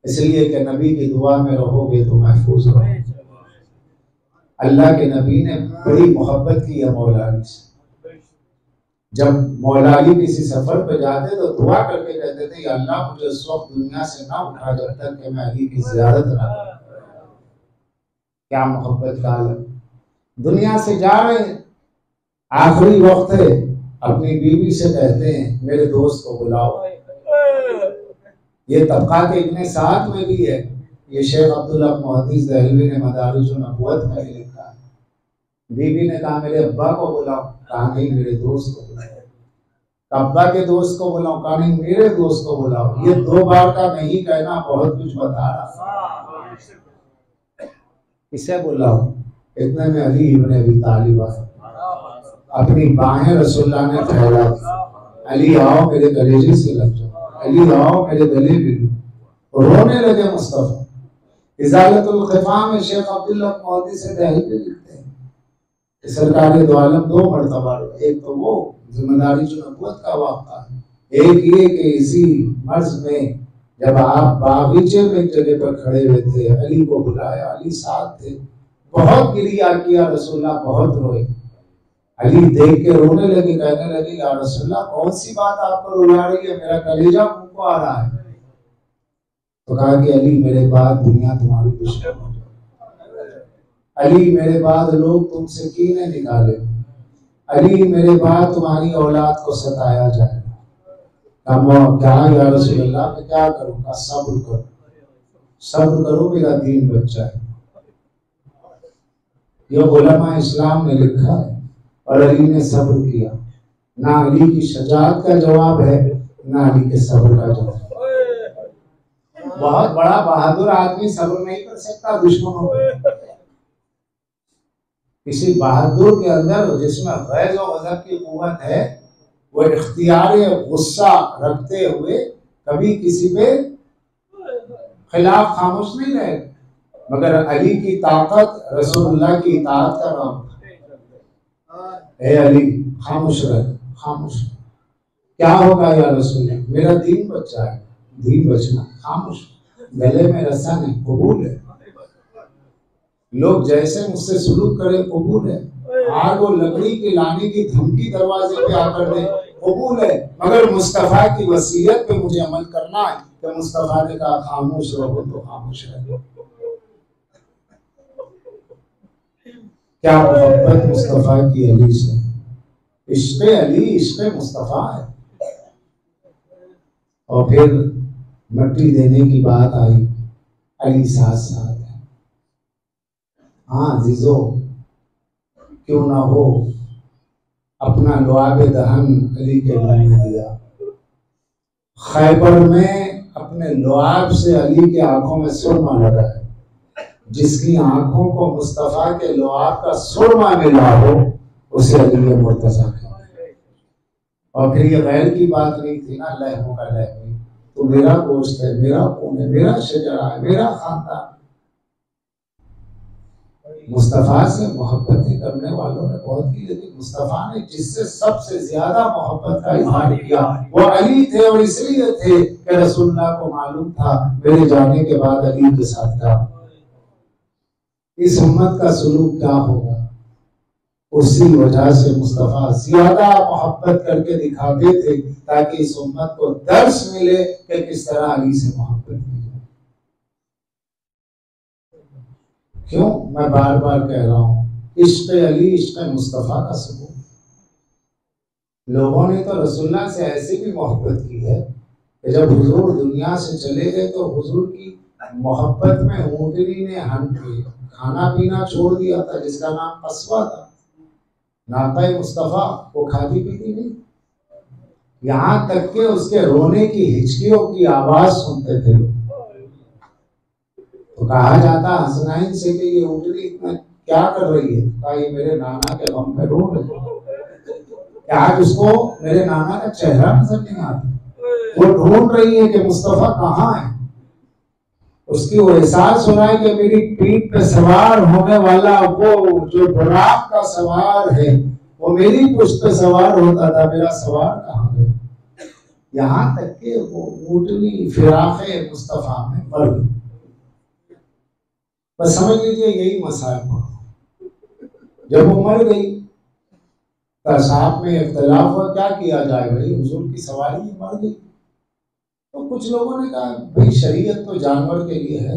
इसलिए कि नबी की दुआ में रहोगे तो महफूज रहोगे। अल्लाह के नबी ने बड़ी मोहब्बत की है मौला अली से। जब मौला अली किसी सफर पे जाते तो दुआ करके कहते थे, अल्लाह मुझे इस वक्त दुनिया से ना उठा जब तक कि मैं अली की ज़ियारत ना करूं। क्या मोहब्बत का आलम। दुनिया से जा रहे हैं, आखिरी वक्त है, अपनी बीवी से कहते हैं मेरे दोस्त को बुलाओ। ये तबक़ात इब्ने साद में भी है, ये शेख अब्दुल्ला मुहद्दिस दहलवी ने मदारिजुन नबुव्वत में लिखा है। बीवी ने कहा मेरे अब्बा को बुलाओ, कहा नहीं मेरे दोस्त को बुलाओ। अब्बा के दोस्त को बुलाओ, कहा नहीं मेरे दोस्त को बुलाओ। ये 2 बार का नहीं कहना बहुत कुछ बता रहा। किसे बुलाओ? इतने में अली इब्ने अबी तालिब अपनी बाहें रसूलुल्लाह ने फैला दी, अली आओ मेरे कलेजे से लग जाओ, अली आओ मेरे गले मिलो। रोने लगे मुस्तफा। इजालतुल ख़िफ़ा में शेख अब्दुल्ला मुहद्दिस दहलवी लिखते हैं कि सरकार दो आलम 2 मरतबा, एक तो वो जिम्मेदारी जो नबूवत का वाक़ा है, एक ये कि इसी मर्ज में जब आप बागीचे में एक जगह पर खड़े हुए थे, अली को बुलाया, अली साथ थे, बहुत गिरिया किया रसूलुल्लाह, बहुत रोए। अली देख के रोने लगे, कहने लगे या रसूलुल्लाह कौन सी बात आपको रुला रही है, मेरा कलेजा मुंह को आ रहा है। तो कहा कि अली मेरे बाद दुनिया तुम्हारी दुश्मन हो जाए, अली मेरे बाद लोग तुमसे कीने निकाले, अली मेरे बाद तुम्हारी औलाद को सताया जाएगा। क्या या रसूलुल्लाह मैं क्या करूँ? का सब्र करो, सब्र करो, मेरा दीन बच जाए। ये उलमा इस्लाम ने लिखा है और अली ने सब्र किया। ना अली की शजाअत का जवाब है, ना अली के सब्र का जवाब। बहुत बड़ा बहादुर आदमी सब्र नहीं कर सकता दुश्मनों पे। किसी बहादुर के अंदर जिसमें गैज़ और गज़ब की कुव्वत है, वो इख्तियार गुस्सा रखते हुए कभी किसी पे खिलाफ खामोश नहीं रहे। मगर अली की ताकत रसूलुल्लाह की इताअत का नाम है। अली खामोश रहे, खामोश। क्या होगा या रसूलुल्लाह? मेरा दीन बच जाए, दीन बचना, खामोश। गले में रस्सा नहीं, कबूल है। लोग जैसे मुझसे सुलूक करें कबूल है। आग और लकड़ी के लाने की धमकी दरवाजे पे आकर दे कबूल है, मगर मुस्तफा की वसीयत पे मुझे अमल करना है। तो मुस्तफा ने कहा खामोश रहो तो खामोश रहो। क्या मोहब्बत मुस्तफा की अली से। इश्क़ अली इश्क़ मुस्तफा है। और फिर मट्टी देने की बात आई, अली साथ साथ है। हाँ जीजो, क्यों ना हो, अपना लुआब दहन अली के मुंह में दिया। खैबर में अपने लुआब से अली के आंखों में सुरमा लगा है। जिसकी आंखों को मुस्तफा के लुआब का सुरमा मिला हो उसे अली मुर्तजा कहते। और फिर ये गैर की बात नहीं थी ना, लहमों का लहमी, तो मेरा गोश्त है, मेरा खून है, मेरा शजरा है, मेरा खानदान। मुस्तफा से मोहब्बतें करने वालों ने बहुत की, लेकिन मुस्तफा ने जिससे सबसे ज्यादा मोहब्बत का इजहार किया वो अली थे। और इसलिए थे कि रसूलुल्लाह को मालूम था मेरे जाने के बाद अली के साथ क्या, इस उम्मत का सुलूक क्या होगा। उसी वजह से मुस्तफा ज्यादा मोहब्बत करके दिखाते थे ताकि इस उम्मत को दर्श मिले कि किस तरह अली से मोहब्बत की जाए। क्यों मैं बार बार कह रहा हूं, इश्क अली इश्क मुस्तफा का सबूत। लोगों ने तो रसूलुल्लाह से ऐसी भी मोहब्बत की है कि जब हुजूर दुनिया से चले गए तो हुजूर की मोहब्बत में ऊँटनी ने खाना पीना छोड़ दिया था, जिसका नाम कस्वा था। नाता मुस्तफा वो खाती पीती नहीं, यहाँ तक के उसके रोने की हिचकियों की आवाज सुनते थे लोग। तो कहा जाता हसनैन से कि ये ऊँटनी इतना क्या कर रही है, कहा ये मेरे नाना के गम में रो रही है। आज उसको मेरे नाना का चेहरा नजर नहीं आता, वो ढूंढ रही है कि मुस्तफा कहाँ है। उसकी वो एहसास हो रहा है कि मेरी पीठ पे सवार होने वाला वो जो बुराक का सवार है वो मेरी पुष्ट पे सवार होता था, मेरा सवार कहाँ गया। यहाँ तक कि वो ऊँटनी फिराक़े मुस्तफा में मर गई। बस समझ लीजिए यही मसाइल पड़ा। जब वो मर गई तो साहब में इख्तिलाफ हुआ क्या किया जाए, भाई हुजूर की सवारी मर गई। तो कुछ लोगों ने कहा भाई शरीयत तो जानवर के लिए है,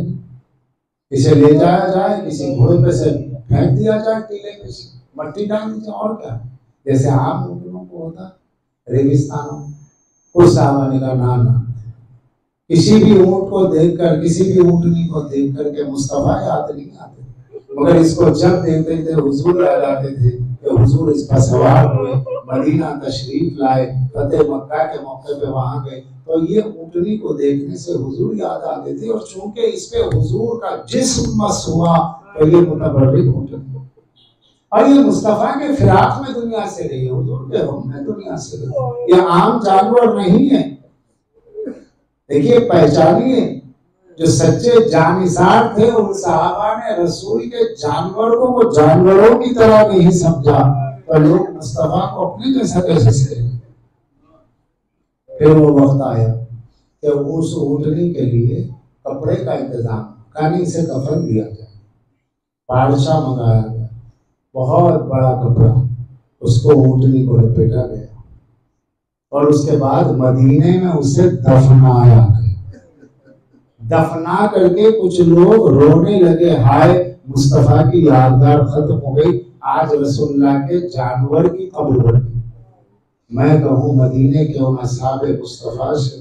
इसे ले जाया जाए, किसी घोड़े पे से फेंक दिया जाए, टीले पे से मट्टी डाल दी जाए, और क्या। जैसे आम ऊँटनों को होता रेगिस्तानों। उस साहबा ने कहा ना, किसी भी ऊँट को देखकर, किसी भी ऊँटनी को देखकर के मुस्तफा याद नहीं आते, मगर इसको जब देखते थे हुजूर याद आते थे कि हुजूर इस पर सवार हुए, मदीना तशरीफ लाए, फतेह मक्का के मौके पे वहां गए, तो ये ऊँटनी को देखने से हुजूर याद आते थे। और चूंकि इस पे हुजूर का जिस्म मस हुआ तो ये मुतबर्रिक ऊँटनी, और ये मुस्तफा के फिराक में दुनिया से गई, हुजूर के गम में दुनिया से गई। ये आम जानवर नहीं है। देखिए पहचानिए, जो सच्चे जानिसार थे उन सहाबा ने रसूल के जानवर को वो जानवरों की तरह नहीं समझा, तो लोग मुस्तफा को अपने जैसा कैसे समझे। फिर वो वक्त आया कि उस ऊँटनी के लिए कपड़े का इंतजाम, कानी से कफन दिया जाए, पारसा मंगाया गया, बहुत बड़ा कपड़ा उसको ऊँटनी को लपेटा गया और उसके बाद मदीने में उसे दफनाया गया। दफना करके कुछ लोग रोने लगे, हाय मुस्तफा की यादगार खत्म हो गई, आज रसूलुल्लाह के जानवर की कब्र बन गई। मैं कहूँ मदीने के उन असहाबे मुस्तफा से,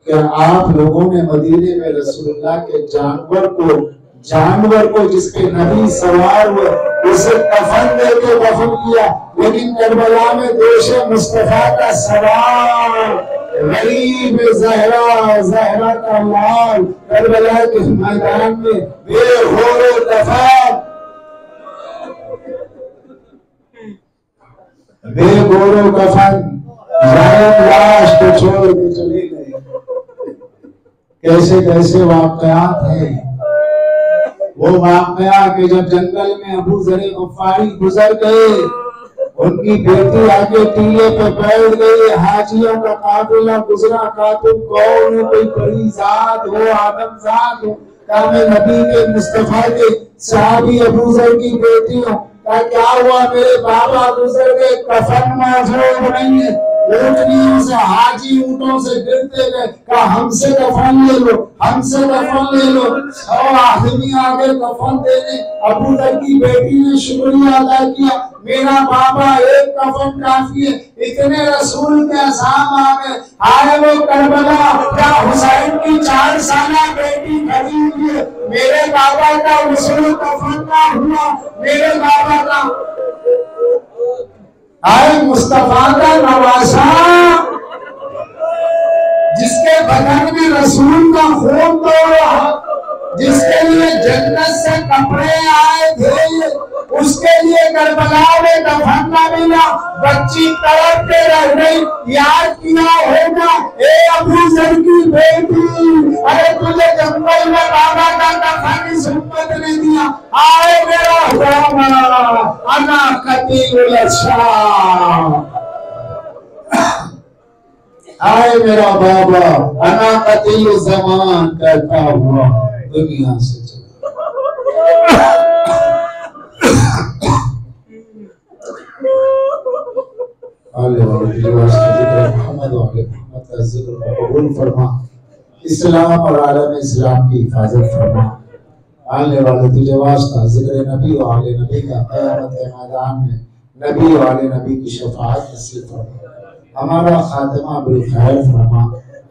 क्या आप लोगों ने मदीने में रसूलुल्लाह के जानवर को जिसके नबी सवार हुए उसे कफन दे के दफन किया, लेकिन करबला में दोषे मुस्तफा का सवार गरीब ज़हरा का लाल करबला के मैदान में बेहोरे दफन, बेगोरो कफन, लाश को छोड़ के चले गए। कैसे कैसे वाक़यात हैं। वो वाक़या कि जब जंगल में अबू ज़र ग़फ़ारी गुजर गए, उनकी बेटी आगे टीले पे बैठ गई, हाजियों का काफिला गुजरा, खातून कौन हो, कोई बड़ी जात हो, आदम जात हो, क्या मैं नबी के मुस्तफा के सहाबी अबू ज़र की बेटी हूँ, क्या हुआ मेरे बाबा गुजर गए, कफन मौजूद नहीं है, ऊँटनियों से हाजी ऊँटों से गिरते गए, कहा हमसे कफन ले लो, हमसे कफन ले लो। 100 आदमी आगे कफन देने, अबू ज़र की बेटी ने शुक्रिया अदा किया, मेरा बाबा एक कफन काफी है। इतने रसूल के अज़ाम आ गए, आए वो करबला, क्या हुसैन की 4 साला बेटी खड़ी हुई है, मेरे बाबा का रसूल कफन ना हुआ, मेरे बाबा का आए मुस्तफा का नवासा, जिसके बदन भी रसूल का खून दौड़ा, जिसके लिए जन्नत से कपड़े आए थे, उसके लिए करबला में दफन न मिला, बच्ची तड़प के रह गई। याद किया होगा, ए अबू जर की बेटी, अरे तुझे जंगल में बाबा का दफन इस उम्मत ने दिया। आए मेरा बाबा, अना कतील शाह, आए मेरा बाबा, अना कतील ज़मान कहता हुआ दुनिया से चला। मोहम्मद का जिक्र कबूल फरमा, इस्लाम और आलम इस्लाम की हिफाजत फरमा। आने वाले तुझे वास्ता जिक्र नबी और आले नबी का क़यामत के मैदान में नबी और आले नबी की शफाअत नसीब फरमा। हमारा खात्मा बिलखैर फरमा,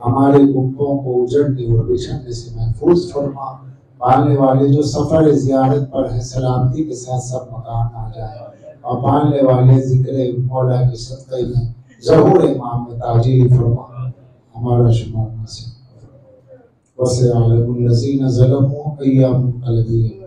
हमारे गुम्बों को उजड़ने और बिछड़ने से महफूज फरमा। पालने वाले जो सफर ज़ियारत पर है, सलामती के साथ सब मकान आ जाए, और पालने वाले जिक्र मौला के सदक़े में ज़हूर इमाम में ताजील फरमा। हमारा शुमार नसीब वसे आलमुल लज़ीना ज़लमू अय्यामुल क़लबी।